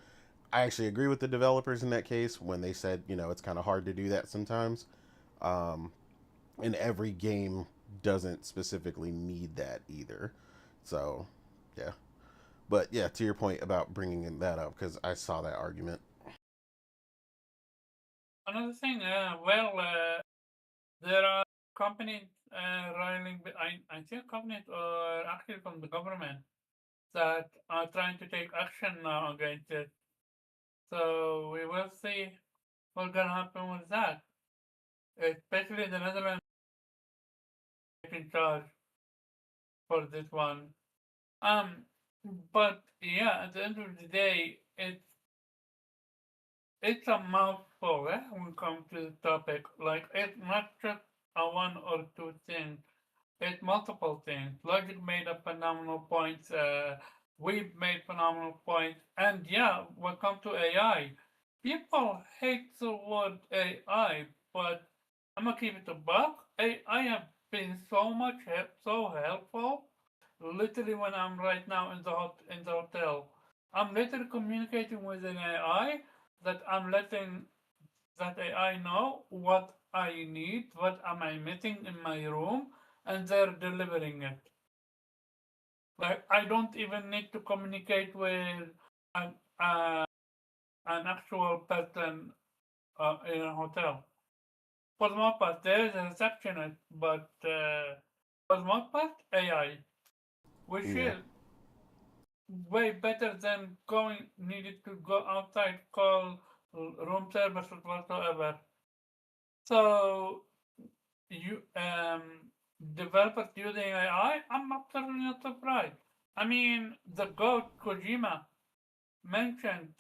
I actually agree with the developers in that case when they said, it's kind of hard to do that sometimes. Um, and every game doesn't specifically need that either. So, yeah. But yeah, to your point about bringing that up, because I saw that argument. Another thing, there are companies running, I think companies are actually from the government that are trying to take action now against it. So we will see what's gonna happen with that. Especially the Netherlands in charge for this one. Um, but yeah, at the end of the day, it's a mouthful when it comes to the topic. Like, it's not just a one or two thing. It's multiple things. Logic made a phenomenal points. We've made phenomenal points. And yeah, when it comes to AI, people hate the word AI, but I'm gonna keep it a buck. AI have been so helpful. Literally, when I'm right now in the hotel, I'm literally communicating with an AI that I'm letting that AI know what I need, what am I missing in my room, and they're delivering it. Like, I don't even need to communicate with an, uh, an actual person in a hotel. For the most part, there is a receptionist, but for the most part, AI, which Yeah. is way better than needed to go outside, call room service or whatsoever. So you developers using AI, I'm absolutely not surprised. I mean, the goat Kojima mentioned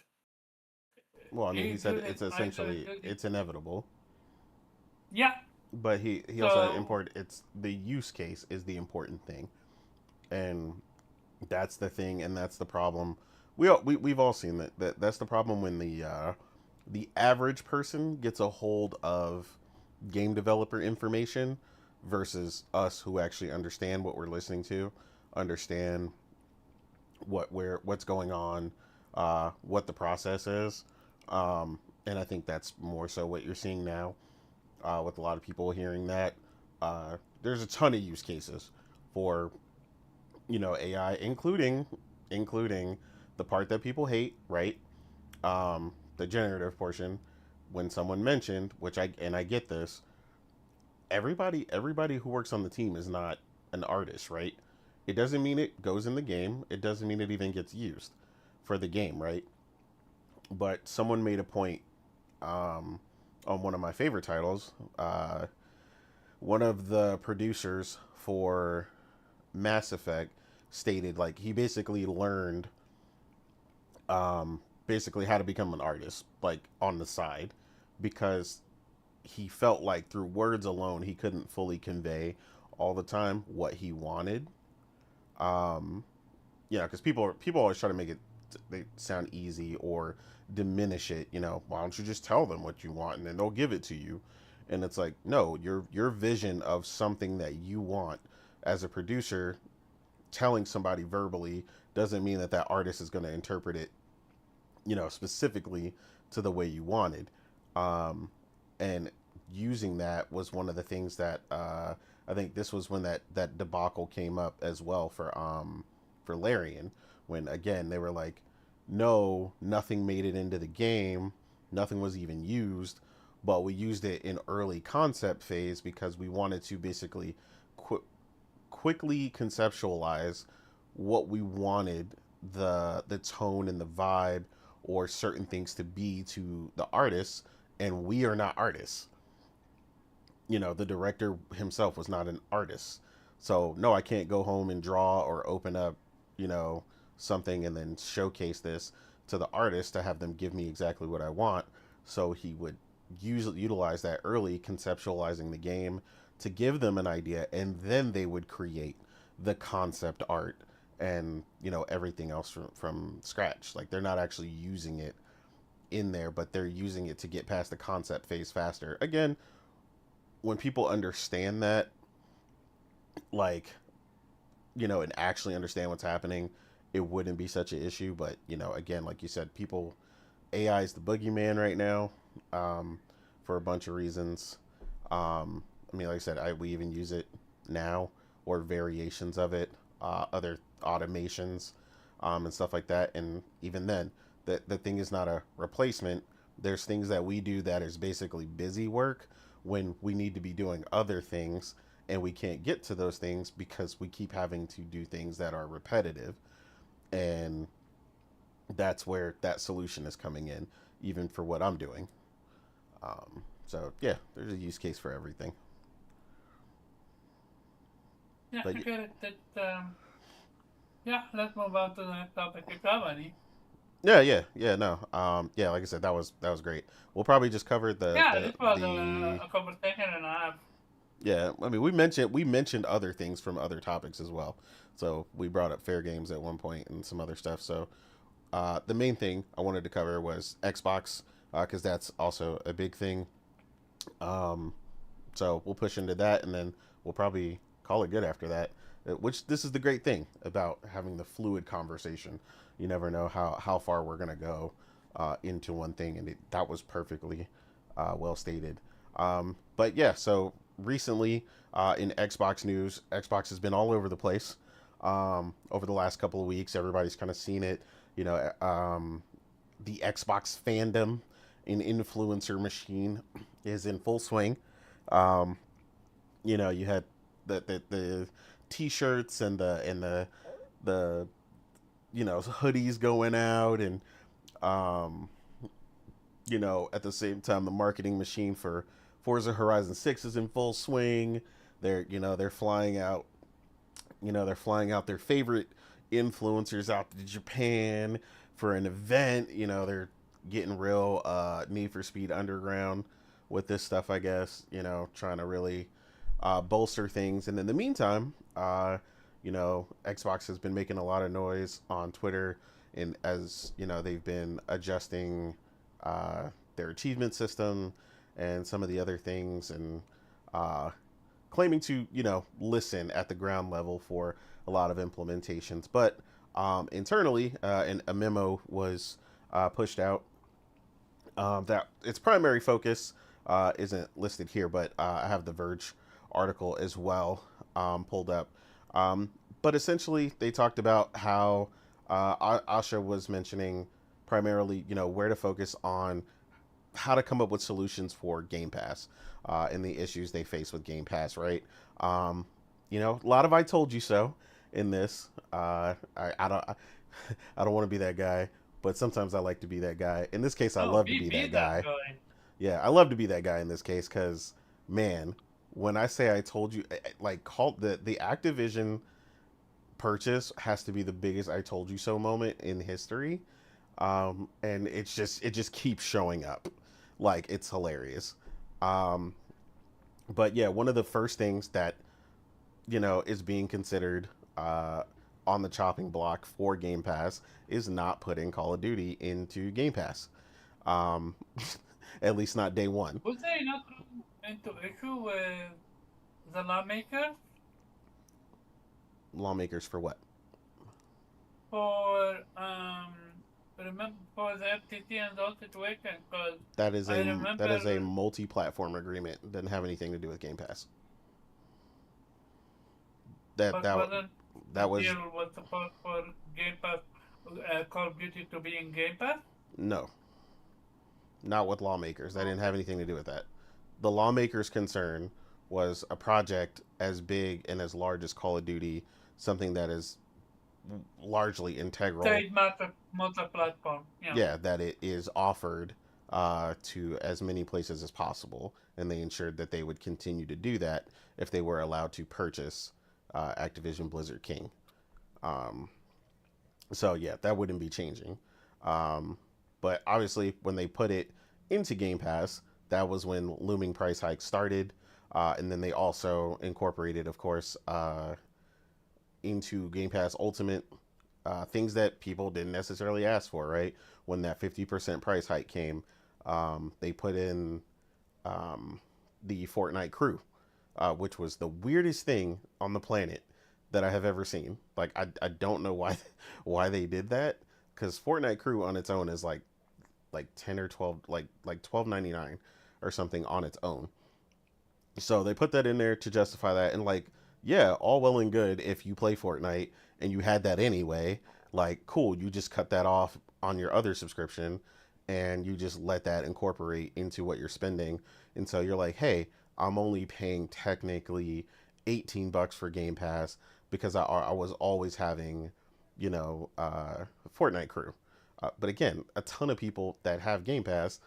Well, I mean, he he's said using it's essentially using it's inevitable, yeah. but he also had So important. It's the use case is the important thing, and that's the thing, and that's the problem. We've all seen that's the problem when the average person gets a hold of game developer information versus us who actually understand what we're listening to, understand what's going on, what the process is. And I think that's more so what you're seeing now, with a lot of people hearing that. There's a ton of use cases for, AI, including the part that people hate, right? The generative portion. When someone mentioned, I get this, everybody who works on the team is not an artist, right? It doesn't mean it goes in the game. It doesn't mean it even gets used for the game, right? But someone made a point, on one of my favorite titles. One of the producers for Mass Effect stated, like, he basically learned, basically how to become an artist, like, on the side, because he felt like through words alone he couldn't fully convey all the time what he wanted. Um, because people always try to make it they sound easy or diminish it. Why don't you just tell them what you want and then they'll give it to you? And it's like, no, your vision of something that you want as a producer, telling somebody verbally doesn't mean that artist is going to interpret it, specifically to the way you wanted. And using that was one of the things that, I think this was when that debacle came up as well for Larian, when again they were like, no, nothing made it into the game, nothing was even used, but we used it in early concept phase because we wanted to basically quickly conceptualize what we wanted the tone and the vibe or certain things to be to the artists, and we are not artists. The director himself was not an artist. So no, I can't go home and draw or open up, you know, something and then showcase this to the artist to have them give me exactly what I want. So he would utilize that early, conceptualizing the game to give them an idea, and then they would create the concept art and, everything else from scratch. Like, they're not actually using it in there, but they're using it to get past the concept phase faster. Again, when people understand that, like, and actually understand what's happening, it wouldn't be such an issue. But, again, like you said, AI is the boogeyman right now, for a bunch of reasons. I mean, like I said, we even use it now, or variations of it, other automations, and stuff like that. And even then, the thing is not a replacement. There's things that we do that is basically busy work when we need to be doing other things, and we can't get to those things because we keep having to do things that are repetitive. And that's where that solution is coming in, even for what I'm doing. So yeah, there's a use case for everything. Yeah, But I get it. Yeah, let's move on to the next topic. If you have any. yeah, no, yeah, like I said, that was great. We'll probably just cover Yeah, this was a conversation and a half. yeah. I mean, we mentioned other things from other topics as well. So we brought up fair games at one point and some other stuff. So the main thing I wanted to cover was Xbox, because that's also a big thing. Um, so we'll push into that, and then we'll probably call it good after that. Which, this is the great thing about having the fluid conversation. You never know how far we're gonna go into one thing, and that was perfectly well stated. But yeah, so recently, in Xbox news, Xbox has been all over the place over the last couple of weeks. Everybody's kind of seen it. The Xbox fandom and influencer machine is in full swing. Um, you had the t-shirts and the hoodies going out, and um, at the same time, the marketing machine for Forza Horizon 6 is in full swing. They're flying out, their favorite influencers out to Japan for an event. They're getting real Need for Speed Underground with this stuff, I guess, trying to really bolster things. And in the meantime, Xbox has been making a lot of noise on Twitter, and as they've been adjusting their achievement system and some of the other things, and uh, claiming to listen at the ground level for a lot of implementations. But Internally, and a memo was pushed out that its primary focus isn't listed here, but I have the Verge article as well pulled up. Um, but essentially, they talked about how Asha was mentioning primarily, where to focus on how to come up with solutions for Game Pass and the issues they face with Game Pass, right? Um, a lot of "I told you so" in this. I don't I don't want to be that guy, but sometimes I like to be that guy. In this case, I No, love to be be that that guy. guy. Yeah, I love to be that guy in this case because, man, when I say "I told you," like call the Activision purchase has to be the biggest "I told you so" moment in history, and it just keeps showing up, like it's hilarious. Um, but yeah, one of the first things that is being considered on the chopping block for Game Pass is not putting Call of Duty into Game Pass. Um, at least not day one. Was they not run into issue with the lawmakers Lawmakers for what? for remember for the FTT and all situation? Because That is I a remember, multi-platform agreement. It doesn't have anything to do with Game Pass. That but that wasn't the that was deal was supposed for Game Pass, Call of Duty to be in Game Pass? no, not with lawmakers. That didn't have anything to do with that. The lawmakers' concern was a project as big and as large as Call of Duty, something that is largely integral. Trade multi-platform. Yeah. Yeah, that it is offered to as many places as possible, and they ensured that they would continue to do that if they were allowed to purchase Activision Blizzard King. Um, so yeah, that wouldn't be changing. Um, but obviously, when they put it into Game Pass, that was when looming price hikes started, and then they also incorporated, of course, into Game Pass Ultimate things that people didn't necessarily ask for, right? When that 50% price hike came, they put in um, the Fortnite crew, which was the weirdest thing on the planet that I have ever seen. Like, I don't know why why they did that, because Fortnite crew on its own is like 10 or 12, like 12.99 or something on its own. So they put that in there to justify that, and like, yeah, all well and good if you play Fortnite and you had that anyway. Like, cool, you just cut that off on your other subscription, and you just let that incorporate into what you're spending. And so you're like, hey, I'm only paying technically $18 for Game Pass because I was always having, Fortnite crew. But again, a ton of people that have Game Pass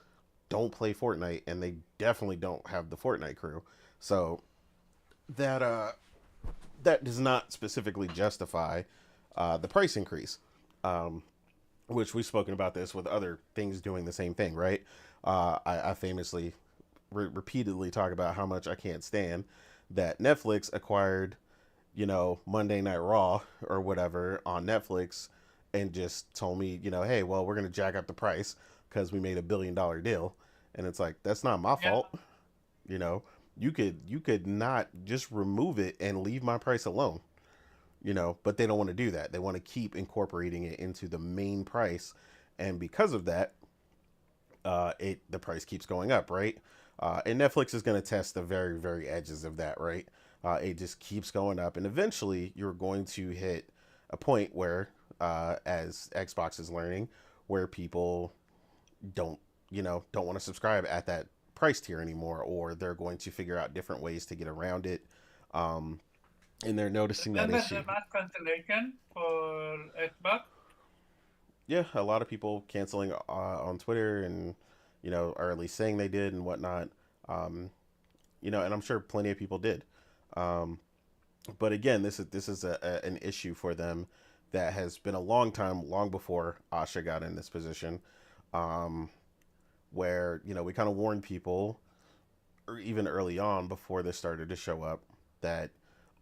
don't play Fortnite, and they definitely don't have the Fortnite crew. So that that does not specifically justify the price increase, um, which we've spoken about this with other things doing the same thing, right? I famously repeatedly talk about how much I can't stand that Netflix acquired, Monday Night Raw or whatever on Netflix and just told me, hey, well, we're going to jack up the price because we made $1 billion deal. And it's like, that's not my Yeah. fault. You know, you could not just remove it and leave my price alone, but they don't want to do that. They want to keep incorporating it into the main price. And because of that, the price keeps going up, right? And Netflix is going to test the very, very edges of that, right? It just keeps going up, and eventually you're going to hit a point where, as Xbox is learning, where people don't, don't want to subscribe at that price tier anymore, or they're going to figure out different ways to get around it. Um, and they're noticing that Remember issue. the mass cancellation for Xbox? Yeah, a lot of people canceling on Twitter, and or at least saying they did and whatnot. Um, and I'm sure plenty of people did. Um, but again, this is an issue for them that has been a long time, long before Asha got in this position, um, where we kind of warned people, or even early on before this started to show up, that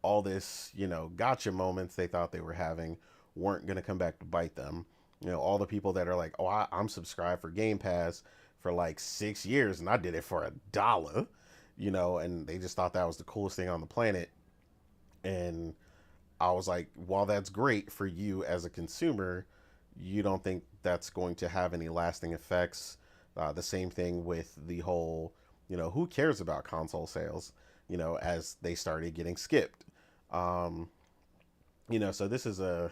all this gotcha moments they thought they were having weren't going to come back to bite them. All the people that are like, oh, I'm subscribed for Game Pass for like 6 years and I did it for $1, and they just thought that was the coolest thing on the planet. And I was like, while that's great for you as a consumer, you don't think that's going to have any lasting effects. The same thing with the whole, who cares about console sales, as they started getting skipped. Um, so this is a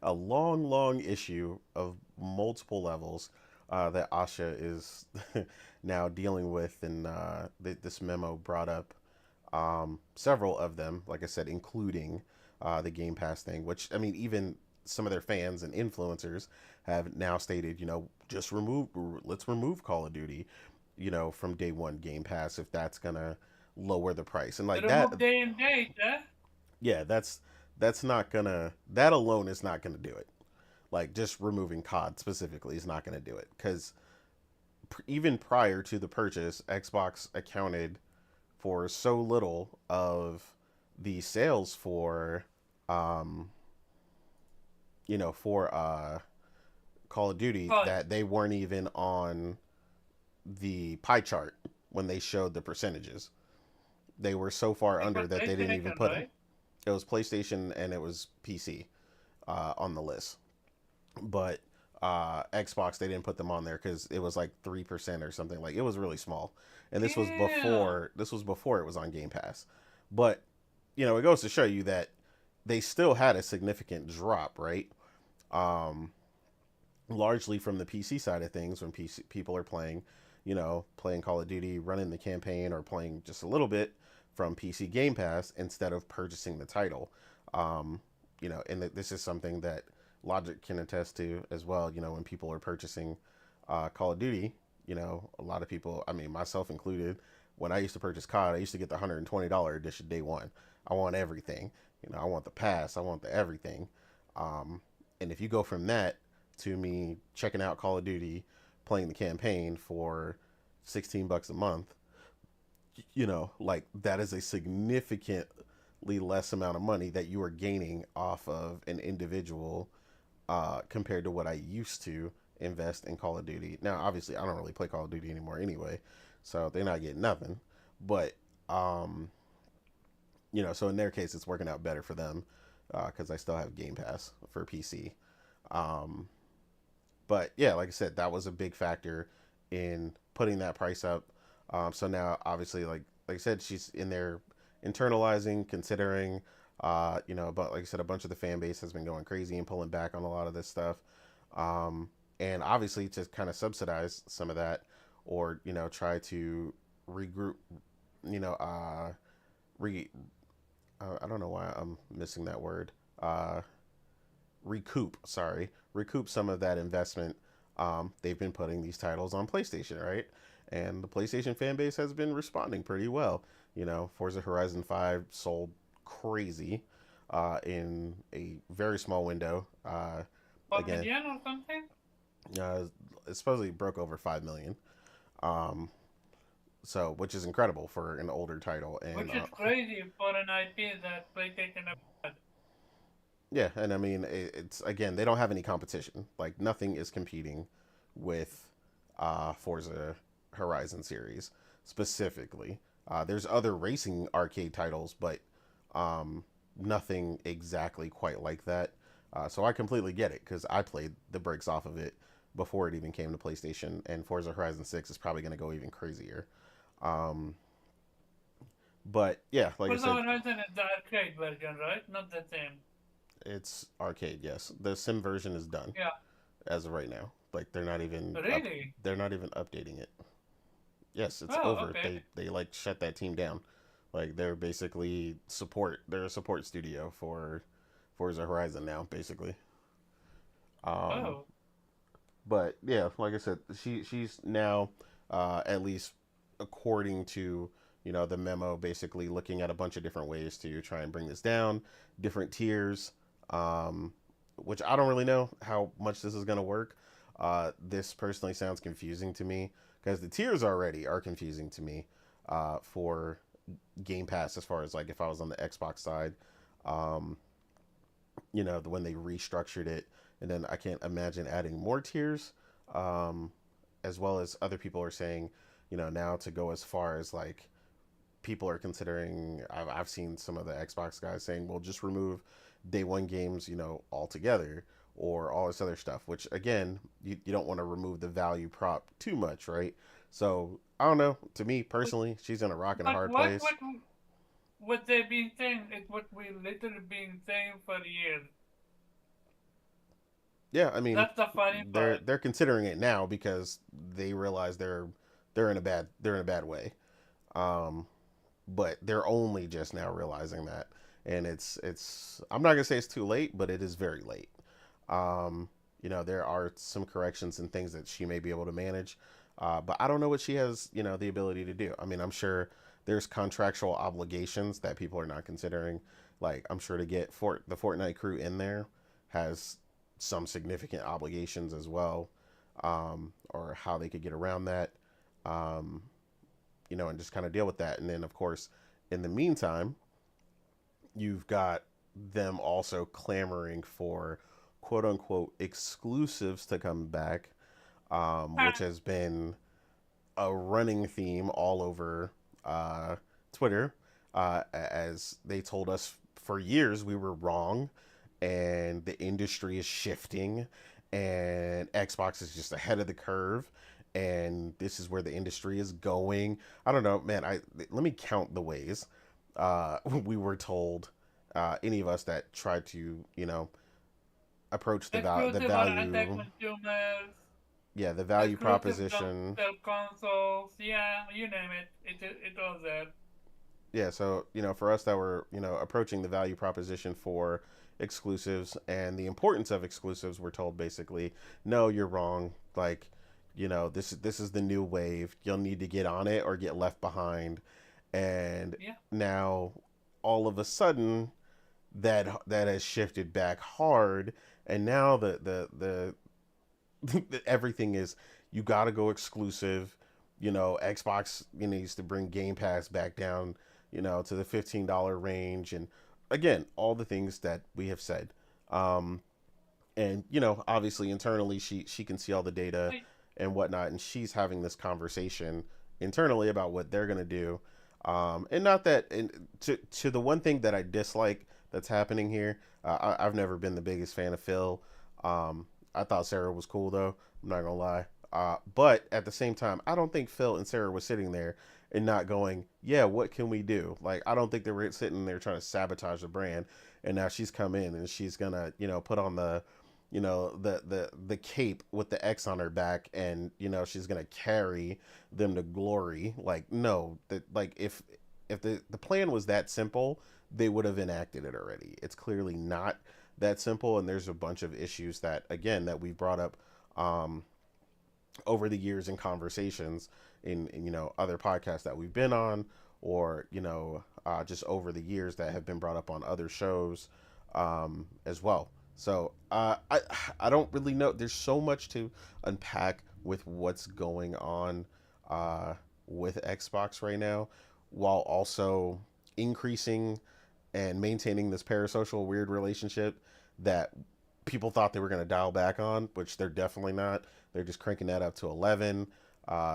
a long, long issue of multiple levels that Asha is now dealing with, and this memo brought up several of them, like I said, including the Game Pass thing, which, I mean, even some of their fans and influencers have now stated, let's remove Call of Duty, from day one Game Pass if that's gonna lower the price. And like that, Remove day and date, eh? yeah, that's not gonna, that alone is not gonna do it. Like just removing COD specifically is not gonna do it, because even prior to the purchase, Xbox accounted for so little of the sales for um Call of Duty COD. that they weren't even on the pie chart when they showed the percentages. They were so far It under was that they didn't even PlayStation, put them. right? It was PlayStation and it was PC on the list, but Xbox, they didn't put them on there because it was like 3% or something. Like it was really small, and Damn. this was before it was on Game Pass. But it goes to show you that they still had a significant drop, right? Um, Largely from the PC side of things when PC people are playing, playing Call of Duty, running the campaign, or playing just a little bit from PC Game Pass instead of purchasing the title. Um, and this is something that Logic can attest to as well. When people are purchasing Call of Duty, a lot of people, I mean, myself included, when I used to purchase COD, I used to get the $120 edition day one. I want everything. I want the pass. I want the everything. Um, and if you go from that to me checking out Call of Duty, playing the campaign for $16 a month, like that is a significantly less amount of money that you are gaining off of an individual compared to what I used to invest in Call of Duty. Now, obviously, I don't really play Call of Duty anymore anyway, so they're not getting nothing. But um, so in their case, it's working out better for them because I still have Game Pass for PC. Um, but yeah, like I said, that was a big factor in putting that price up. So now, obviously, like I said, she's in there internalizing, considering, but like I said, a bunch of the fan base has been going crazy and pulling back on a lot of this stuff. Um, and obviously, to kind of subsidize some of that, or try to regroup, you know, re. I don't know why I'm missing that word. Recoup. Sorry, recoup some of that investment. They've been putting these titles on PlayStation, right? And the PlayStation fan base has been responding pretty well. Forza Horizon 5 sold crazy in a very small window. 4 Again, million or something? uh, it supposedly broke over 5 million. Um, so, which is incredible for an older title. And Which is crazy for an IP that PlayStation have had. yeah, and I mean, it's again, they don't have any competition. Like, nothing is competing with Forza Horizon series specifically. There's other racing arcade titles, but um, nothing exactly quite like that. So I completely get it because I played the brakes off of it before it even came to PlayStation, and Forza Horizon 6 is probably going to go even crazier. Um, but yeah, like I Forza said, Horizon is the arcade version, right? Not the same. it's arcade. Yes, the sim version is done Yeah. as of right now. Like Really? they're not even updating it. Yes, it's Oh, over. okay. They like shut that team down. Like they're basically support. They're a support studio for Forza Horizon now, basically. Um, Oh. but yeah, like I said, she's now at least according to the memo, basically looking at a bunch of different ways to try and bring this down, different tiers. Um, which I don't really know how much this is going to work. This personally sounds confusing to me because the tiers already are confusing to me for Game Pass as far as like if I was on the Xbox side. Um, when they restructured it, and then I can't imagine adding more tiers. Um, as well as other people are saying, now to go as far as like people are considering. I've seen some of the Xbox guys saying, "Well, just remove day one games, altogether." Or all this other stuff, which again, you don't want to remove the value prop too much, right? So I don't know. To me personally, she's in a rock and a But hard what place. what they've been saying is what we literally been saying for years. Yeah, I mean, That's the funny part. they're considering it now because they realize they're in a bad way. Um, but they're only just now realizing that, and it's I'm not gonna say it's too late, but it is very late. Um, there are some corrections and things that she may be able to manage, but I don't know what she has the ability to do. I mean, I'm sure there's contractual obligations that people are not considering. Like I'm sure to get the Fortnite crew in there has some significant obligations as well, or how they could get around that. Um, and just kind of deal with that. And then, of course, in the meantime, you've got them also clamoring for quote unquote exclusives to come back, which has been a running theme all over Twitter, as they told us for years we were wrong and the industry is shifting and Xbox is just ahead of the curve and this is where the industry is going. I don't know, man. I Let me count the ways we were told, any of us that tried to, approach the Exclusive or value, anti-consumers. yeah, the value Exclusive don't proposition. sell consoles. Yeah, you name it. It was there. Yeah, so for us that were approaching the value proposition for exclusives and the importance of exclusives, we're told basically, no, you're wrong. Like, this is the new wave. You'll need to get on it or get left behind. And Yeah. now, all of a sudden, that has shifted back hard, and now everything is, you got to go exclusive. Xbox needs to bring Game Pass back down, to the $15 range, and again, all the things that we have said. And obviously internally, she can see all the data I, and whatnot, and she's having this conversation internally about what they're gonna do. And not that, and to the one thing that I dislike that's happening here, I've never been the biggest fan of Phil. I thought Sarah was cool though. I'm not gonna lie. But at the same time, I don't think Phil and Sarah was sitting there and not going, yeah, what can we do? Like, I don't think they were sitting there trying to sabotage the brand. And now she's come in and she's gonna, put on the cape with the X on her back, and she's gonna carry them to glory. Like, no, that, like, if the plan was that simple, they would have enacted it already. It's clearly not that simple, and there's a bunch of issues that, again, that we brought up, um, over the years in conversations in other podcasts that we've been on, or just over the years that have been brought up on other shows, as well. So I don't really know. There's so much to unpack with what's going on, uh, with Xbox right now, while also increasing and maintaining this parasocial weird relationship that people thought they were going to dial back on, which they're definitely not. They're just cranking that up to 11.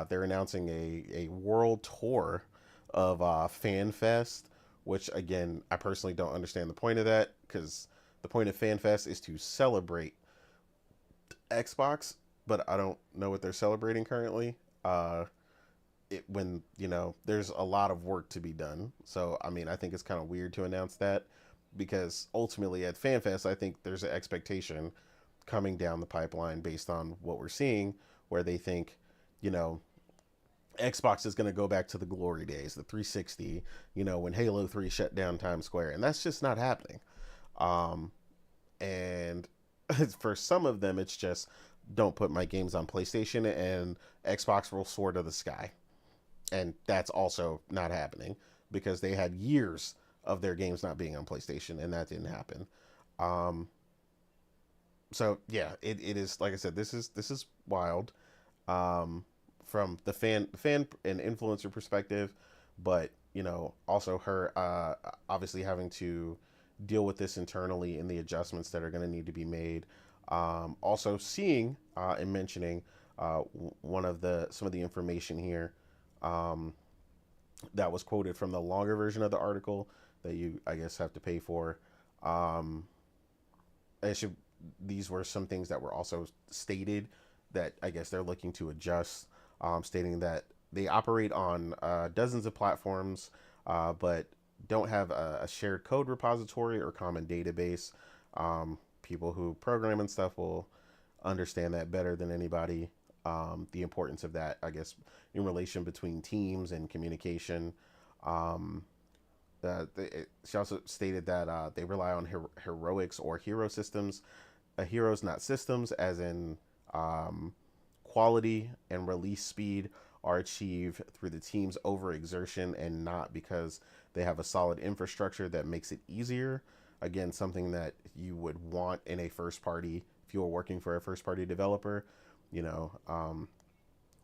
They're announcing a world tour of FanFest, which, again, I personally don't understand the point of that, because the point of FanFest is to celebrate Xbox, but I don't know what they're celebrating currently. When there's a lot of work to be done. So I mean, I think it's kind of weird to announce that, because ultimately at FanFest, I think there's an expectation coming down the pipeline based on what we're seeing, where they think, you know, Xbox is going to go back to the glory days, the 360, when Halo 3 shut down Times Square, and that's just not happening. Um, and for some of them, it's just, don't put my games on PlayStation and Xbox will soar to the sky, and that's also not happening, because they had years of their games not being on PlayStation, and that didn't happen. Um, so yeah, it is, like I said, this is wild, um, from the fan and influencer perspective, but also her, obviously having to deal with this internally and the adjustments that are going to need to be made. Also seeing, and mentioning, one of the some of the information here, um, that was quoted from the longer version of the article that you, I guess, have to pay for. Um, it should, these were some things that were also stated that I guess they're looking to adjust, stating that they operate on dozens of platforms, but don't have a shared code repository or common database. People who program and stuff will understand that better than anybody. The importance of that, I guess, in relation between teams and communication. Um, she also stated that they rely on heroics or hero systems, heroes, not systems, as in um, quality and release speed are achieved through the team's overexertion and not because they have a solid infrastructure that makes it easier. Again, something that you would want in a first party if you were working for a first party developer. You know,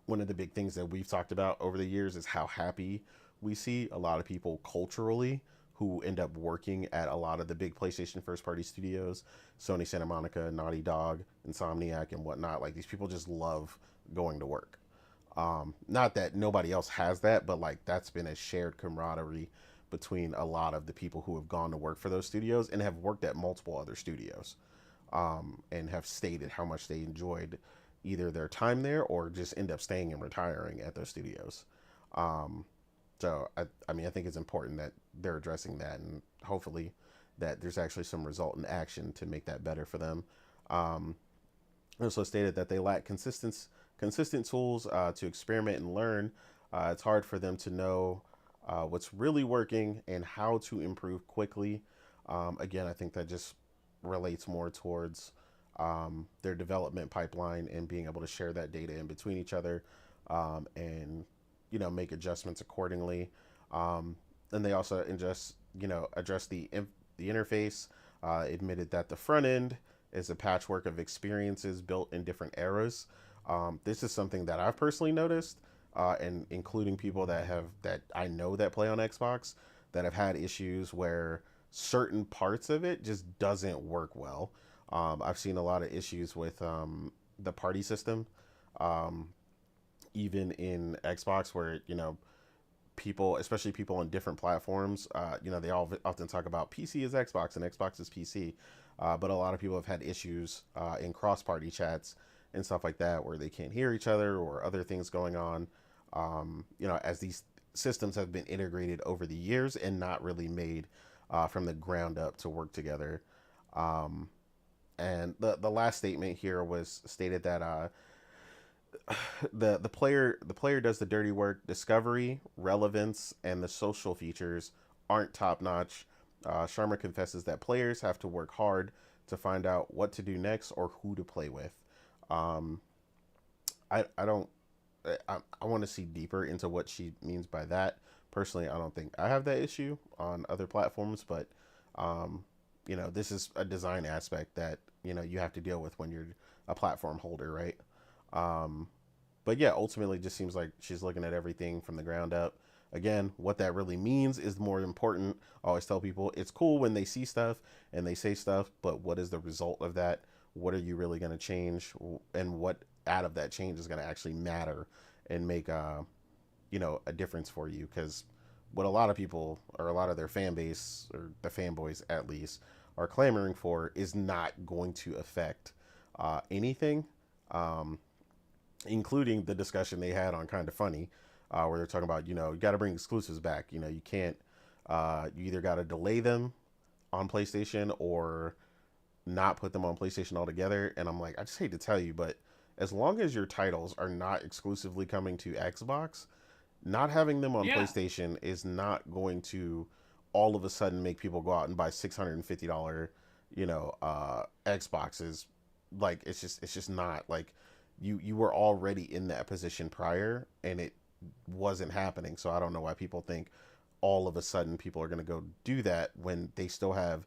one of the big things that we've talked about over the years is how happy we see a lot of people culturally who end up working at a lot of the big PlayStation first party studios, Sony Santa Monica, Naughty Dog, Insomniac, and whatnot. Like, these people just love going to work. Not that nobody else has that, but like that's been a shared camaraderie between a lot of the people who have gone to work for those studios and have worked at multiple other studios, and have stated how much they enjoyed either their time there or just end up staying and retiring at those studios. Um, I mean, I think it's important that they're addressing that, and hopefully that there's actually some result in action to make that better for them. Um, also stated that they lack consistent tools to experiment and learn. It's hard for them to know what's really working and how to improve quickly. Again, I think that just relates more towards their development pipeline and being able to share that data in between each other, and make adjustments accordingly. And they also address the interface. Admitted that the front end is a patchwork of experiences built in different eras. This is something that I've personally noticed, and including people that I know that play on Xbox that have had issues where certain parts of it just doesn't work well. I've seen a lot of issues with the party system, um, even in Xbox, where people, especially people on different platforms, they all often talk about PC is Xbox and Xbox is PC, but a lot of people have had issues in cross-party chats and stuff like that where they can't hear each other or other things going on. As these systems have been integrated over the years and not really made from the ground up to work together. Um, and the last statement here was stated that the player does the dirty work. Discovery, relevance, and the social features aren't top notch. Sharma confesses that players have to work hard to find out what to do next or who to play with. Um, I don't I want to see deeper into what she means by that. Personally, I don't think I have that issue on other platforms, but um, this is a design aspect that you have to deal with when you're a platform holder, right? Um, but yeah, ultimately, it just seems like she's looking at everything from the ground up. Again, what that really means is more important. I always tell people it's cool when they see stuff and they say stuff, but what is the result of that? What are you really going to change, and what out of that change is going to actually matter and make a difference for you? Because what a lot of people, or a lot of their fan base, or the fanboys at least, are clamoring for is not going to affect anything. Um, Including the discussion they had on Kind of Funny, where they're talking about, you got to bring exclusives back. You can't, you either got to delay them on PlayStation or not put them on PlayStation altogether. And I'm like, I just hate to tell you, but as long as your titles are not exclusively coming to Xbox, not having them on Yeah, PlayStation is not going to all of a sudden make people go out and buy $650, Xboxes. Like, it's just not like you were already in that position prior and it wasn't happening. So I don't know why people think all of a sudden people are going to go do that when they still have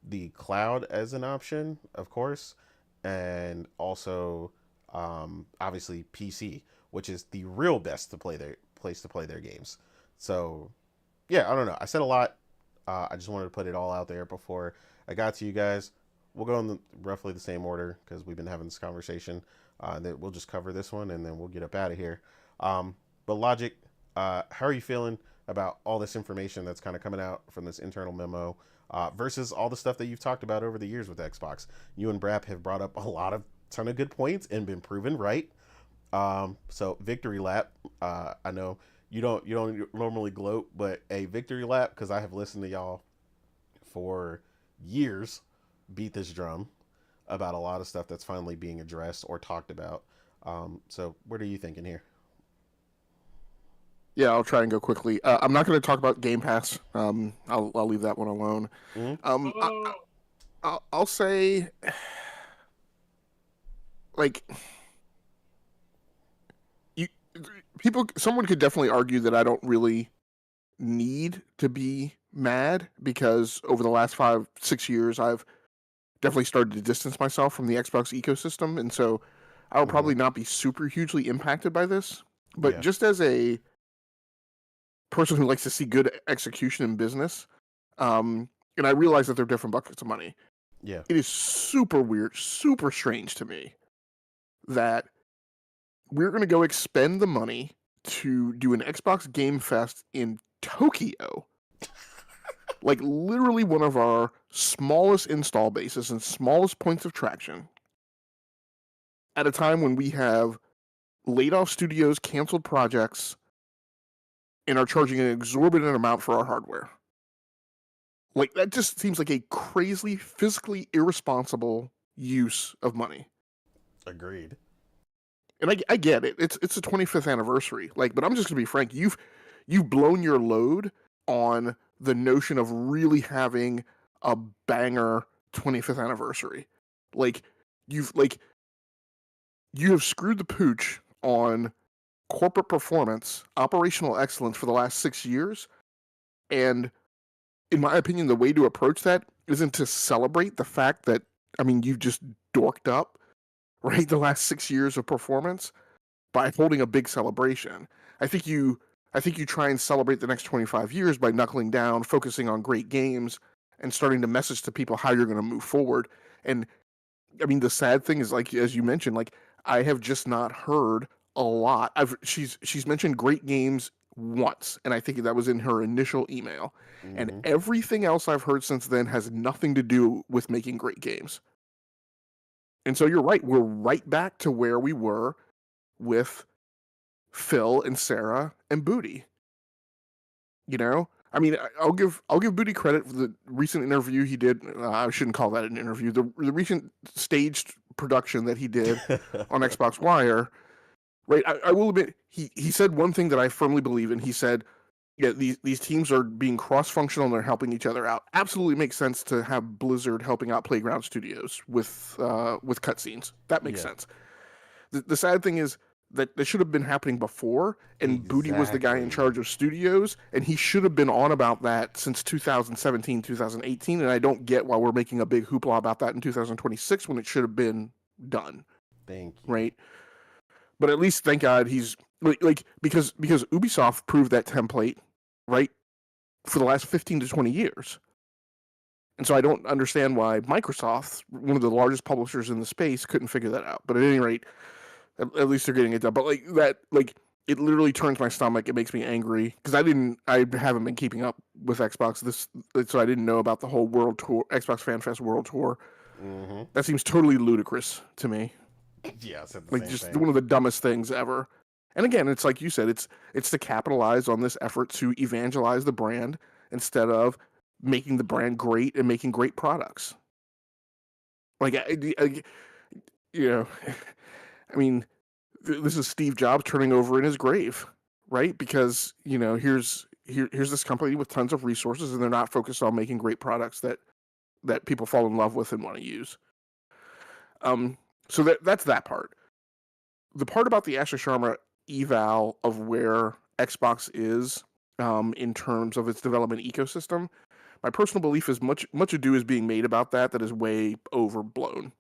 the cloud as an option, of course, and also obviously PC, which is the real best to play their place to play their games. So yeah, I don't know. I said a lot. I just wanted to put it all out there before I got to you guys. We'll go in roughly the same order because we've been having this conversation. That we'll just cover this one and then we'll get up out of here. But Logic, how are you feeling? about all this information that's kind of coming out from this internal memo versus all the stuff that you've talked about over the years with Xbox. You and Brap have brought up a lot of ton of good points and been proven right. So victory lap. I know you don't normally gloat, but a victory lap because I have listened to y'all for years beat this drum about a lot of stuff that's finally being addressed or talked about. So what are you thinking here? Yeah, I'll try and go quickly. I'm not going to talk about Game Pass. I'll leave that one alone. Mm-hmm. I'll say, like, you someone could definitely argue that I don't really need to be mad because over the last 5-6 years, I've definitely started to distance myself from the Xbox ecosystem, and so I will Mm-hmm. probably not be super hugely impacted by this. But Yeah. just as a person who likes to see good execution in business, and I realize that they're different buckets of money. Yeah. It is super weird, super strange to me that we're going to go expend the money to do an Xbox Game Fest in Tokyo, like literally one of our smallest install bases and smallest points of traction, at a time when we have laid off studios, canceled projects, and are charging an exorbitant amount for our hardware. Like, that just seems like a crazily, physically irresponsible use of money. Agreed. And I get it. It's the 25th anniversary. Like, but I'm just gonna be frank. You've blown your load on the notion of really having a banger 25th anniversary. Like, you have screwed the pooch on corporate performance, operational excellence for the last 6 years, and in my opinion, the way to approach that isn't to celebrate the fact that, I mean, you've just dorked up, right, the last 6 years of performance by holding a big celebration. I think you try and celebrate the next 25 years by knuckling down, focusing on great games, and starting to message to people how you're going to move forward. And I mean, the sad thing is, like, as you mentioned, like, I have just not heard a lot. She's mentioned great games once, and I think that was in her initial email. And Mm-hmm. everything else I've heard since then has nothing to do with making great games. And so you're right, we're right back to where we were with Phil and Sarah and Booty. You know, I mean, I'll give Booty credit for the recent interview he did. I shouldn't call that an interview. The recent staged production that he did on Xbox Wire. Right, I will admit he said one thing that I firmly believe in. He said, "Yeah, these teams are being cross-functional and they're helping each other out." Absolutely makes sense to have Blizzard helping out Playground Studios with cutscenes. That makes Yeah. sense. The sad thing is that this should have been happening before, and Booty was the guy in Exactly. charge of studios, and he should have been on about that since 2017, 2018, and I don't get why we're making a big hoopla about that in 2026 when it should have been done, Thank you. right? But at least, thank God, he's like because Ubisoft proved that template, right, for the last 15 to 20 years. And so I don't understand why Microsoft, one of the largest publishers in the space, couldn't figure that out. But at any rate, at least they're getting it done. But like that, like, it literally turns my stomach. It makes me angry because I haven't been keeping up with Xbox so I didn't know about the whole World Tour, Xbox Fan Fest World Tour. Mm-hmm. That seems totally ludicrous to me. Yeah, I said the Like, same just thing. one of the dumbest things ever. And again, it's like you said, it's to capitalize on this effort to evangelize the brand instead of making the brand great and making great products. Like, you know, I mean, this is Steve Jobs turning over in his grave, right? Because, you know, here's this company with tons of resources, and they're not focused on making great products that people fall in love with and want to use. So that's that part. The part about the Ashley Sharma eval of where Xbox is in terms of its development ecosystem, my personal belief is much ado is being made about that is way overblown.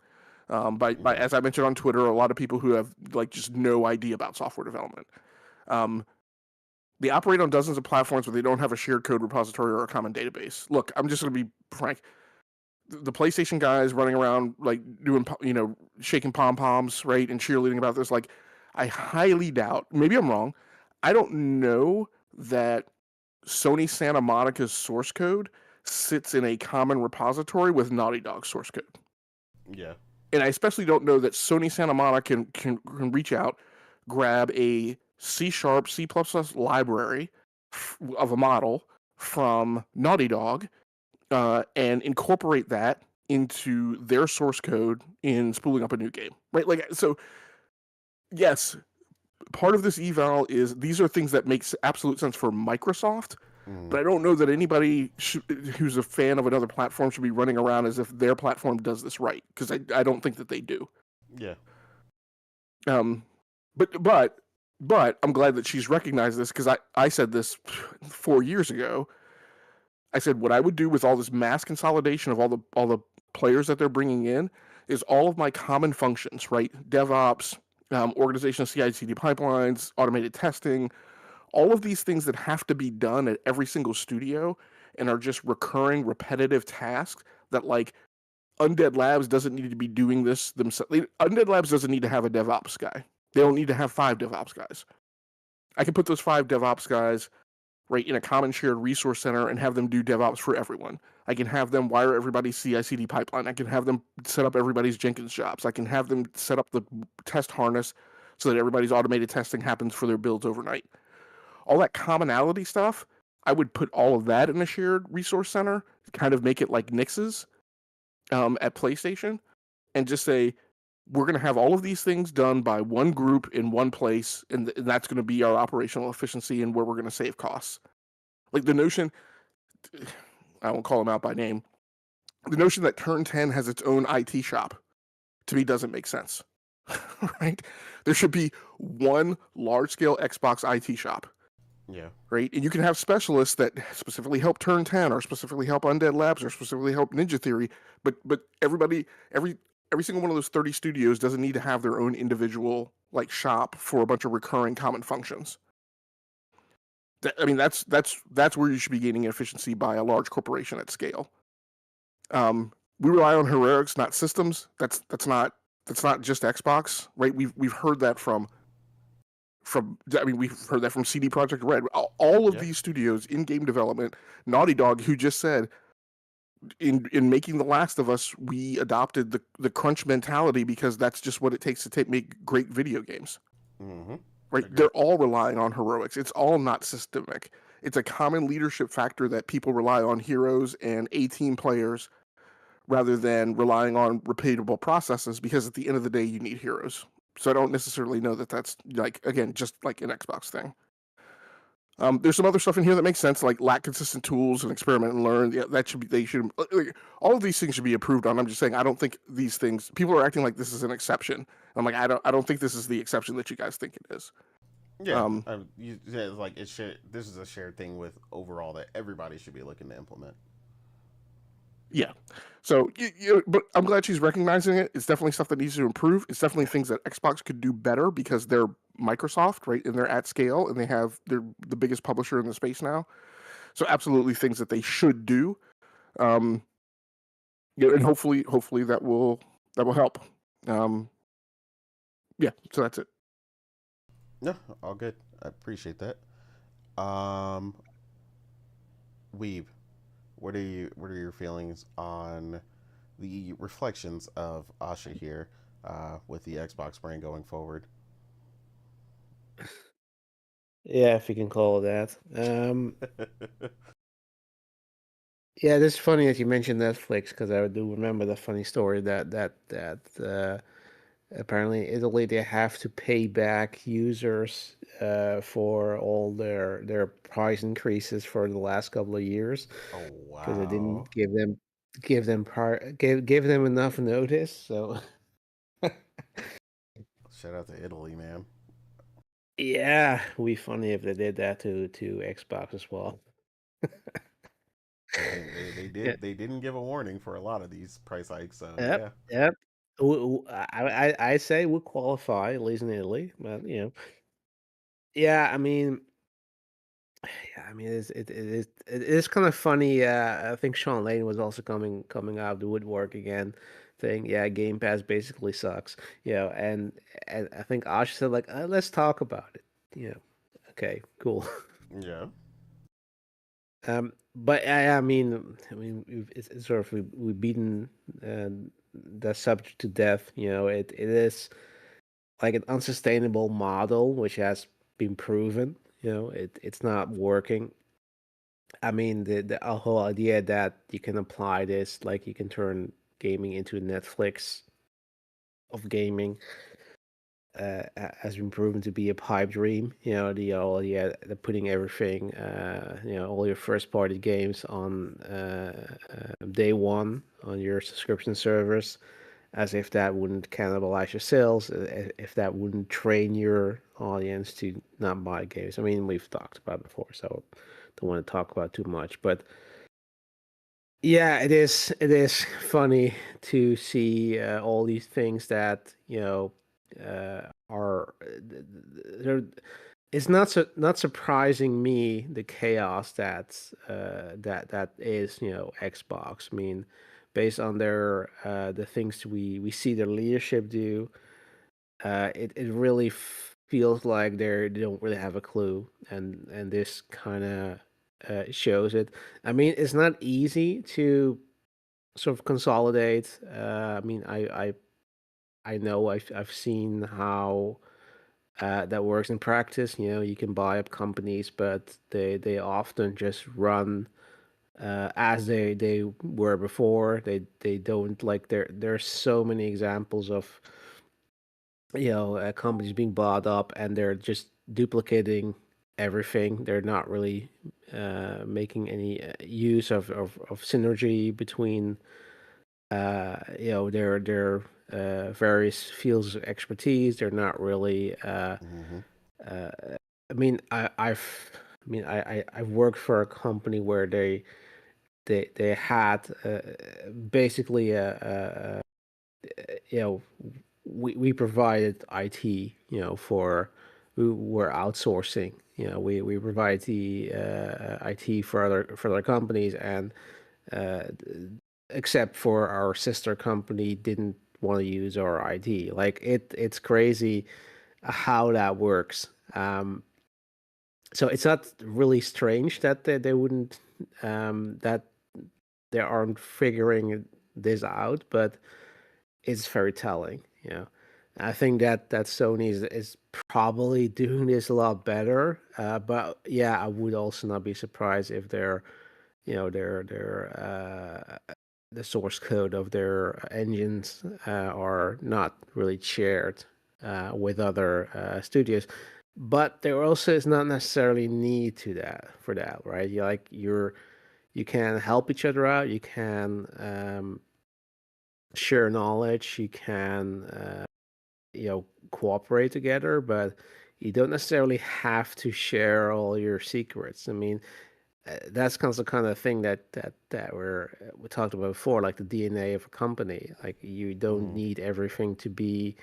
By Yeah. as I mentioned on Twitter, a lot of people who have like just no idea about software development. They operate on dozens of platforms, but they don't have a shared code repository or a common database. Look, I'm just going to be frank. The PlayStation guys running around like doing, you know, shaking pom poms, right, and cheerleading about this. Like, I highly doubt. Maybe I'm wrong. I don't know that Sony Santa Monica's source code sits in a common repository with Naughty Dog's source code. Yeah. And I especially don't know that Sony Santa Monica can reach out, grab a C#, C++ library of a model from Naughty Dog, and incorporate that into their source code in spooling up a new game, right? Like, so yes, part of this eval is these are things that makes absolute sense for Microsoft, but I don't know that anybody who's a fan of another platform should be running around as if their platform does this right, because I don't think that they do. Yeah. But I'm glad that she's recognized this, because I said this 4 years ago. I said what I would do with all this mass consolidation of all the players that they're bringing in is all of my common functions, right? DevOps, organization of CI/CD pipelines, automated testing, all of these things that have to be done at every single studio and are just recurring, repetitive tasks that, like, Undead Labs doesn't need to be doing this themselves. Undead Labs doesn't need to have a DevOps guy. They don't need to have 5 DevOps guys. I can put those 5 DevOps guys right in a common shared resource center and have them do DevOps for everyone. I can have them wire everybody's CI/CD pipeline. I can have them set up everybody's Jenkins jobs. I can have them set up the test harness so that everybody's automated testing happens for their builds overnight. All that commonality stuff, I would put all of that in a shared resource center, kind of make it like Nix's at PlayStation, and just say, we're going to have all of these things done by one group in one place, and that's going to be our operational efficiency and where we're going to save costs. Like the notion, I won't call them out by name, the notion that Turn 10 has its own IT shop, to me, doesn't make sense. Right? There should be one large-scale Xbox IT shop. Yeah. Right? And you can have specialists that specifically help Turn 10 or specifically help Undead Labs or specifically help Ninja Theory, but every single one of those 30 studios doesn't need to have their own individual, like, shop for a bunch of recurring common functions. That's where you should be gaining efficiency by a large corporation at scale. We rely on heroics, not systems. That's not just Xbox, right? We've heard that from we've heard that from CD Projekt Red. All of these studios in game development, Naughty Dog, who just said, in making The Last of Us, we adopted the crunch mentality because that's just what it takes to make great video games. Mm-hmm. Right? They're all relying on heroics. It's all not systemic. It's a common leadership factor that people rely on heroes and A-team players rather than relying on repeatable processes, because at the end of the day, you need heroes. So I don't necessarily know that that's, like, again, just like an Xbox thing. There's some other stuff in here that makes sense, like lack consistent tools and experiment and learn. Yeah, all of these things should be improved on. I'm just saying, I don't think these things, people are acting like this is an exception. I'm like, I don't think this is the exception that you guys think it is. Yeah. Like it's shared. This is a shared thing with overall that everybody should be looking to implement. Yeah. So, but I'm glad she's recognizing it. It's definitely stuff that needs to improve. It's definitely things that Xbox could do better because they're Microsoft, right? And they're at scale and they're the biggest publisher in the space now. So absolutely things that they should do. And hopefully that will help. Yeah, so that's it. No, all good. I appreciate that. Weeb, what are your feelings on the reflections of Asha here with the Xbox brand going forward? Yeah, if you can call it that. Yeah, it's funny that you mentioned Netflix, because I do remember the funny story that apparently in Italy they have to pay back users for all their price increases for the last couple of years, Oh because they wow! didn't give them enough notice. So Shout out to Italy, man. yeah, it would be funny if they did that to Xbox as well. Hey, Yeah. they didn't give a warning for a lot of these price hikes, so Yep. yeah. Yep. I say we qualify, at least in Italy, but yeah. It is kind of funny. I think Sean Lane was also coming out of the woodwork again, saying, "Yeah, Game Pass basically sucks." And I think Ash said, like, "Let's talk about it." Okay, cool. Yeah. But I mean, it's sort of we've beaten that subject to death. It is like an unsustainable model, which has been proven. It's not working. I mean, the whole idea that you can apply this, like you can turn gaming into a Netflix of gaming, has been proven to be a pipe dream. The putting everything, all your first party games on day one on your subscription service, as if that wouldn't cannibalize your sales, if that wouldn't train your audience to not buy games. I mean, we've talked about it before, so don't want to talk about too much, but yeah, it is funny to see all these things that are they're it's not surprising me the chaos that is Xbox. I mean, based on their the things we see their leadership do, it really feels like they don't really have a clue, and this kind of shows it. I mean, it's not easy to sort of consolidate. I mean, I know I've seen how that works in practice. You can buy up companies, but they often just run as they were before. They don't like there's so many examples of companies being bought up and they're just duplicating everything. They're not really making any use of synergy between their various fields of expertise. They're not really. Mm-hmm. Uh, I mean, I've worked for a company where they had basically you know we provided IT, for we were outsourcing. We provide the IT for other companies, and uh, except for our sister company didn't want to use our ID. Like it's crazy how that works. So it's not really strange that they wouldn't that they aren't figuring this out, but it's very telling. I think that Sony is probably doing this a lot better. But yeah, I would also not be surprised if the source code of their engines are not really shared with other studios. But there also is not necessarily need to that for that, right? You can help each other out. You can share knowledge. You can cooperate together, but you don't necessarily have to share all your secrets. I mean, that's kind of thing that we talked about before, like the DNA of a company. Like you don't Mm-hmm. need everything to be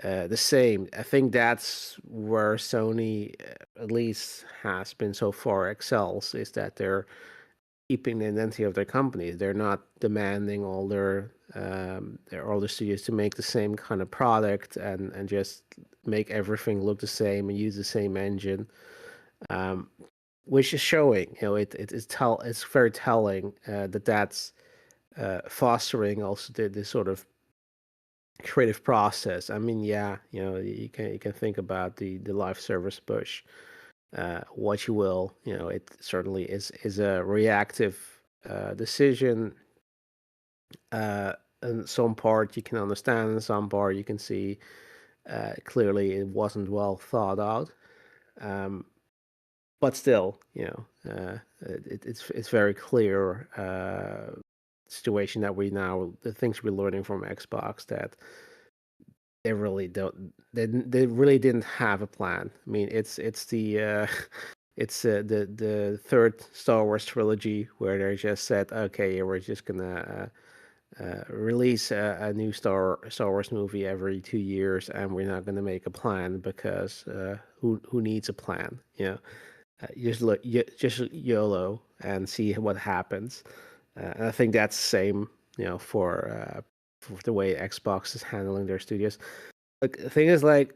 the same. I think that's where Sony, at least has been so far, excels, is that they're keeping the identity of their companies. They're not demanding all the studios to make the same kind of product and just make everything look the same and use the same engine. Um, which is showing, it's very telling that's fostering also the sort of creative process. I mean, yeah, you can think about the live service push, what you will. It certainly is a reactive decision. Uh, in some part you can understand, in some part you can see clearly it wasn't well thought out. Um, but still, it's very clear situation that the things we're learning from Xbox, that they really don't they really didn't have a plan. I mean, it's the it's the third Star Wars trilogy where they just said, okay, we're just gonna release a new Star Wars movie every 2 years, and we're not gonna make a plan because who needs a plan? Just YOLO and see what happens. And I think that's the same, for the way Xbox is handling their studios. Like the thing is, like,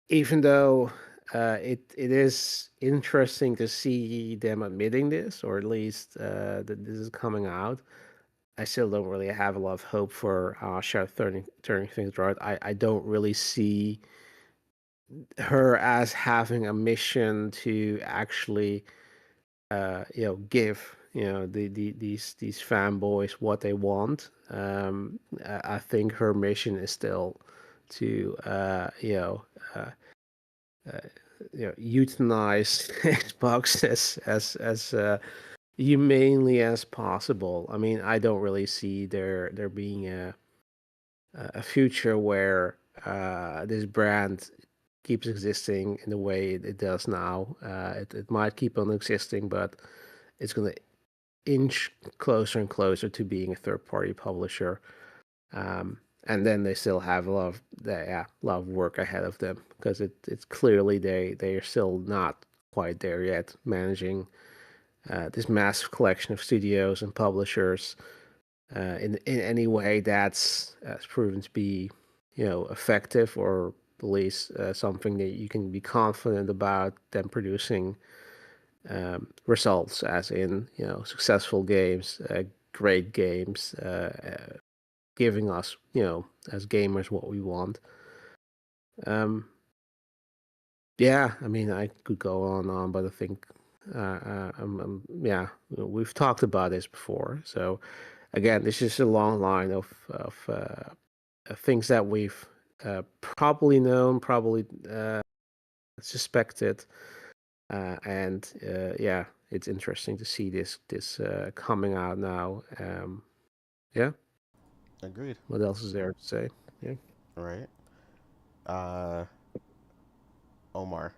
even though it is interesting to see them admitting this, or at least that this is coming out. I still don't really have a lot of hope for Shadow turning things right. I don't really see her as having a mission to actually give these fanboys what they want. I think her mission is still to uh, uh, euthanize Xbox as humanely as possible. I mean, I don't really see there being a future where this brand keeps existing in the way it does now. It might keep on existing, but it's going to inch closer and closer to being a third party publisher. And then they still have a lot of work ahead of them, because it's clearly they are still not quite there yet, managing this massive collection of studios and publishers in any way that's proven to be effective, or at least something that you can be confident about them producing results, as in successful games, great games, giving us as gamers what we want. Yeah, I mean, I could go on and on, but I think yeah, we've talked about this before. So again, this is a long line of things that we've probably known, probably suspected, and yeah, it's interesting to see this coming out now. Yeah. Agreed. What else is there to say? Yeah. All right. Uh, Omar,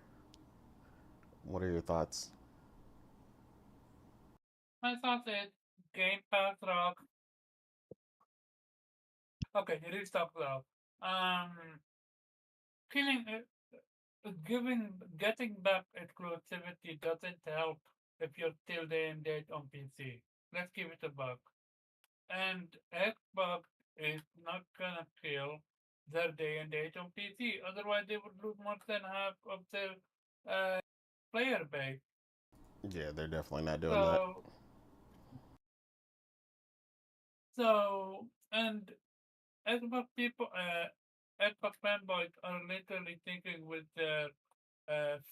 what are your thoughts? My thought is Game Pass Rock. Okay, restart though. Killing getting back exclusivity doesn't help if you're still day and date on PC. Let's give it a buck. And Xbox is not gonna kill their day and date on PC. Otherwise, they would lose more than half of their uh, player base. Yeah, they're definitely not doing that. So, and Xbox people, Xbox fanboys are literally thinking with their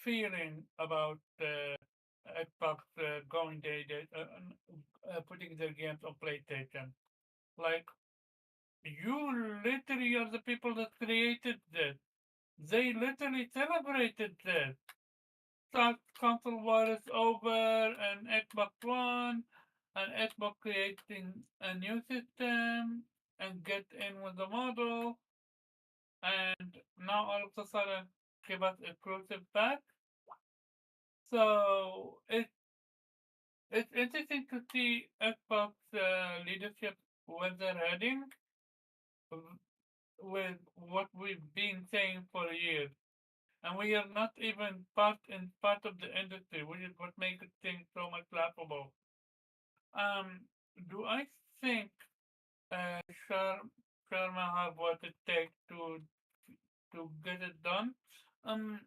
feeling about Xbox going putting their games on PlayStation. Like, you literally are the people that created this. They literally celebrated this. Start console war is over, and Xbox One, and Xbox creating a new system and get in with the model, and now all of a sudden give us exclusive back. So it's interesting to see Xbox leadership where they're heading with what we've been saying for years. And we are not even part of the industry, which is what makes things so much laughable. Um, do I think uh, Shar- Sharma have what it takes to get it done? Um,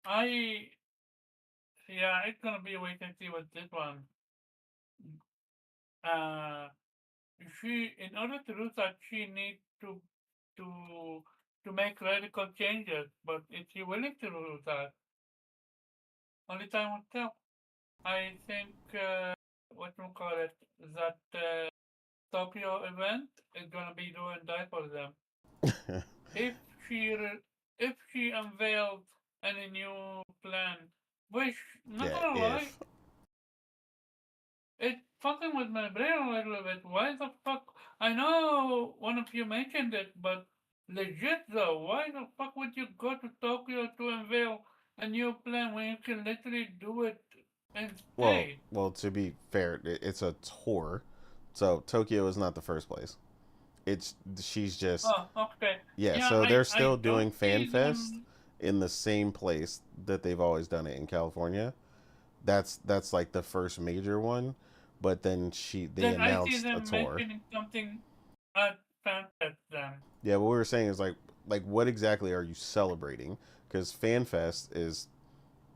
I yeah, it's gonna be a wait and see with this one. Uh, in order to do that, she needs to to make radical changes. But is she willing to do that? Only time will tell. I think what we call it, that Tokyo event is gonna be do and die for them. If if she unveils any new plan, which not Yeah, gonna lie, if. it's fucking with my brain a little bit. Why the fuck? I know one of you mentioned it, but legit though, why the fuck would you go to Tokyo to unveil a new plan when you can literally do it in Well, state? well, to be fair, it's a tour, so Tokyo is not the first place. It's she's just Oh, okay. yeah. Yeah, So they're I still doing don't Fan see Fest them. in the same place that they've always done it in California. That's like the first major one, but then they Then I see announced a them tour. mentioning something at FanFest then. Yeah, what we were saying is like what exactly are you celebrating? because FanFest is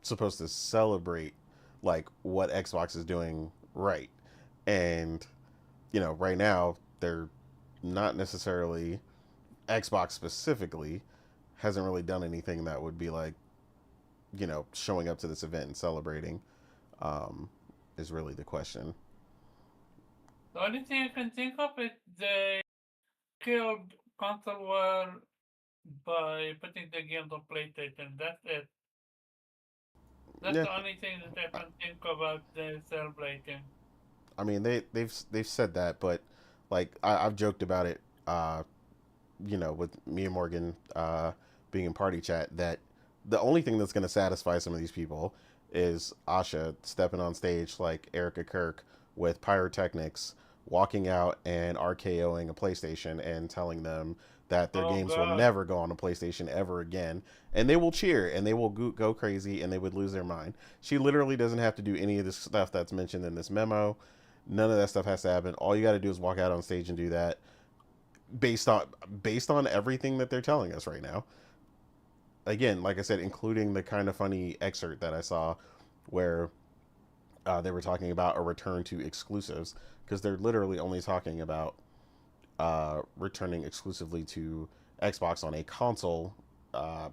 supposed to celebrate like what Xbox is doing right, and right now they're not necessarily, Xbox specifically hasn't really done anything that would be like showing up to this event and celebrating, um, is really the question. The only thing I can think of is they killed console war by putting the games on PlayStation. That's it. That's Yeah, the only thing that I can think about the celebrating. I mean they've said that, but like I've joked about it, with me and Morgan being in party chat, that the only thing that's going to satisfy some of these people is Asha stepping on stage like Erica Kirk with pyrotechnics, walking out and RKOing a PlayStation and telling them that their Oh games will God. never go on a PlayStation ever again. And they will cheer and they will go crazy and they would lose their mind. She literally doesn't have to do any of this stuff that's mentioned in this memo. None of that stuff has to happen. All you got to do is walk out on stage and do that, based on everything that they're telling us right now. Again, like I said, including the kind of funny excerpt that I saw where they were talking about a return to exclusives, because they're literally only talking about returning exclusively to Xbox on a console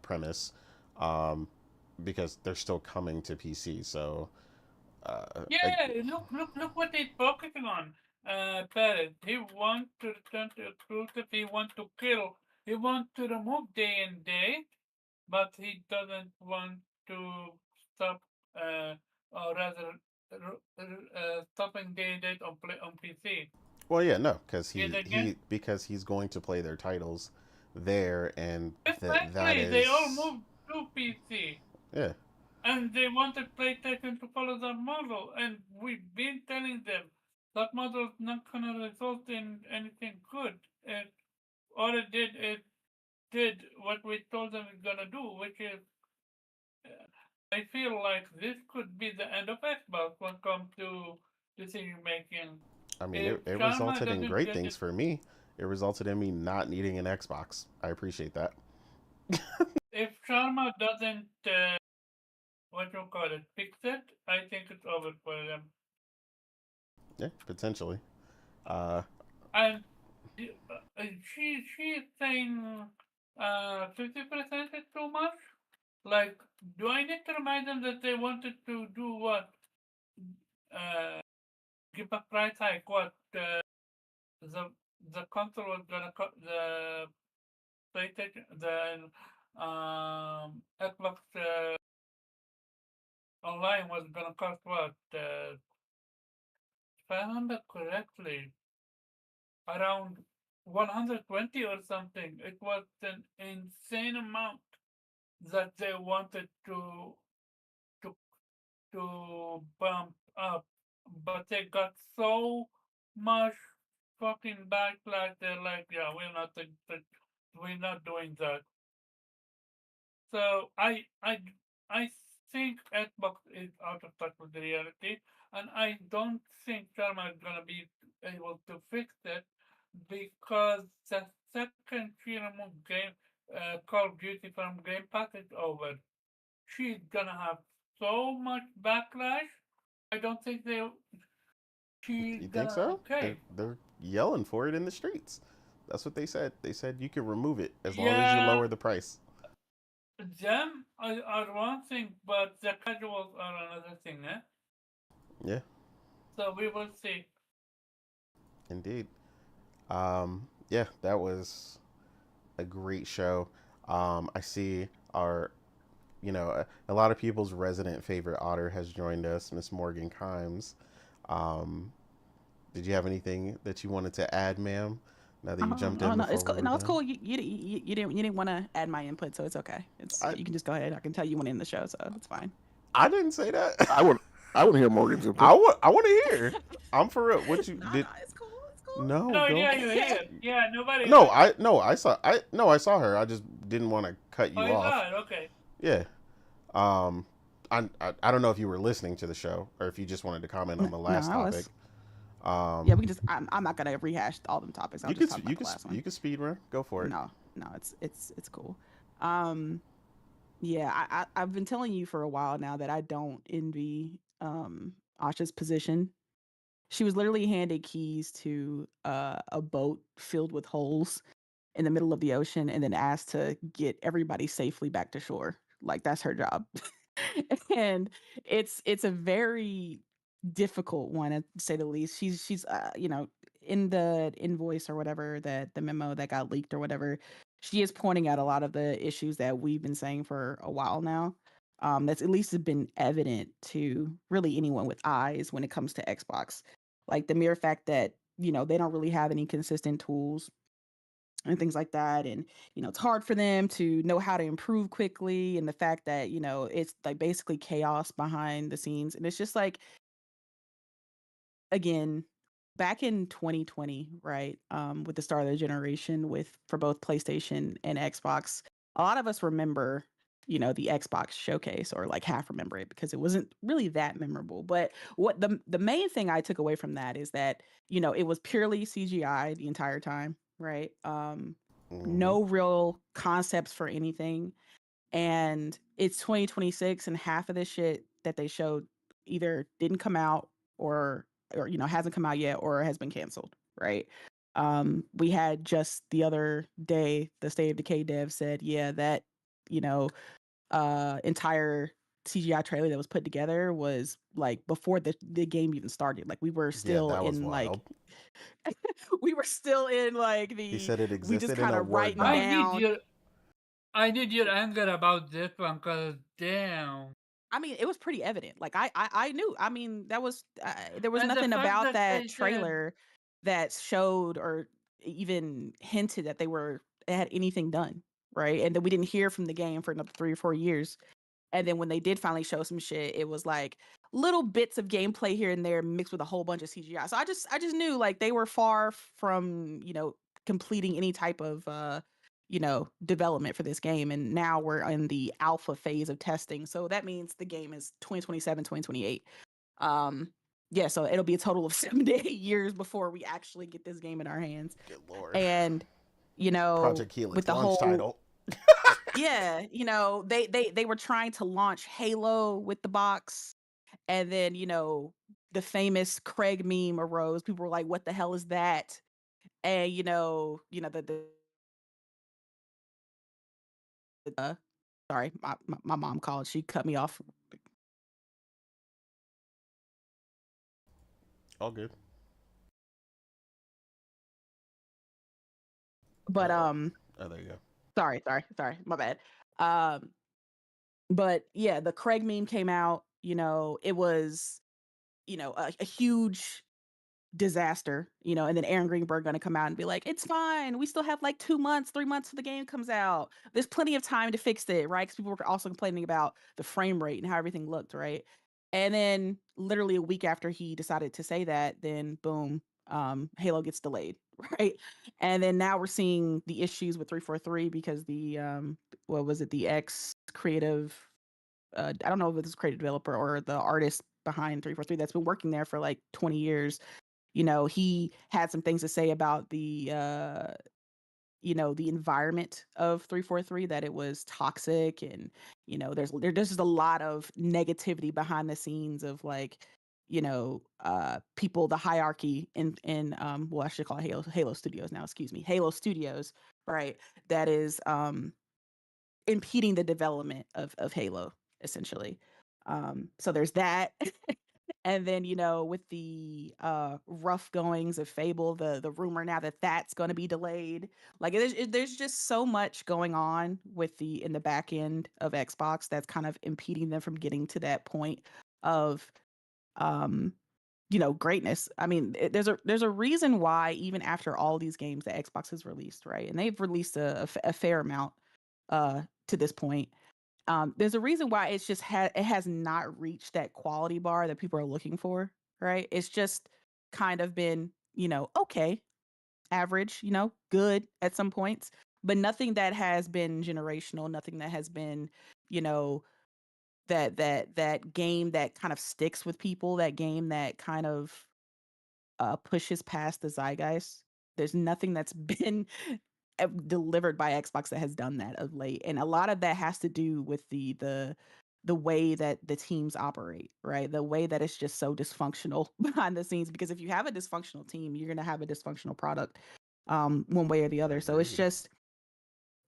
premise, um, because they're still coming to PC. So, I, Yeah, look what he's focusing on. Paris. He wants to return to exclusive. He wants to kill. He wants to remove day and date, but he doesn't want to stop, or rather, stopping day and date on PC. well, yeah, no, because Yet again, because he's going to play their titles there, and that exactly, they all is, moved to PC. yeah. And they wanted PlayStation to follow that model, and we've been telling them that model is not going to result in anything good. And all it did what we told them it's going to do, which is, I feel like this could be the end of Xbox when it comes to decision making. I mean, If it Sharma resulted in doesn't great get it, things for me. It resulted in me not needing an Xbox. I appreciate that. if Sharma doesn't, what you call it, fix it, I think it's over for them. Yeah, potentially. Uh, And she's saying 50% is too much. Like, do I need to remind them that they wanted to do what? Uh, give a price hike? What? The the console was gonna the PlayStation, the Xbox Online was gonna cost what? If I remember correctly, around 120 or something. It was an insane amount that they wanted to bump up, but they got so much fucking backlash. They're like, yeah, we're not doing that. So I think Xbox is out of touch with the reality, and I don't think Sharma is gonna be able to fix it because the second she removed Call of Duty from Game Pass is over. She's gonna have so much backlash. I don't think she's you think gonna so? okay. They're yelling for it in the streets. That's what they said. They said you can remove it as long as you Yeah, lower the price. them are one thing, but the casuals are another thing, eh? Yeah, So we will see. indeed. Yeah, that was a great show. I see our, a lot of people's resident favorite otter has joined us, Miss Morgan Kimes. Um, did you have anything that you wanted to add, ma'am? Now that you jumped No, in no, before it's we cool. were No, it's done. cool. You didn't want to add my input, so it's okay. I You can just go ahead. I can tell you want to end the show, so it's fine. I didn't say that. I want to hear Morgan's input. I want to hear. I'm for real. What you No, did? it's cool. It's cool. No, No, go. yeah, you're here. Yeah, nobody. No, I saw her. I just didn't want to cut Oh, you you off. saw it. Okay. Yeah. Um, I don't know if you were listening to the show or if you just wanted to comment on the No, last I topic. was. Yeah, we Um, can just. I'm not gonna rehash all them topics. I'll you just could talk about the last one. you could speed run. Go for it. No, no, it's cool. Um, Yeah, I've been telling you for a while now that I don't envy Asha's position. She was literally handed keys to a boat filled with holes in the middle of the ocean and then asked to get everybody safely back to shore. Like that's her job. And it's a very difficult one to say the least. She's in the invoice or whatever, that the memo that got leaked or whatever, she is pointing out a lot of the issues that we've been saying for a while now. That's at least been evident to really anyone with eyes when it comes to Xbox. Like the mere fact that, they don't really have any consistent tools and things like that. And, it's hard for them to know how to improve quickly. And the fact that, it's like basically chaos behind the scenes. And it's just like, again, back in 2020, right? With the start of the generation for both PlayStation and Xbox, a lot of us remember, the Xbox showcase, or like half remember it because it wasn't really that memorable. But what the main thing I took away from that is that, it was purely CGI the entire time, right? Mm-hmm. No real concepts for anything. And it's 2026 and half of this shit that they showed either didn't come out or hasn't come out yet or has been canceled, right? We had just the other day the State of Decay dev said, yeah, that you know entire CGI trailer that was put together was like before the game even started. Like we were Yeah, still that was in like wild. we were still in like He the said it we just existed in kind a of Word writing I doc. need down. your I need your anger about this one, cause damn. I mean, it was pretty evident. Like I knew. I mean, there was And the nothing fact about that that they said trailer that showed or even hinted that they had anything done, right? And then we didn't hear from the game for another 3 or 4 years. And then when they did finally show some shit, it was like little bits of gameplay here and there mixed with a whole bunch of CGI. So I just knew like they were far from, completing any type of development for this game. And now we're in the alpha phase of testing. So that means the game is 2027, 2028. Yeah, so it'll be a total of 7 to 8 years before we actually get this game in our hands. Good lord. And Project with Helix the launch whole title. yeah, they were trying to launch Halo with the box, and then the famous Craig meme arose. People were like, "What the hell is that?" And sorry, my mom called. She cut me off. All good. But Oh, there you go. sorry, my bad. Um, but yeah, the Craig meme came out. It was a huge disaster, and then Aaron Greenberg gonna come out and be like, "It's fine. We still have like 2 months, 3 months till the game comes out. There's plenty of time to fix it, right?" Because people were also complaining about the frame rate and how everything looked, right? And then literally a week after he decided to say that, then boom, Halo gets delayed, right? And then now we're seeing the issues with 343 because the what was it, the ex creative I don't know if it's creative developer or the artist behind 343 that's been working there for like 20 years. He had some things to say about the environment of 343, that it was toxic, and there's just a lot of negativity behind the scenes of like people, the hierarchy in well, I should call it Halo Studios now, excuse me, Halo Studios, right, that is impeding the development of Halo essentially. So there's that. And then, with the rough goings of Fable, the rumor now that that's going to be delayed. Like there's just so much going on in the back end of Xbox that's kind of impeding them from getting to that point of um greatness. I mean, there's a reason why even after all these games that Xbox has released, right? And they've released a fair amount to this point. There's a reason why it has not reached that quality bar that people are looking for, right? It's just kind of been, okay, average, good at some points, but nothing that has been generational, nothing that has been, you know, that game that kind of sticks with people, that game that kind of pushes past the zeitgeist. There's nothing that's been delivered by Xbox that has done that of late, and a lot of that has to do with the way that the teams operate, right? The way that it's just so dysfunctional behind the scenes. Because if you have a dysfunctional team, you're gonna have a dysfunctional product, one way or the other. So it's Agreed. just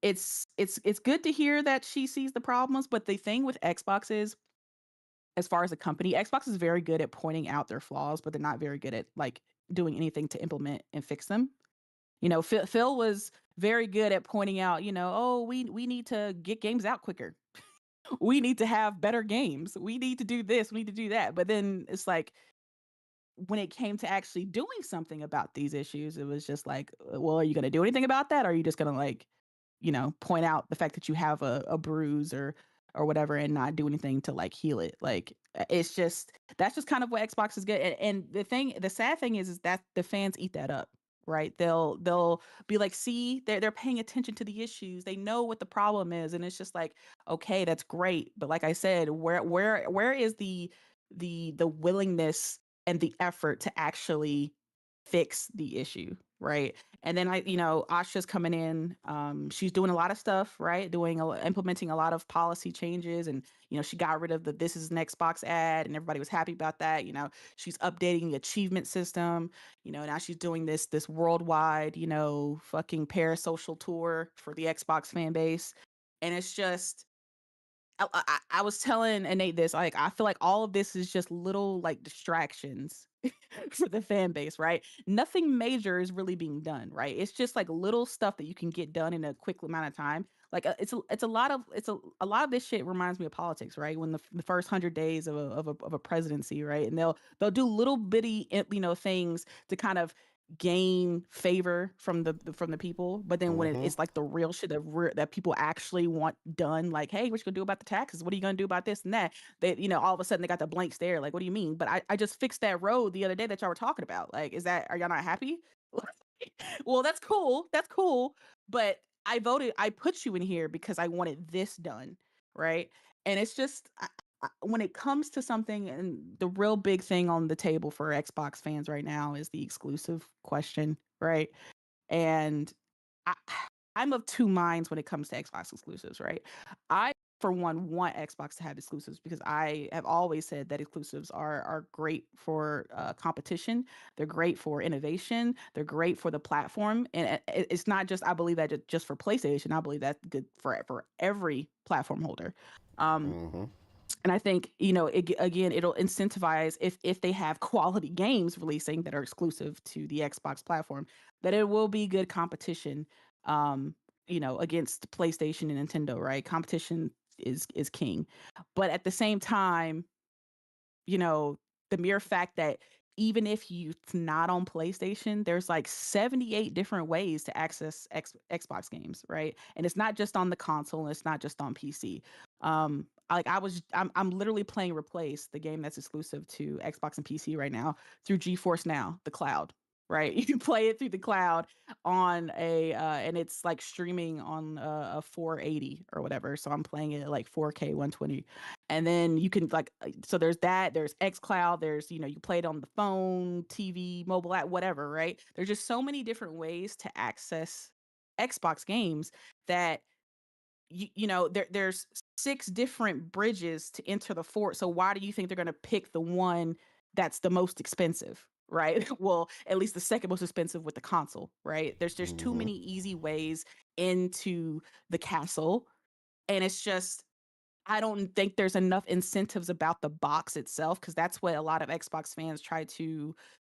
it's good to hear that she sees the problems. But the thing with Xbox is, as far as a company, Xbox is very good at pointing out their flaws, but they're not very good at like doing anything to implement and fix them. Phil was very good at pointing out, oh, we need to get games out quicker. We need to have better games. We need to do this. We need to do that. But then it's like, when it came to actually doing something about these issues, it was just like, well, are you going to do anything about that? Or are you just going to like, point out the fact that you have a bruise or whatever and not do anything to like heal it? Like, it's just, that's just kind of what Xbox is good. And the sad thing is that the fans eat that up. Right. They'll be like, see, they're paying attention to the issues. They know what the problem is. And it's just like, okay, that's great. But like I said, where is the willingness and the effort to actually fix the issue, right? And then Asha's coming in. She's doing a lot of stuff, right? Implementing a lot of policy changes, and she got rid of the "This is an Xbox" ad, and everybody was happy about that. She's updating the achievement system. Now she's doing this worldwide, fucking parasocial tour for the Xbox fan base, and it's just I was telling Nate this, like, I feel like all of this is just little like distractions for the fan base, right? Nothing major is really being done, right? It's just like little stuff that you can get done in a quick amount of time. Like it's a lot of a lot of this shit reminds me of politics, right? When the first 100 days of a presidency, right? And they'll do little bitty things to kind of gain favor from the people, but then when Mm-hmm. it's like the real shit that people actually want done, like, hey, what you gonna do about the taxes? What are you gonna do about this and that? They all of a sudden they got the blank stare, like, what do you mean? But I just fixed that road the other day that y'all were talking about. Like, are y'all not happy? Well, that's cool, but I put you in here because I wanted this done, right? And it's just, when it comes to something, and the real big thing on the table for Xbox fans right now is the exclusive question, right? And I, I'm of two minds when it comes to Xbox exclusives, right? I, for one, want Xbox to have exclusives because I have always said that exclusives are great for competition. They're great for innovation. They're great for the platform, and it's not just, I believe that just for PlayStation. I believe that's good for every platform holder. Um, Mm-hmm. and I think, again, it'll incentivize, if they have quality games releasing that are exclusive to the Xbox platform, that it will be good competition, um, against PlayStation and Nintendo, right? Competition is king. But at the same time, you know, the mere fact that even if it's not on PlayStation, there's like 78 different ways to access Xbox games, right? And it's not just on the console, and it's not just on PC. Like, I'm literally playing Replace, the game that's exclusive to Xbox and PC right now, through GeForce Now, the cloud, right? You can play it through the cloud on and it's like streaming on a 480 or whatever. So I'm playing it at like 4K 120. And then you can like, so there's xCloud, there's, you play it on the phone, TV, mobile app, whatever, right? There's just so many different ways to access Xbox games that there's 6 different bridges to enter the fort. So why do you think they're going to pick the one that's the most expensive, right? Well, at least the second most expensive with the console, right? There's too Mm-hmm. many easy ways into the castle, and it's just, I don't think there's enough incentives about the box itself, because that's what a lot of Xbox fans try to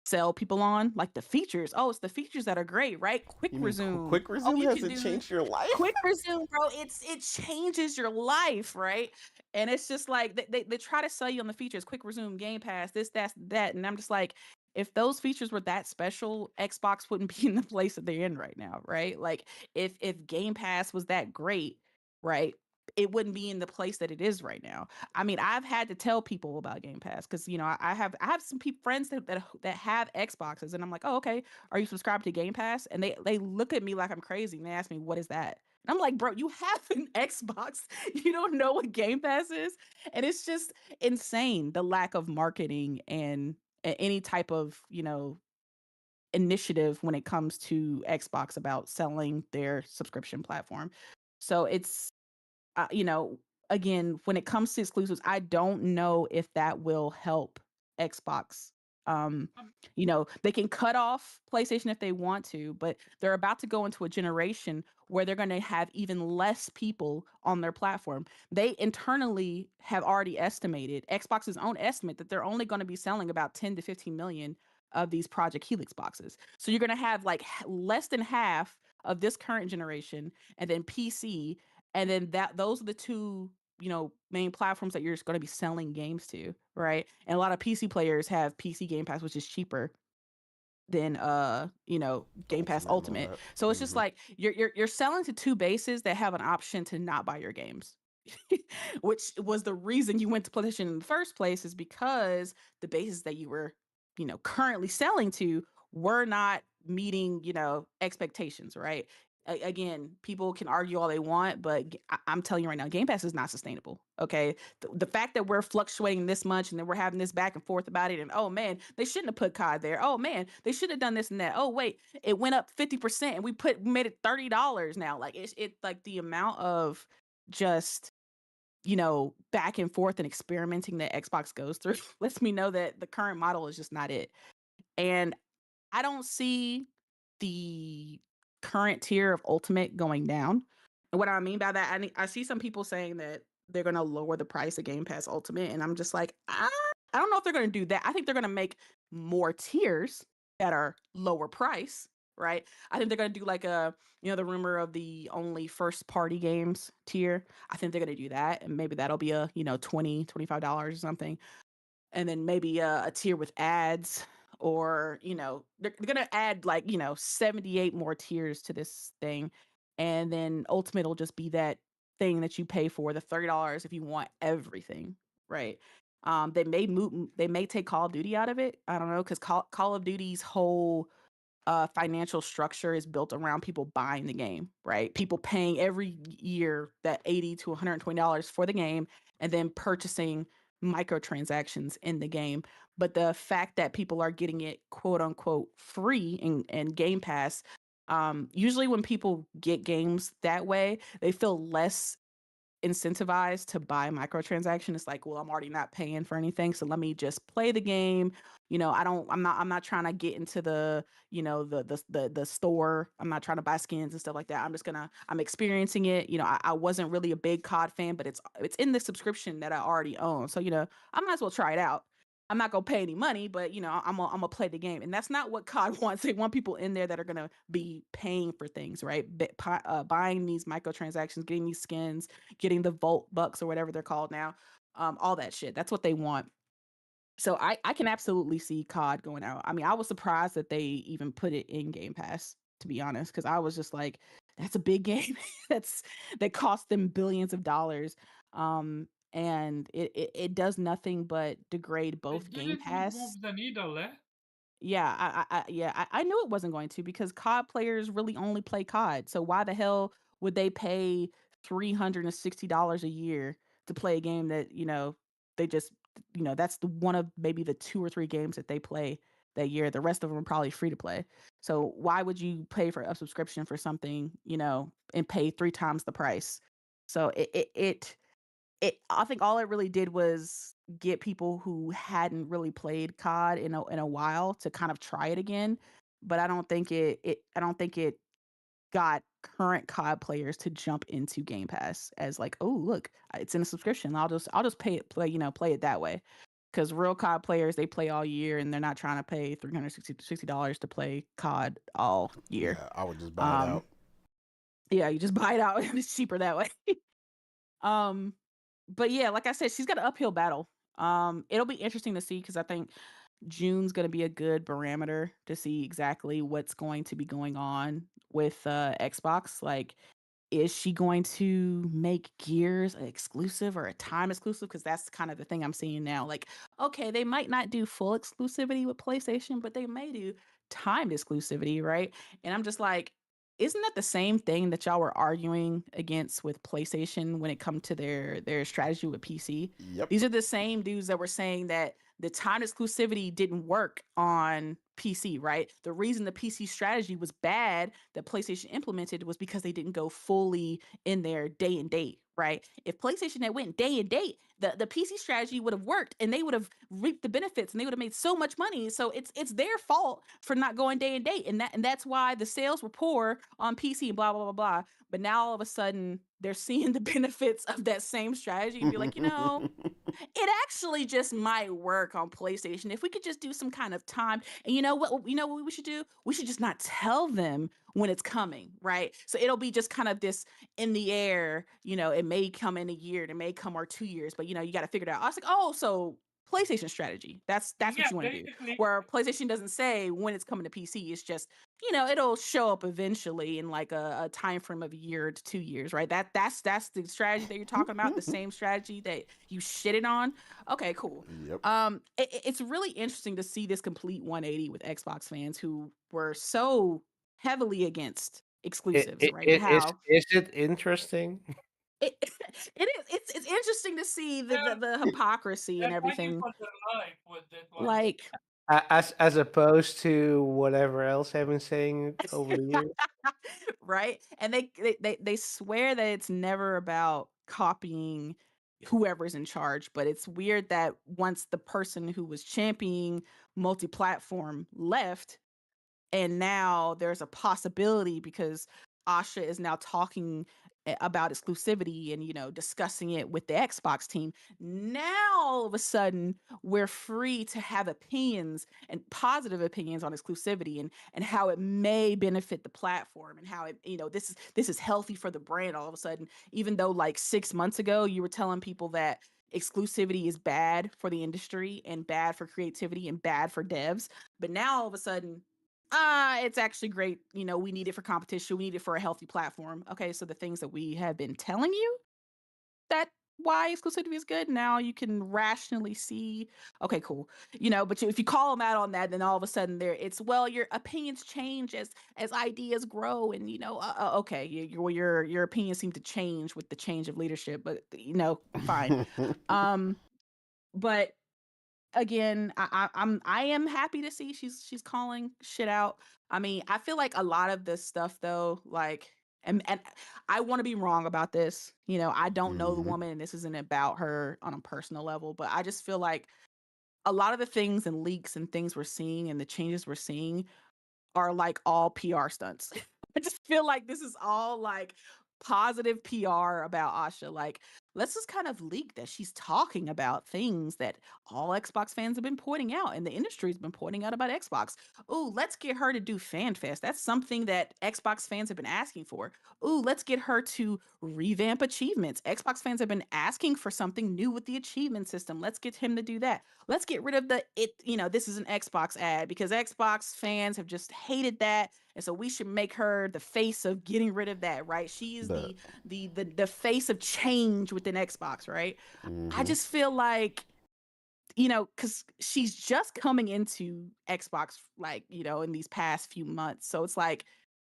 sell people on, like the features. Oh, it's the features that are great, right? Quick You mean resume. Quick Oh, Resume you can hasn't do changed your life? quick resume, bro. It changes your life, right? And it's just like they try to sell you on the features, quick resume, Game Pass, this, that, and I'm just like, if those features were that special, Xbox wouldn't be in the place that they're in right now, right? Like, if Game Pass was that great, right, it wouldn't be in the place that it is right now. I mean, I've had to tell people about Game Pass because I have some friends that have Xboxes, and I'm like, oh, okay, are you subscribed to Game Pass? And they look at me like I'm crazy, and they ask me, what is that? And I'm like, bro, you have an Xbox. You don't know what Game Pass is? And it's just insane, the lack of marketing and any type of, initiative when it comes to Xbox about selling their subscription platform. So it's you know, again, when it comes to exclusives, I don't know if that will help Xbox. Um, Um, you know, they can cut off PlayStation if they want to, but they're about to go into a generation where they're going to have even less people on their platform. They internally have already estimated, Xbox's own estimate, that they're only going to be selling about 10 to 15 million of these Project Helix boxes. So you're going to have like less than half of this current generation, and then PC, and then those are the two, you know, main platforms that you're just going to be selling games to, right? And a lot of PC players have PC Game Pass, which is cheaper than you know, Game Pass Ultimate and all Ultimate. that. So it's just like you're selling to two bases that have an option to not buy your games. Which was the reason you went to PlayStation in the first place, is because the bases that you were, you know, currently selling to were not meeting, you know, expectations, right? Again, people can argue all they want, but I'm telling you right now, Game Pass is not sustainable. Okay, the fact that we're fluctuating this much and then we're having this back and forth about it, and oh man, they shouldn't have put COD there. Oh man, they should have done this and that. Oh wait, it went up 50% and we made it $30 now. Like it like the amount of just, you know, back and forth and experimenting that Xbox goes through lets me know that the current model is just not it. And I don't see the current tier of Ultimate going down. And what I mean by that, I see some people saying that they're going to lower the price of Game Pass Ultimate, and I'm just like, I don't know if they're going to do that. I think they're going to make more tiers that are lower price, right? I think they're going to do like a, you know, the rumor of the only first party games tier. I think they're going to do that, and maybe that'll be a, you know, $25 or something, and then maybe a tier with ads, or, you know, they're gonna add like, you know, 78 more tiers to this thing, and then Ultimate will just be that thing that you pay for the $30 if you want everything, right? They may take Call of Duty out of it. I don't know, because Call of Duty's whole financial structure is built around people buying the game, right? People paying every year that $80 to $120 for the game, and then purchasing microtransactions in the game. But the fact that people are getting it quote unquote free in Game Pass, usually when people get games that way, they feel less incentivized to buy microtransaction. It's like, well, I'm already not paying for anything, so let me just play the game. You know, I'm not trying to get into the, you know, the store. I'm not trying to buy skins and stuff like that. I'm experiencing it. You know, I wasn't really a big COD fan, but it's in the subscription that I already own. So, you know, I might as well try it out. I'm not gonna pay any money, but you know, I'm gonna play the game, and that's not what COD wants. They want people in there that are gonna be paying for things, right? Buying these microtransactions, getting these skins, getting the Vault Bucks or whatever they're called now, all that shit. That's what they want. So I can absolutely see COD going out. I mean, I was surprised that they even put it in Game Pass, to be honest, because I was just like, that's a big game. That cost them billions of dollars. And it does nothing but degrade it both Game didn't Pass. move the needle, eh? Yeah, I knew it wasn't going to, because COD players really only play COD. So why the hell would they pay $360 a year to play a game that, you know, they just, you know, that's the one of maybe the 2 or 3 games that they play that year. The rest of them are probably free to play. So why would you pay for a subscription for something, you know, and pay 3 times the price? So I think all it really did was get people who hadn't really played COD in a while to kind of try it again. But I don't think it got current COD players to jump into Game Pass as like, oh look, it's in a subscription. I'll just play it that way. Because real COD players, they play all year and they're not trying to pay $360 to play COD all year. Yeah, I would just buy it Um, out. yeah, you just buy it out and it's cheaper that way. Um, but yeah, like I said, she's got an uphill battle. It'll be interesting to see, because I think June's going to be a good barometer to see exactly what's going to be going on with Xbox. Like, is she going to make Gears an exclusive or a time exclusive? Because that's kind of the thing I'm seeing now. Like, okay, they might not do full exclusivity with PlayStation, but they may do timed exclusivity, right? And I'm just like, isn't that the same thing that y'all were arguing against with PlayStation when it come to their strategy with PC? Yep. These are the same dudes that were saying that the time exclusivity didn't work on PC, right? The reason the PC strategy was bad that PlayStation implemented was because they didn't go fully in their day and date, right? If PlayStation had went day and date, the PC strategy would have worked and they would have reaped the benefits and they would have made so much money. So it's their fault for not going day and date. And that's why the sales were poor on PC and blah blah blah blah. But now all of a sudden they're seeing the benefits of that same strategy and be like, it actually just might work on PlayStation if we could just do some kind of time. And you know what we should do? We should just not tell them when it's coming, right? So it'll be just kind of this in the air, it may come in a year, it may come or 2 years, but you got to figure it out. I was like, oh, so PlayStation strategy. That's Yeah, what you want to do. basically, Where PlayStation doesn't say when it's coming to PC, it's just it'll show up eventually in like a time frame of a year to 2 years, right? That's the strategy that you're talking about, the same strategy that you shitted on. Okay, cool. Yep. It's really interesting to see this complete 180 with Xbox fans who were so heavily against exclusives, right? And how Is it interesting? it it is it's interesting to see the, they're, the the hypocrisy and they're fighting everything. for their life with this one. Like As opposed to whatever else I've been saying over the years. right? And they swear that it's never about copying whoever's in charge, but it's weird that once the person who was championing multi-platform left, and now there's a possibility because Asha is now talking about exclusivity and discussing it with the Xbox team. Now all of a sudden we're free to have opinions and positive opinions on exclusivity and how it may benefit the platform and how it this is healthy for the brand all of a sudden, even though like 6 months ago you were telling people that exclusivity is bad for the industry and bad for creativity and bad for devs, but now all of a sudden it's actually great. We need it for competition. We need it for a healthy platform. Okay, so the things that we have been telling you that why exclusivity is good, now you can rationally see. Okay, cool. But if you call them out on that, then all of a sudden your opinions change as ideas grow, and okay, your opinions seem to change with the change of leadership, but fine. But again, I am happy to see she's calling shit out. I mean, I feel like a lot of this stuff though, like, and I want to be wrong about this. I don't know the Mhm. woman, and this isn't about her on a personal level, but I just feel like a lot of the things and leaks and things we're seeing and the changes we're seeing are like all PR stunts. I just feel like this is all like positive PR about Asha. Like, let's just kind of leak that she's talking about things that all Xbox fans have been pointing out and the industry's been pointing out about Xbox. Ooh, let's get her to do FanFest. That's something that Xbox fans have been asking for. Ooh, let's get her to revamp achievements. Xbox fans have been asking for something new with the achievement system. Let's get him to do that. Let's get rid of this is an Xbox ad because Xbox fans have just hated that. And so we should make her the face of getting rid of that, right? She is The the face of change within Xbox, right? I mhm. just feel like because she's just coming into Xbox, like, in these past few months. So it's like,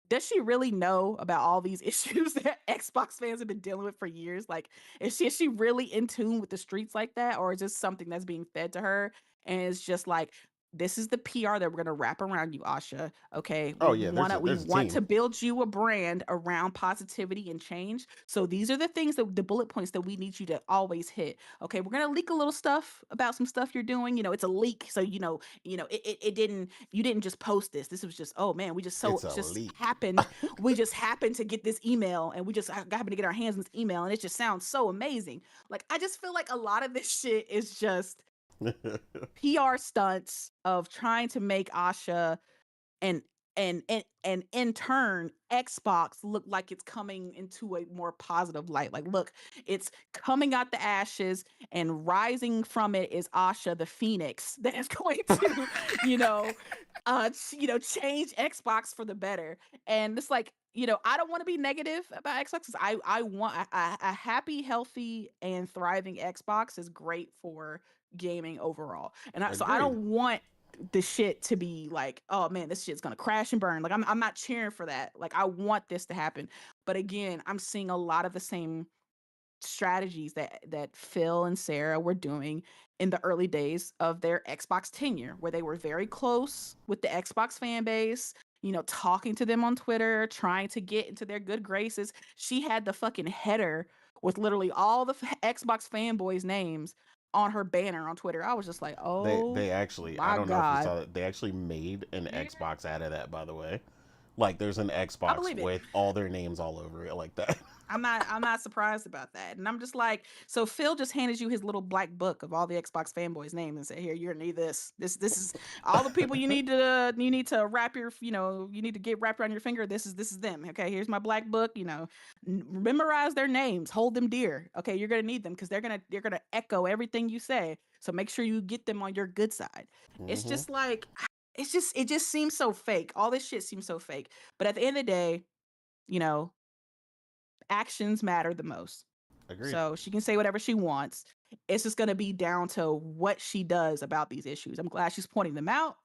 does she really know about all these issues that Xbox fans have been dealing with for years? Like, is she really in tune with the streets like that, or is this something that's being fed to her? And it's just like, this is the PR that we're gonna wrap around you, Asha. Okay, Oh we yeah, wanna we there's a want to team. build you a brand around positivity and change. So these are the things that the bullet points that we need you to always hit. Okay, we're gonna leak a little stuff about some stuff you're doing. It's a leak, so it didn't you didn't just post this. This was just, oh man, It's a leak. we just happened to get this email, and we just happened to get our hands on this email, and it just sounds so amazing. Like, I just feel like a lot of this shit is just PR stunts of trying to make Asha and and in turn Xbox look like it's coming into a more positive light. Like, look, it's coming out the ashes, and rising from it is Asha the Phoenix that is going to, change Xbox for the better. And it's like, I don't want to be negative about Xbox 'cause I want a happy, healthy, and thriving Xbox is great for gaming overall. And so I Agreed. don't want the shit to be like, oh man, this shit's gonna crash and burn. Like, I'm not cheering for that. Like, I want this to happen. But again, I'm seeing a lot of the same strategies that Phil and Sarah were doing in the early days of their Xbox tenure, where they were very close with the Xbox fan base, talking to them on Twitter, trying to get into their good graces. She had the fucking header with literally all the Xbox fanboys' names on her banner on Twitter. I was just like, oh They actually, I my don't know if you God. saw that, they actually made an Yeah. Xbox out of that, by the way. Like there's an I Xbox believe it. with all their names all over it like that. I'm not surprised about that. And I'm just like, so Phil just handed you his little black book of all the Xbox fanboys' names and said, here, you're gonna need this. This is all the people you need to wrap your, you need to get wrapped around your finger. This is them. Okay, here's my black book. Memorize their names, hold them dear. Okay, you're gonna need them because they're gonna echo everything you say. So make sure you get them on your good side. It's Mhm. just like it just seems so fake. All this shit seems so fake. But at the end of the day, you know, actions matter the most. Agreed. So she can say whatever she wants. It's just going to be down to what she does about these issues. I'm glad she's pointing them out.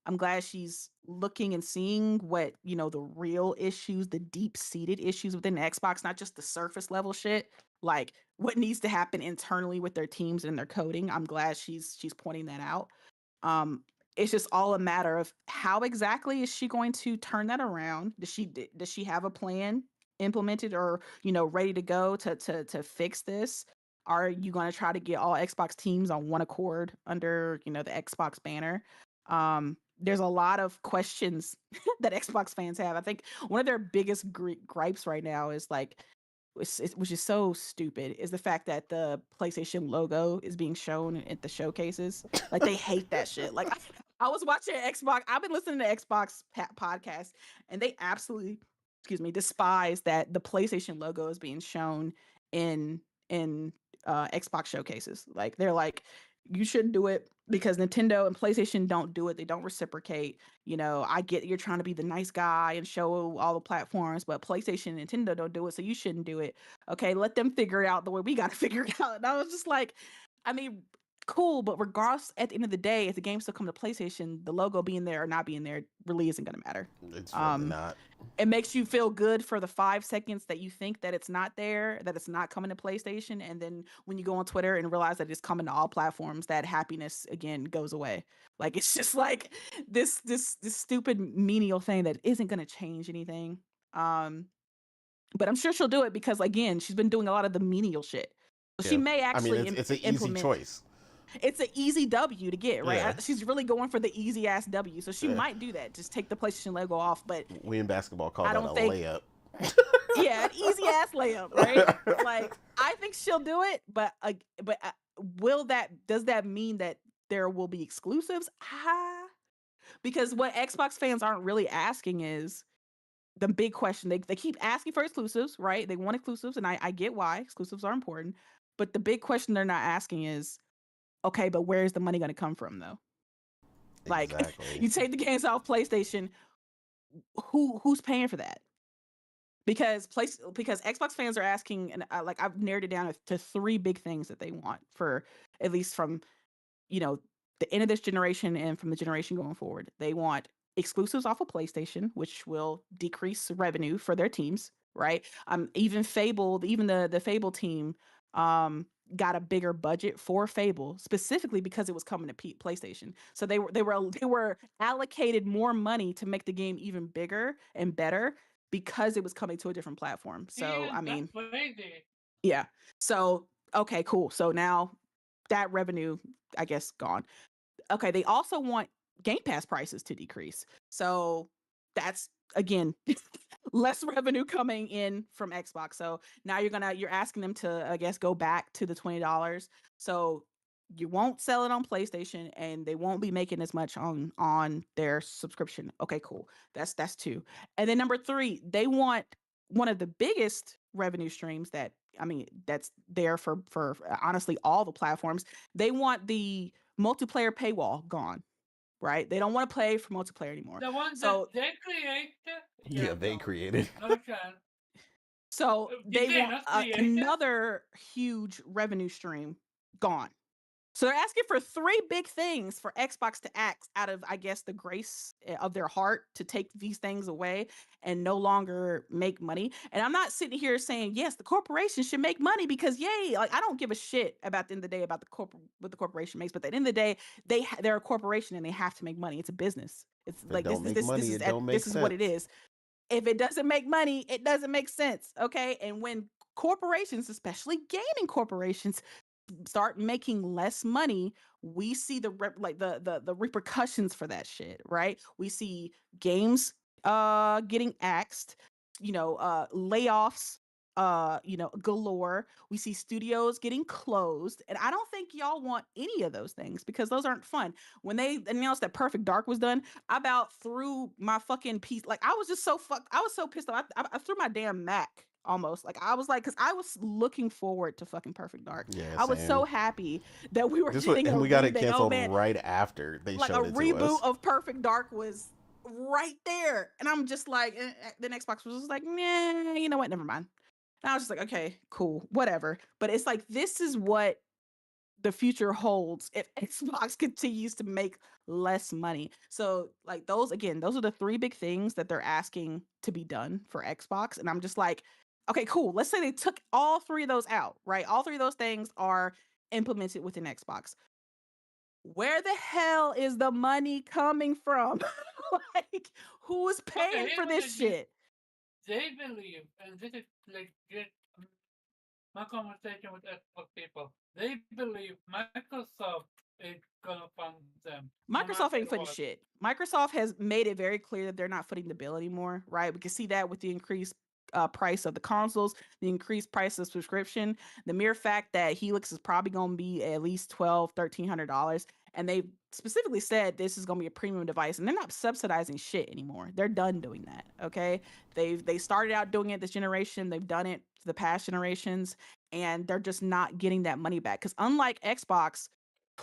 I'm glad she's looking and seeing what, the real issues, the deep-seated issues within the Xbox, not just the surface level shit, like what needs to happen internally with their teams and their coding. I'm glad she's pointing that out. It's just all a matter of how exactly is she going to turn that around? Does she have a plan implemented or, ready to go to fix this? Are you going to try to get all Xbox teams on one accord under, the Xbox banner? There's a lot of questions that Xbox fans have. I think one of their biggest gripes right now is like, which is so stupid, is the fact that the PlayStation logo is being shown at the showcases. Like they hate that shit. Like I was watching Xbox. I've been listening to Xbox podcast, and they absolutely, despise that the PlayStation logo is being shown in Xbox showcases. Like they're like, you shouldn't do it because Nintendo and PlayStation don't do it. They don't reciprocate. I get you're trying to be the nice guy and show all the platforms, but PlayStation and Nintendo don't do it, so you shouldn't do it. Okay, let them figure it out the way we got to figure it out. And I was just like, I mean, cool, but regardless, at the end of the day, if the game still come to PlayStation, the logo being there or not being there really isn't going to matter. It's really not. It makes you feel good for the 5 seconds that you think that it's not there, that it's not coming to PlayStation, and then when you go on Twitter and realize that it's coming to all platforms, that happiness again goes away. Like it's just like this stupid menial thing that isn't going to change anything. But I'm sure she'll do it because again, she's been doing a lot of the menial shit. So she Yeah. may I mean, actually it's an easy implement. choice. It's an easy W to get, right? Yeah. She's really going for the easy ass W, so she Yeah. might do that. Just take the PlayStation logo off, but We in basketball call I that don't a think- layup. yeah, an easy ass layup, right? Like I think she'll do it, but does that mean that there will be exclusives? Because what Xbox fans aren't really asking is the big question. They keep asking for exclusives, right? They want exclusives, and I get why exclusives are important. But the big question they're not asking is, okay, but where's the money going to come from, though? Like, Exactly. you take the games off PlayStation, who's paying for that? Because Xbox fans are asking, and like I've narrowed it down to 3 big things that they want for at least from the end of this generation and from the generation going forward. They want exclusives off of PlayStation, which will decrease revenue for their teams, right? Even Fable, even the Fable team got a bigger budget for Fable specifically because it was coming to PlayStation. So they were allocated more money to make the game even bigger and better because it was coming to a different platform. So Yeah, I mean, that's crazy. yeah. So okay, cool. So now that revenue, I guess, gone. Okay, they also want Game Pass prices to decrease. So that's again less revenue coming in from Xbox. So now you're asking them to, I guess, go back to the $20. So you won't sell it on PlayStation and they won't be making as much on their subscription. Okay, cool. That's 2. And then number 3, they want one of the biggest revenue streams that that's there for honestly all the platforms. They want the multiplayer paywall gone, right? They don't want to play for multiplayer anymore. The one So that they create. Yeah, they no. created. No chance. so Did they they want not create it? another huge revenue stream gone. So they're asking for 3 big things for Xbox to act out of, I guess, the grace of their heart to take these things away and no longer make money. And I'm not sitting here saying, yes, the corporation should make money because yay, like I don't give a shit about the end of the day about what the corporation makes, but at the end of the day, they're a corporation and they have to make money. It's a business. It's If it like don't make money, it don't make this is what it sense. is. If it doesn't make money, it doesn't make sense. Okay. And when corporations, especially gaming corporations, start making less money, we see the the repercussions for that shit, right? We see games getting axed, layoffs, galore. We see studios getting closed, and I don't think y'all want any of those things because those aren't fun. When they announced that Perfect Dark was done, I about threw my fucking piece. Like I was just I was so pissed off. I threw my damn Mac almost. Like I was like, because I was looking forward to fucking Perfect Dark. Yeah, I was so same. happy that we were This was, getting and a we got it remake. Oh canceled man, right after they like a showed it to reboot us. of Perfect Dark was right there, and I'm just like, then Xbox was just like, nah, you know what? Never mind. And I was just like, okay, cool, whatever. But it's like this is what the future holds if Xbox continues to make less money. So like those are the 3 big things that they're asking to be done for Xbox. And I'm just like, okay, cool. Let's say they took all 3 of those out, right? All 3 of those things are implemented within Xbox. Where the hell is the money coming from? Like, who is Okay, paying here's for what this shit? they believe, and this is like my conversation with Xbox people. They believe Microsoft is gonna fund them no Microsoft matter ain't footing what. shit. Microsoft has made it very clear that they're not footing the bill anymore, right? We can see that with the increased price of the consoles, the increased price of subscription, the mere fact that Helix is probably going to be at least $1,200, $1,300, and they specifically said this is going to be a premium device, and they're not subsidizing shit anymore. They're done doing that. Okay, they started out doing it this generation. They've done it the past generations, and they're just not getting that money back because unlike Xbox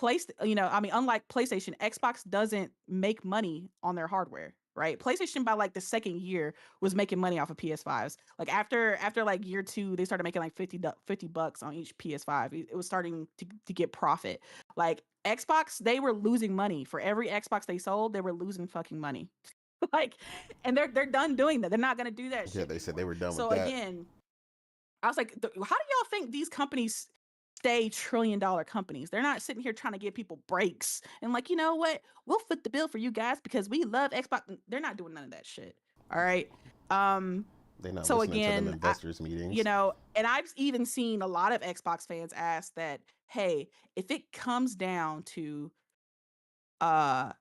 unlike PlayStation, Xbox doesn't make money on their hardware, right? PlayStation by like the second year was making money off of PS5s. Like after like year 2, they started making like $50 on each PS5. It was starting to get profit. Like Xbox, they were losing money. For every Xbox they sold, they were losing fucking money. Like, and they're done doing that. They're not gonna do that shit Yeah, they said they anymore. were done with So that. again, I was like, how do y'all think these companies stay trillion-dollar companies? They're not sitting here trying to give people breaks and like, you know what? We'll foot the bill for you guys because we love Xbox. They're not doing none of that shit. All right. They not So listening to them again, investors meetings. and I've even seen a lot of Xbox fans ask that, hey, if it comes down to uh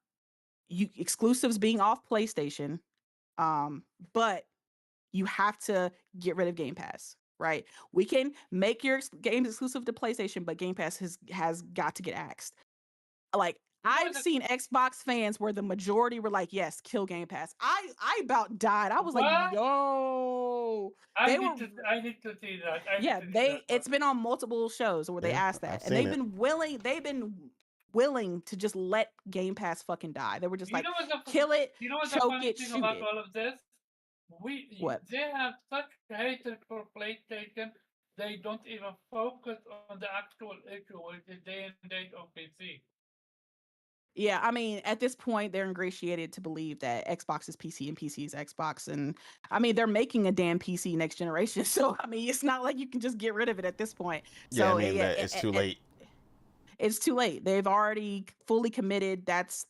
you exclusives being off PlayStation, but you have to get rid of Game Pass, right? We can make your games exclusive to PlayStation, but Game Pass has got to get axed. Like You know I've seen Xbox fans where the majority were like, "Yes, kill Game Pass." I about died. I was like, what? "Yo." They were I need to see that. I need yeah, to see that one. it's been on multiple shows where they Yeah, asked I've that. And seen it. they've been willing to just let Game Pass fucking die. They were just You like, know what "Kill it, the choke funny it, thing shoot about it." all of this? What? They have such hatred for PlayStation. They don't even focus on the actual issue with the day and date of PC. Yeah, I mean, at this point, they're ingratiated to believe that Xbox is PC and PC is Xbox. And I mean, they're making a damn PC next generation. So, I mean, it's not like you can just get rid of it at this point. Yeah, I So, mean that it's too late. it's too late. They've already fully committed. That's,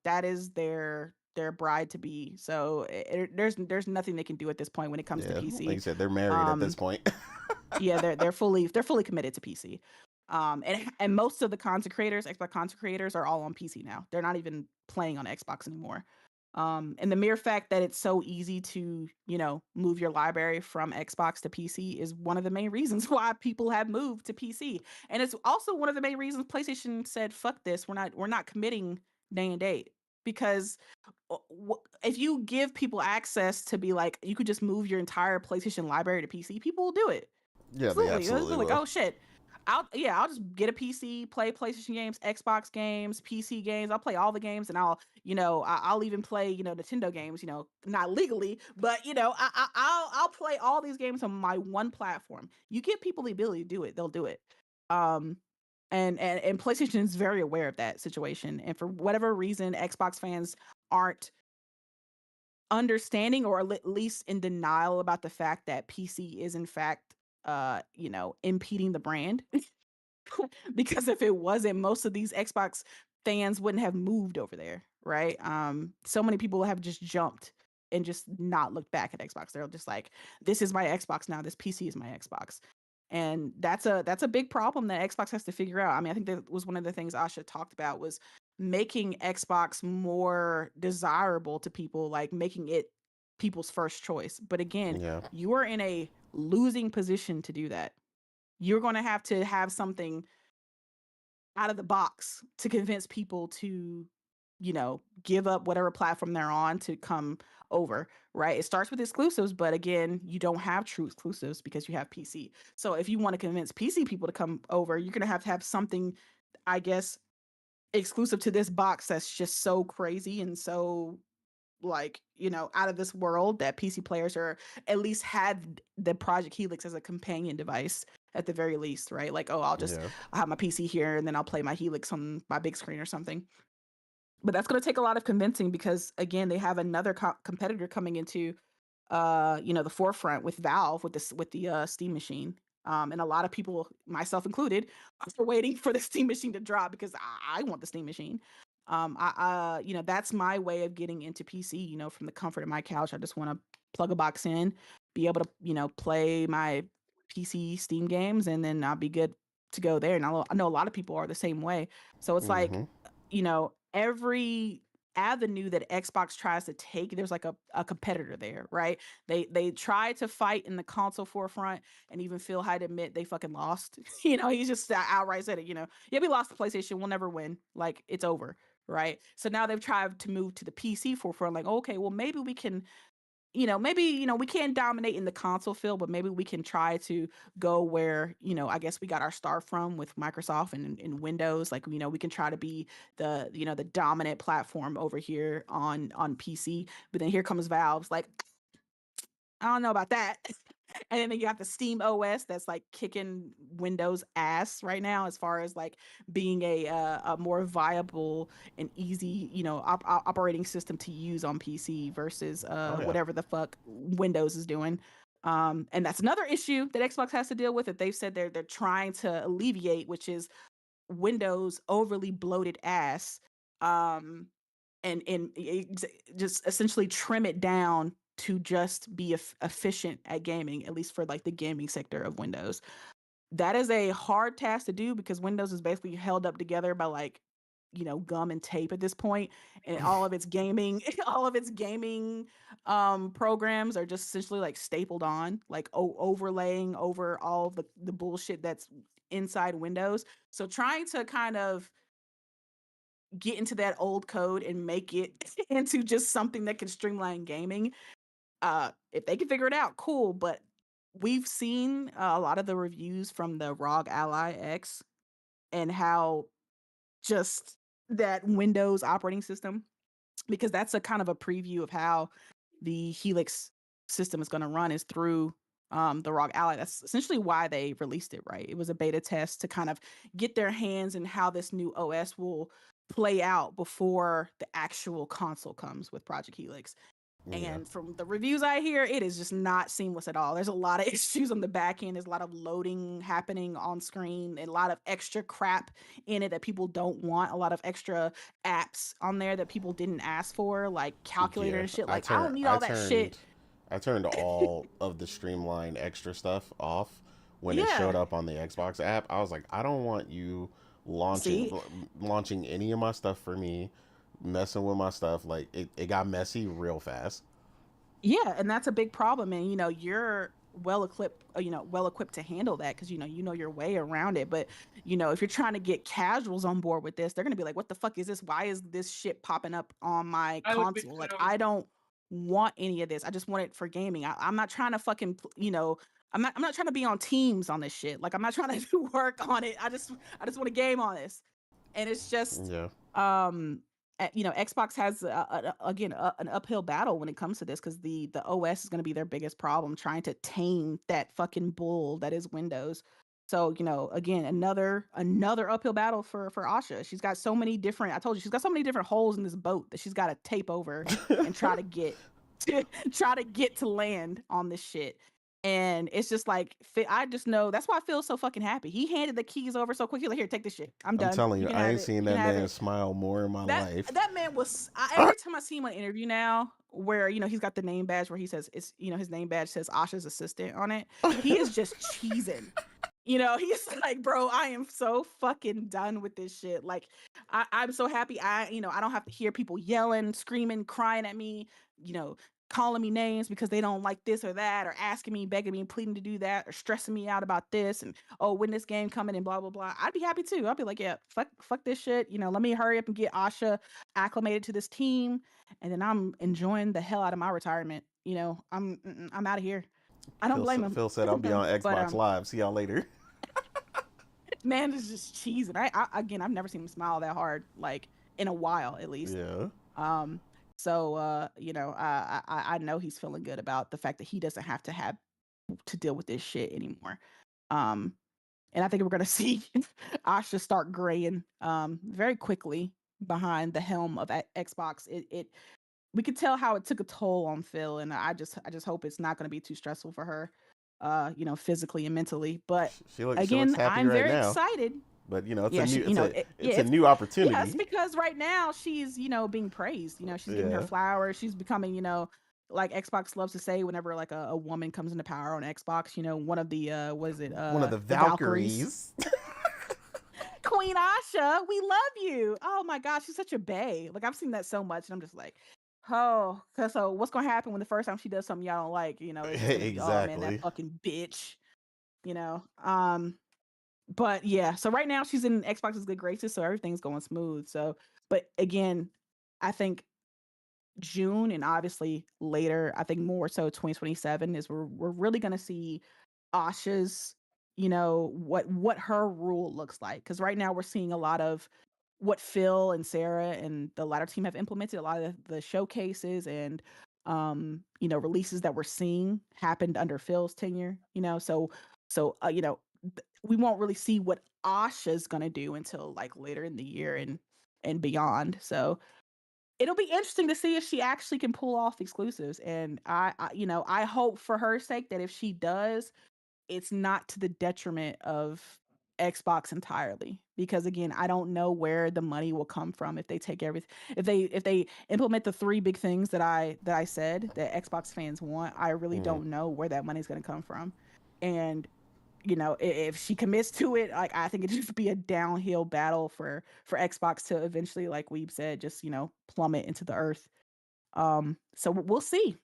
that is their bride to be. So, there's nothing they can do at this point when it comes to Yeah, PC. like you said, they're married at this point. Yeah, they're fully committed to PC. And most of the content creators, Xbox content creators, are all on PC now. They're not even playing on Xbox anymore. And the mere fact that it's so easy to, move your library from Xbox to PC is one of the main reasons why people have moved to PC. And it's also one of the main reasons PlayStation said, "Fuck this, we're not committing day and date." Because if you give people access to be like, you could just move your entire PlayStation library to PC, people will do it. Yeah, they Absolutely. They'll absolutely be like, will. "Oh shit. I'll just get a PC, play PlayStation games, Xbox games, PC games. I'll play all the games, and I'll even play, Nintendo games, not legally, but I'll play all these games on my one platform." You give people the ability to do it, they'll do it. Um And PlayStation is very aware of that situation. And for whatever reason, Xbox fans aren't understanding or at least in denial about the fact that PC is in fact impeding the brand. Because if it wasn't, most of these Xbox fans wouldn't have moved over there, right? So many people have just jumped and just not looked back at Xbox. They're just like, this is my Xbox now, this PC is my Xbox. And that's a big problem that Xbox has to figure out. I mean, I think that was one of the things Asha talked about, was making Xbox more desirable to people, like making it people's first choice. But again, Yeah. you are in a losing position to do that. You're going to have something out of the box to convince people to, give up whatever platform they're on to come over, right? It starts with exclusives, but again, you don't have true exclusives because you have PC. So if you want to convince PC people to come over, you're going to have something, I guess, exclusive to this box that's just so crazy and so, like, out of this world, that PC players are at least had the Project Helix as a companion device at the very least, right? Like, oh, I'll have my PC here and then I'll play my Helix on my big screen or something. But that's going to take a lot of convincing because, again, they have another competitor coming into the forefront with Valve with the Steam machine. And a lot of people, myself included, are waiting for the Steam machine to drop because I want the Steam machine. That's my way of getting into PC, from the comfort of my couch. I just want to plug a box in, be able to, play my PC Steam games, and then I'll be good to go there. And I know a lot of people are the same way. So it's like, every avenue that Xbox tries to take, there's like a competitor there, right? They try to fight in the console forefront, and even Phil had to admit they fucking lost. He just outright said it, yeah, we lost to PlayStation, we'll never win. Like, it's over, right? So now they've tried to move to the PC forefront, like, okay, well, maybe we can, we can't dominate in the console field, but maybe we can try to go where, I guess we got our start from with Microsoft and Windows. Like, we can try to be the dominant platform over here on PC. But then here comes Valve's like, I don't know about that. And then you have the Steam OS that's like kicking Windows ass right now, as far as like being a more viable and easy, operating system to use on PC versus whatever the fuck Windows is doing. And that's another issue that Xbox has to deal with, that they've said they're trying to alleviate, which is Windows overly bloated ass. And just essentially trim it down to just be efficient at gaming, at least for like the gaming sector of Windows. That is a hard task to do because Windows is basically held up together by like, gum and tape at this point, and all of its gaming programs are just essentially like stapled on, like overlaying over all of the bullshit that's inside Windows. So trying to kind of get into that old code and make it into just something that can streamline gaming, if they can figure it out, cool. But we've seen a lot of the reviews from the ROG Ally X and how just that Windows operating system, because that's a kind of a preview of how the Helix system is going to run, is through the ROG Ally. That's essentially why they released it, right? It was a beta test to kind of get their hands in how this new OS will play out before the actual console comes with Project Helix. And from the reviews I hear, it is just not seamless at all. There's a lot of issues on the back end. There's a lot of loading happening on screen, and a lot of extra crap in it that people don't want. A lot of extra apps on there that people didn't ask for, like calculator and shit. Like, I don't need all that shit. I turned all of the streamlined extra stuff off when it showed up on the Xbox app. I was like, I don't want you launching any of my stuff for me, messing with my stuff. Like, it got messy real fast. Yeah, and that's a big problem. And you're well equipped to handle that, because you know your way around it. But if you're trying to get casuals on board with this, they're gonna be like, what the fuck is this? Why is this shit popping up on my I would be console? Like, thrilled. I don't want any of this. I just want it for gaming. I'm not trying to fucking I'm not trying to be on Teams on this shit. Like, I'm not trying to do work on it. I just want to game on this. And it's just Xbox has again an uphill battle when it comes to this, because the OS is going to be their biggest problem, trying to tame that fucking bull that is Windows. So, again, another uphill battle for Asha. She's got so many different. I told you she's got so many different holes in this boat that she's got to tape over and try to get to land on this shit. And it's just like I just know that's why I feel so fucking happy. He handed the keys over so quick. He's like, "Here, take this shit. I'm I'm done. telling You you, can I have ain't it. seen You can that have man it." smile more in my life. That man was every time I see him on an interview now, where he's got the name badge where he says it's his name badge says Asha's assistant on it. He is just cheesing. He's like, bro, I am so fucking done with this shit. Like, I'm so happy. I don't have to hear people yelling, screaming, crying at me, calling me names because they don't like this or that, or asking me, begging me, pleading to do that, or stressing me out about this. And, oh, when this game coming and blah, blah, blah. I'd be happy too. I'd be like, yeah, fuck this shit. Let me hurry up and get Asha acclimated to this team. And then I'm enjoying the hell out of my retirement. I'm out of here. I don't blame him. Phil said, "I'll be on But Xbox Live. See y'all later." man is just cheesing. Again, I've never seen him smile that hard, like in a while at least. Yeah. So I know he's feeling good about the fact that he doesn't have to deal with this shit anymore. And I think we're gonna see Asha start graying very quickly behind the helm of Xbox. We could tell how it took a toll on Phil, and I just hope it's not gonna be too stressful for her, physically and mentally. But She looks again, happy I'm right very now. excited. But it's Yeah, a new it's a it's new opportunity. yeah, it's because right now she's being praised. She's getting her Yeah. flowers. She's becoming like Xbox loves to say whenever like a woman comes into power on Xbox. One of the what is it? One of the The Valkyries. Queen Asha, we love you. Oh my gosh, she's such a bae. Like I've seen that so much, and I'm just like, oh, cause so what's gonna happen when the first time she does something y'all don't like? It's gonna be, oh man, that Exactly. fucking bitch. You know. But yeah, so right now she's in Xbox's good graces, so everything's going smooth. So, but again, I think June and obviously later, I think more so 2027 is where we're really gonna see Asha's, what her rule looks like. Because right now we're seeing a lot of what Phil and Sarah and the latter team have implemented. A lot of the showcases and releases that we're seeing happened under Phil's tenure. We won't really see what Asha's gonna do until like later in the year and beyond. So it'll be interesting to see if she actually can pull off exclusives. And I hope for her sake that if she does, it's not to the detriment of Xbox entirely. Because again, I don't know where the money will come from if they take everything. If they implement the three big things that I said that Xbox fans want, I really don't know where that money's going to come from. And if she commits to it, like I think it just be a downhill battle for Xbox to eventually, like we've said, just plummet into the earth. So we'll see.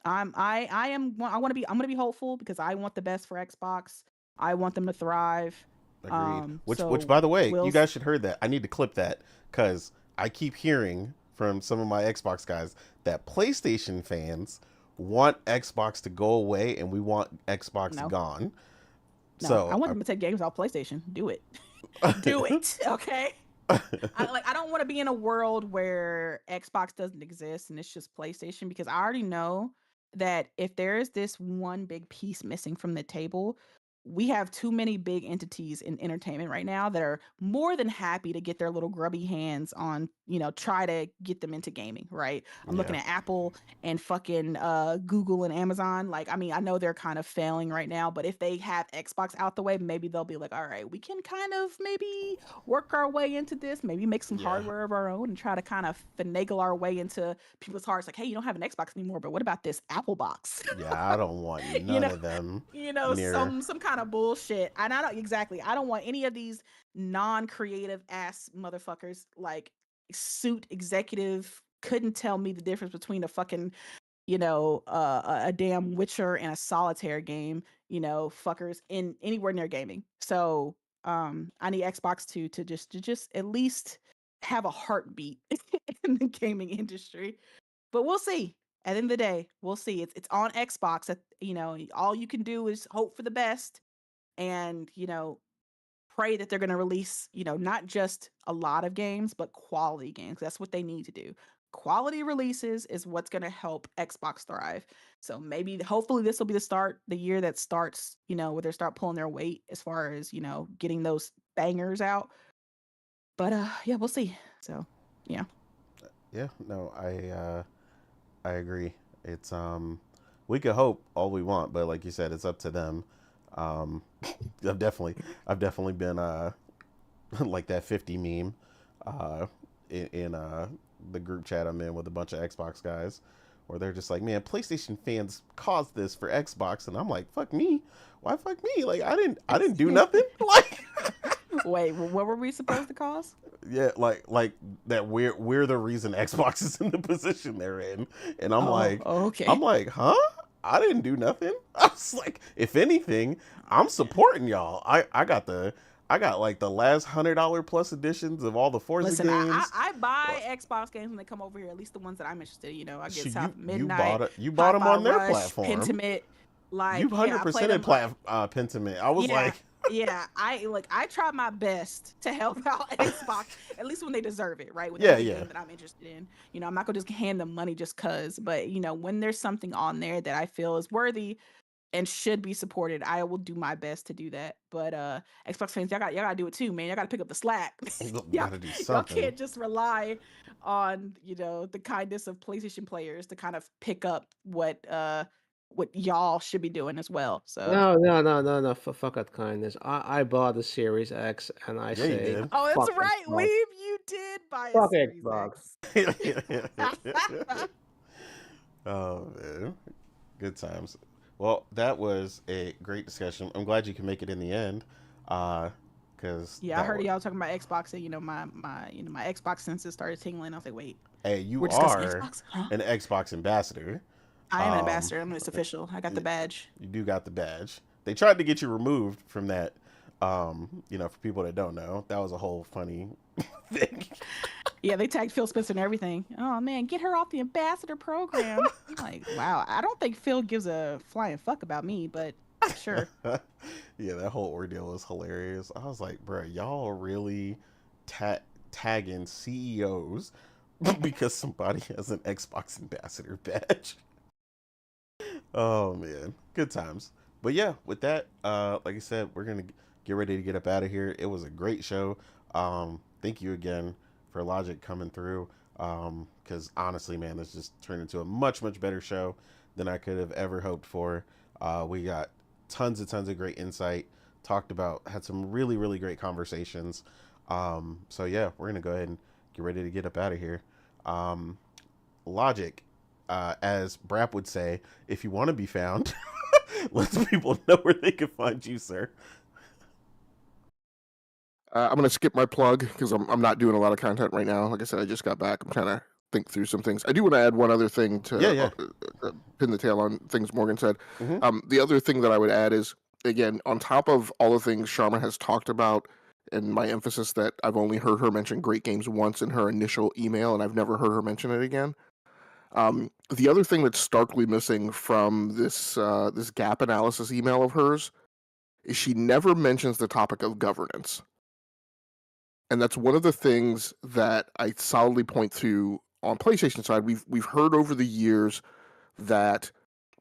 I want to be, I'm gonna be hopeful because I want the best for Xbox. I want them to thrive. Agreed. So Which by the way, we'll you guys should heard that. I need to clip that because I keep hearing from some of my Xbox guys that PlayStation fans want Xbox to go away and we want Xbox No. gone. No, So I want them to take games off PlayStation. Do it. Do it. Okay. I don't want to be in a world where Xbox doesn't exist and it's just PlayStation, because I already know that if there is this one big piece missing from the table, we have too many big entities in entertainment right now that are more than happy to get their little grubby hands on, try to get them into gaming, right? I'm looking Yeah. at Apple and fucking Google and Amazon. Like, I mean, I know they're kind of failing right now, but if they have Xbox out the way, maybe they'll be like, all right, we can kind of maybe work our way into this, maybe make some Yeah. hardware of our own and try to kind of finagle our way into people's hearts. Like, hey, you don't have an Xbox anymore, but what about this Apple box? Yeah, I don't want none You know, of them near. some kind of bullshit. And I don't want any of these non-creative ass motherfuckers, like suit executive couldn't tell me the difference between a fucking a damn Witcher and a solitaire game, fuckers in anywhere near gaming. So I need Xbox to just at least have a heartbeat in the gaming industry. But we'll see. At the end of the day, we'll see. It's on Xbox. That all you can do is hope for the best, and pray that they're going to release not just a lot of games, but quality games. That's what they need to do. quality releases is what's going to help Xbox thrive. So maybe, hopefully, this will be the year that starts, where they start pulling their weight as far as, getting those bangers out. But yeah, we'll see. So yeah. Yeah, no, I agree. It's we could hope all we want, but like you said, it's up to them. Um, I've definitely been like that 50 meme in the group chat I'm in with a bunch of Xbox guys, where they're just like, man, PlayStation fans caused this for Xbox, and I'm like, fuck me, why fuck me? Like I didn't do nothing. Like Wait, what were we supposed to cause? yeah, like that we're the reason Xbox is in the position they're in, and I'm like, okay. huh? I didn't do nothing. I was like, if anything, I'm supporting y'all. I got like the last $100 plus editions of all the Forza Listen, games. I buy Xbox games when they come over here. At least the ones that I'm interested in. I get South Midnight. You bought them on their Rush, platform. Pentiment. Like You 100% in Pentiment. I was like, yeah, I try my best to help out Xbox, at least when they deserve it, right? With Yeah, every yeah. game that I'm interested in. I'm not gonna just hand them money just cause, but when there's something on there that I feel is worthy and should be supported, I will do my best to do that. But Xbox fans, y'all gotta do it too, man. Y'all gotta pick up the slack. you y'all, gotta do y'all something. can't just rely on the kindness of PlayStation players to kind of pick up what y'all should be doing as well. So No. Fuck that kindness. I bought the Series X, and I Yeah, you say, did. oh, that's fuck right, Xbox. Weeb, you did buy a Fuck Series Xbox. X. Oh man, good times. Well, that was a great discussion. I'm glad you can make it in the end, because Yeah, I heard y'all talking about Xbox, and my Xbox senses started tingling. I was like, wait, hey, you we're discussing are Xbox? Huh? an Xbox ambassador. I am an ambassador. It's official. I got the badge. You do got the badge. They tried to get you removed from that. For people that don't know, that was a whole funny thing. Yeah, they tagged Phil Spencer and everything. Oh man, get her off the ambassador program. I'm like, wow. I don't think Phil gives a flying fuck about me, but sure. Yeah, that whole ordeal was hilarious. I was like, bro, y'all are really tagging CEOs because somebody has an Xbox ambassador badge. Oh man, good times. But yeah, with that, like I said, we're gonna get ready to get up out of here. It was a great show. Thank you again for Logic coming through. Because honestly, man, this just turned into a much better show than I could have ever hoped for. We got tons of great insight. Had some really great conversations. So yeah, we're gonna go ahead and get ready to get up out of here. Logic, as Brap would say, if you want to be found, let the people know where they can find you, sir. I'm going to skip my plug because I'm not doing a lot of content right now. Like I said, I just got back. I'm trying to think through some things. I do want to add one other thing to pin the tail on things Morgan said. Mm-hmm. The other thing that I would add is, again, on top of all the things Sharma has talked about, and my emphasis that I've only heard her mention Great Games once in her initial email, and I've never heard her mention it again. The other thing that's starkly missing from this gap analysis email of hers is she never mentions the topic of governance. And that's one of the things that I solidly point to on PlayStation side. We've heard over the years that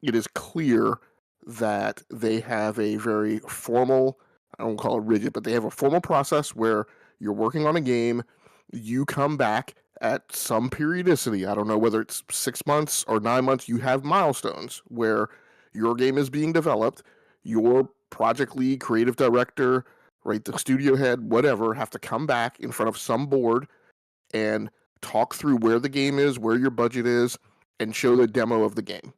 it is clear that they have a very formal, I don't call it rigid, but they have a formal process where you're working on a game, you come back at some periodicity. I don't know whether it's 6 months or 9 months, you have milestones where your game is being developed, your project lead, creative director, right, the studio head, whatever, have to come back in front of some board and talk through where the game is, where your budget is, and show the demo of the game.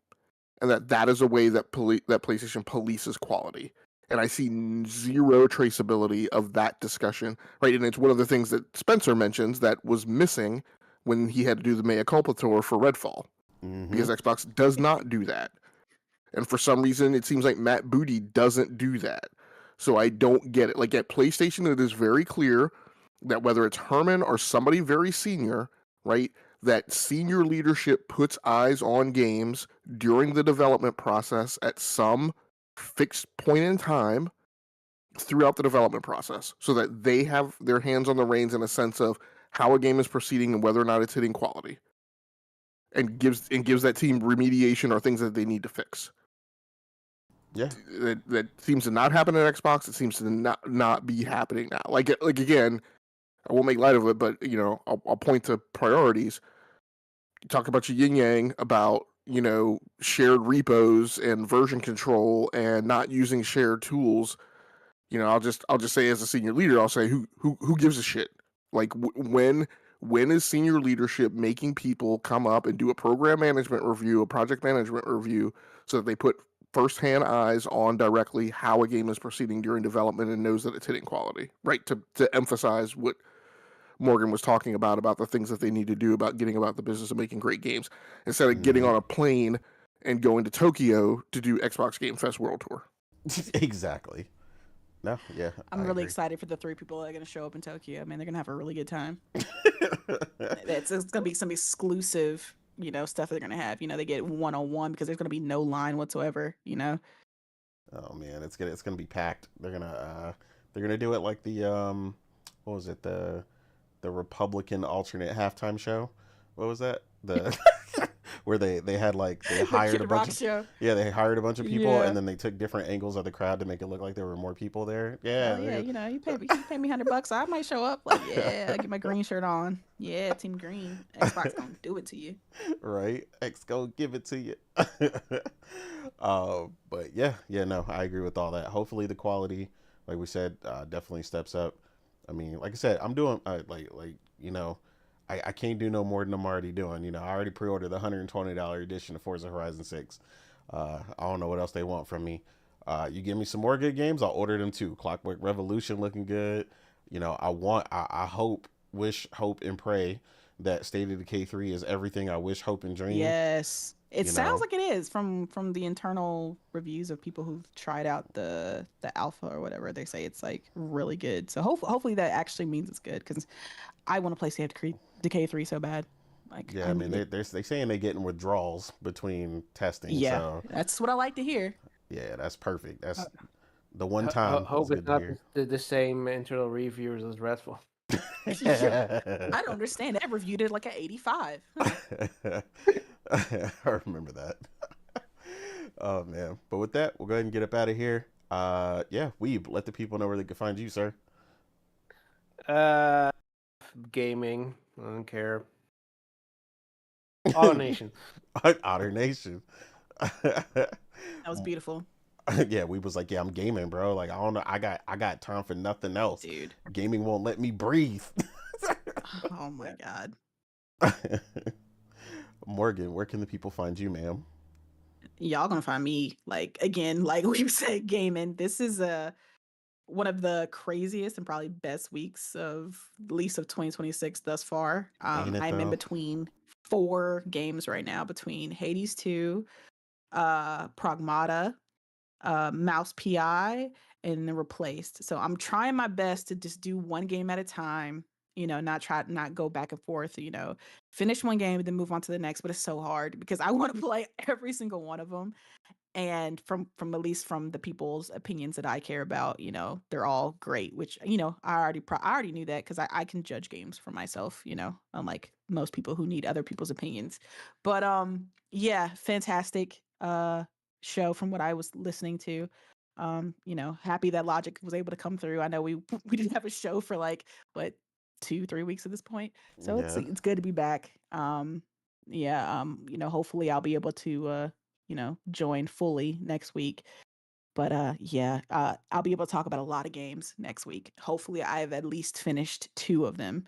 And that is a way that that PlayStation polices quality. And I see zero traceability of that discussion, right? And it's one of the things that Spencer mentions that was missing when he had to do the mea culpa tour for Redfall, because Xbox does not do that. And for some reason, it seems like Matt Booty doesn't do that. So I don't get it. Like at PlayStation, it is very clear that whether it's Herman or somebody very senior, right, that senior leadership puts eyes on games during the development process at some fixed point in time throughout the development process so that they have their hands on the reins in a sense of how a game is proceeding and whether or not it's hitting quality. and gives that team remediation or things that they need to fix. Yeah. That seems to not happen at Xbox. It seems to not be happening now. Like again, I won't make light of it, but I'll point to priorities. You talk about your yin yang about shared repos and version control and not using shared tools. I'll just say as a senior leader, I'll say who gives a shit? Like when is senior leadership making people come up and do a program management review, a project management review, so that they put firsthand eyes on directly how a game is proceeding during development and knows that it's hitting quality, right? To emphasize what Morgan was talking about the things that they need to do about getting about the business of making great games, instead of getting on a plane and going to Tokyo to do Xbox Game Fest World Tour. Exactly. No, yeah. I'm I really agree. excited for the 3 people that are going to show up in Tokyo. I mean, they're going to have a really good time. It's going to be some exclusive, stuff they're going to have. They get one-on-one because there's going to be no line whatsoever, Oh man, it's gonna be packed. They're gonna do it like the what was it, the Republican alternate halftime show? What was that? The where they had like they The hired Kid a bunch Rock of show. yeah, they hired a bunch of people Yeah. and then they took different angles of the crowd to make it look like there were more people there. Yeah, Hell yeah, you pay me $100, I might show up. Like, yeah, I get my green shirt on. Yeah, Team Green. Xbox gonna do it to you. right. X go give it to you. But yeah, no, I agree with all that. Hopefully the quality, like we said, definitely steps up. I mean, like I said, I'm doing I can't do no more than I'm already doing. I already pre-ordered the $120 edition of Forza Horizon 6. I don't know what else they want from me. You give me some more good games, I'll order them too. Clockwork Revolution looking good. I hope, wish, hope, and pray that State of Decay 3 is everything I wish, hope, and dream. Yes. It You sounds know? like it is from the internal reviews of people who've tried out the alpha or whatever. They say it's like really good. So hopefully that actually means it's good, because I want to play State of Decay 3 so bad. Like, Yeah, I I mean, need it. they're saying they're getting withdrawals between testing. Yeah, So, that's what I like to hear. yeah, that's perfect. That's the one time it's Hope good it's to not hear. the same internal reviewers as Redfall. I don't understand. I reviewed it like an 85. Huh. I remember that. Oh, man. But with that, we'll go ahead and get up out of here. Yeah, Weeb, let the people know where they can find you, sir. Gaming. I don't care. AutoNation. Otter Nation. That was beautiful, Yeah, we was like, yeah, I'm gaming, bro. Like, I don't know, I got time for nothing else. dude. Gaming won't let me breathe. Oh my God. Morgan, where can the people find you, ma'am? Y'all gonna find me, like, again, like we said, gaming. This is one of the craziest and probably best weeks of, at least of 2026 thus far. Ain't it I'm in though? between 4 games right now, between Hades 2, Pragmata, Mouse PI, and then Replaced. So I'm trying my best to just do one game at a time, not go back and forth, finish one game and then move on to the next. But it's so hard because I want to play every single one of them. And from at least from the people's opinions that I care about, they're all great, which, I already knew that, because I can judge games for myself, unlike most people who need other people's opinions. But yeah, fantastic show from what I was listening to. Happy that Logic was able to come through. I know we we didn't have a show for like, what, 2-3 weeks at this point, so Yeah. it's good to be back. Yeah, hopefully I'll be able to join fully next week. But yeah, I'll be able to talk about a lot of games next week. Hopefully I've at least finished 2 of them.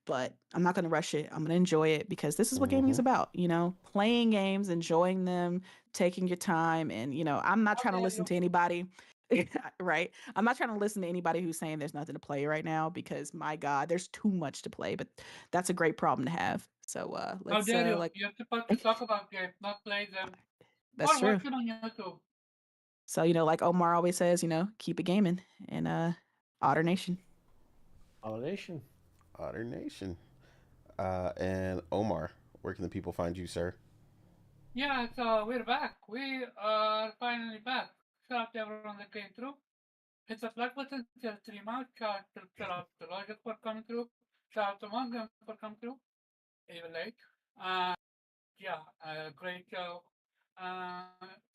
But I'm not going to rush it. I'm going to enjoy it, because this is what gaming is about, playing games, enjoying them, taking your time. And, I'm not How trying to dare listen you? to anybody. Right? I'm not trying to listen to anybody who's saying there's nothing to play right now, because my God, there's too much to play. But that's a great problem to have. So How let's dare you? like, You're supposed to talk about games, not play them. that's Or watch true. it on YouTube. So, like Omar always says, keep it gaming. And Otter Nation. AutoNation. Otter Nation. And Omar, where can the people find you, sir? Yeah, so we're back. We are finally back. Shout out to everyone that came through. Hit the like button, share the stream out. Shout out to Logic for coming through. Shout out to Morgan for coming through. Even late. yeah, great show.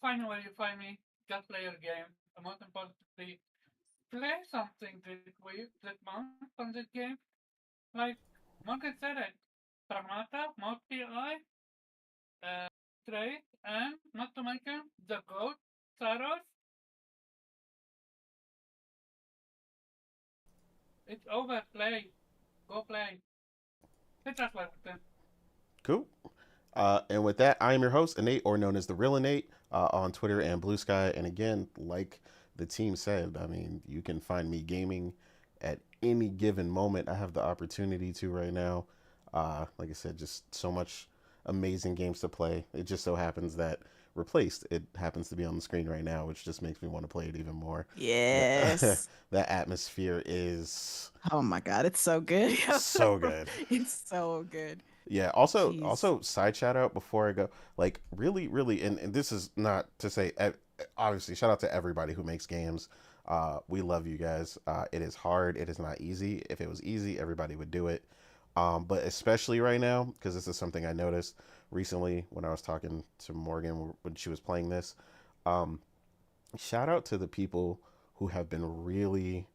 Find where you find me. Just play your game. And most importantly, play something this month on this game. Like Morgan said it. Pragmata, Multi Eye, Trade, and not to mention the Goat, Saros. It's over. Play. Go play. Hit that button. Cool. And with that, I am your host, Innate, or known as the Real Innate, on Twitter and Blue Sky. And again, like the team said, I mean, you can find me gaming at any given moment. I have the opportunity to right now. Like I said, just so much amazing games to play. It just so happens that Replaced, it happens to be on the screen right now, which just makes me want to play it even more. Yes. That atmosphere is Oh my God, it's so good. so good. It's so good. Yeah. Also, Jeez. side shout out before I go. Like, really, really, and this is not to say. Obviously, shout out to everybody who makes games. We love you guys. It is hard. It is not easy. If it was easy, everybody would do it. But especially right now, because this is something I noticed recently when I was talking to Morgan when she was playing this. Um, Shout out to the people who have been really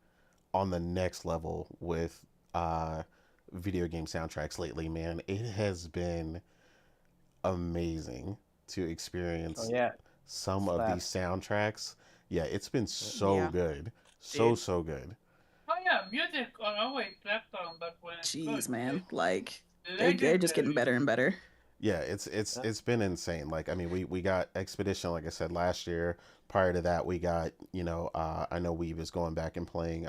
on the next level with uh, video game soundtracks lately, man. It has been amazing to Oh experience yeah, some of these slaps. soundtracks. Yeah, it's been so Yeah, good. So, dude. so good. Oh yeah, music are always left on, but when it's good, Jeez, man. it's Like they're just getting legendary. better and better. Yeah, it's Uh, it's been insane. Like, I mean, we got Expedition, like I said, last year. Prior to that, we got, I know we was going back and playing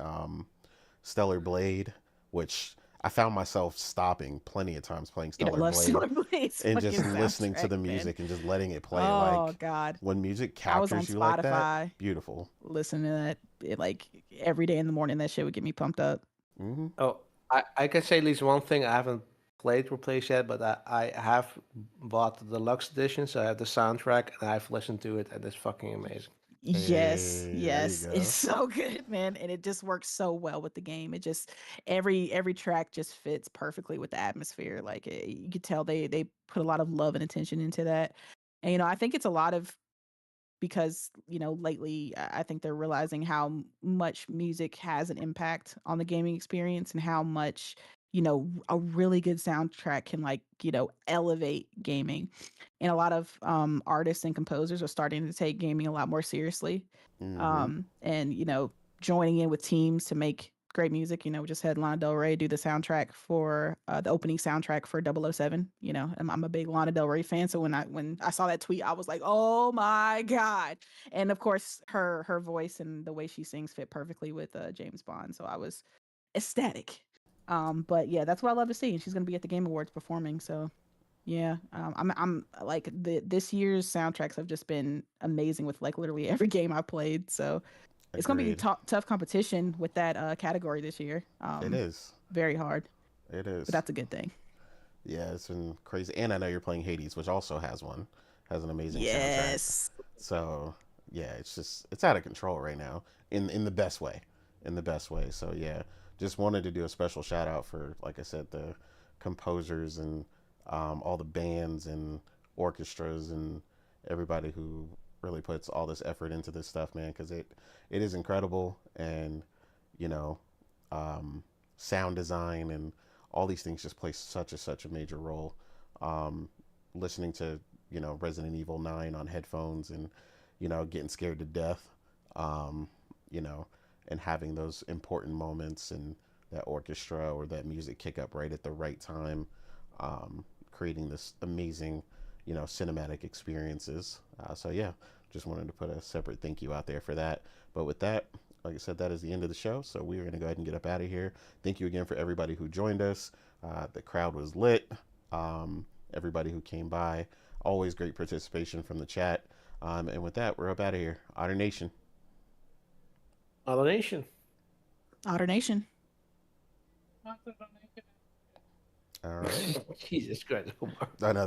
Stellar Blade, which I found myself stopping plenty of times playing You know, Stellar love Blade Stellar Blade's and fucking just listening to soundtrack, the man. music and just letting it play. Oh Like, God. when music I was on captures you like that, Spotify beautiful. listening to that like every day in the morning. That shit would get me pumped up. Hmm. oh, I can say at least one thing. I haven't played Replace yet, but I have bought the deluxe edition, so I have the soundtrack and I've listened to it, and it's fucking amazing. Yes, Hey, there you yes. It's go. so good, man. And it just works so well with the game. It just every track just fits perfectly with the atmosphere. Like you could tell they put a lot of love and attention into that. And I think it's a lot of because lately I think they're realizing how much music has an impact on the gaming experience and how much a really good soundtrack can elevate gaming, and a lot of artists and composers are starting to take gaming a lot more seriously, Hmm. and joining in with teams to make great music. We just had Lana Del Rey do the soundtrack for the opening soundtrack for 007. I'm a big Lana Del Rey fan, so when I saw that tweet, I was like, oh my God. And of course her voice and the way she sings fit perfectly with James Bond, so I was ecstatic. But yeah, that's what I love to see, and she's going to be at the Game Awards performing, so yeah. I'm like this year's soundtracks have just been amazing with like literally every game I played, so it's gonna be Agreed. tough competition with that category this year. It is. Very hard, It but is. that's a good thing. Yeah, it's been crazy. And I know you're playing Hades, which also has an amazing soundtrack. Yes. So yeah, it's out of control right now in the best way, in the best way. So yeah, just wanted to do a special shout out for, like I said, the composers and all the bands and orchestras and everybody who really puts all this effort into this stuff, man, because it is incredible. And you know um, sound design and all these things just play such a major role. Um, Listening to Resident Evil 9 on headphones and getting scared to death, um, you know, and having those important moments and that orchestra or that music kick up right at the right time, creating this amazing cinematic experiences. So yeah, just wanted to put a separate thank you out there for that. But with that, like I said, that is the end of the show. So we're going to go ahead and get up out of here. Thank you again for everybody who joined us. The crowd was lit. Everybody who came by, always great participation from the chat. And with that, we're up out of here. Otter Nation. Other nation. Otter Nation. Not to donate it. All right. Jesus Christ, Omar. I know.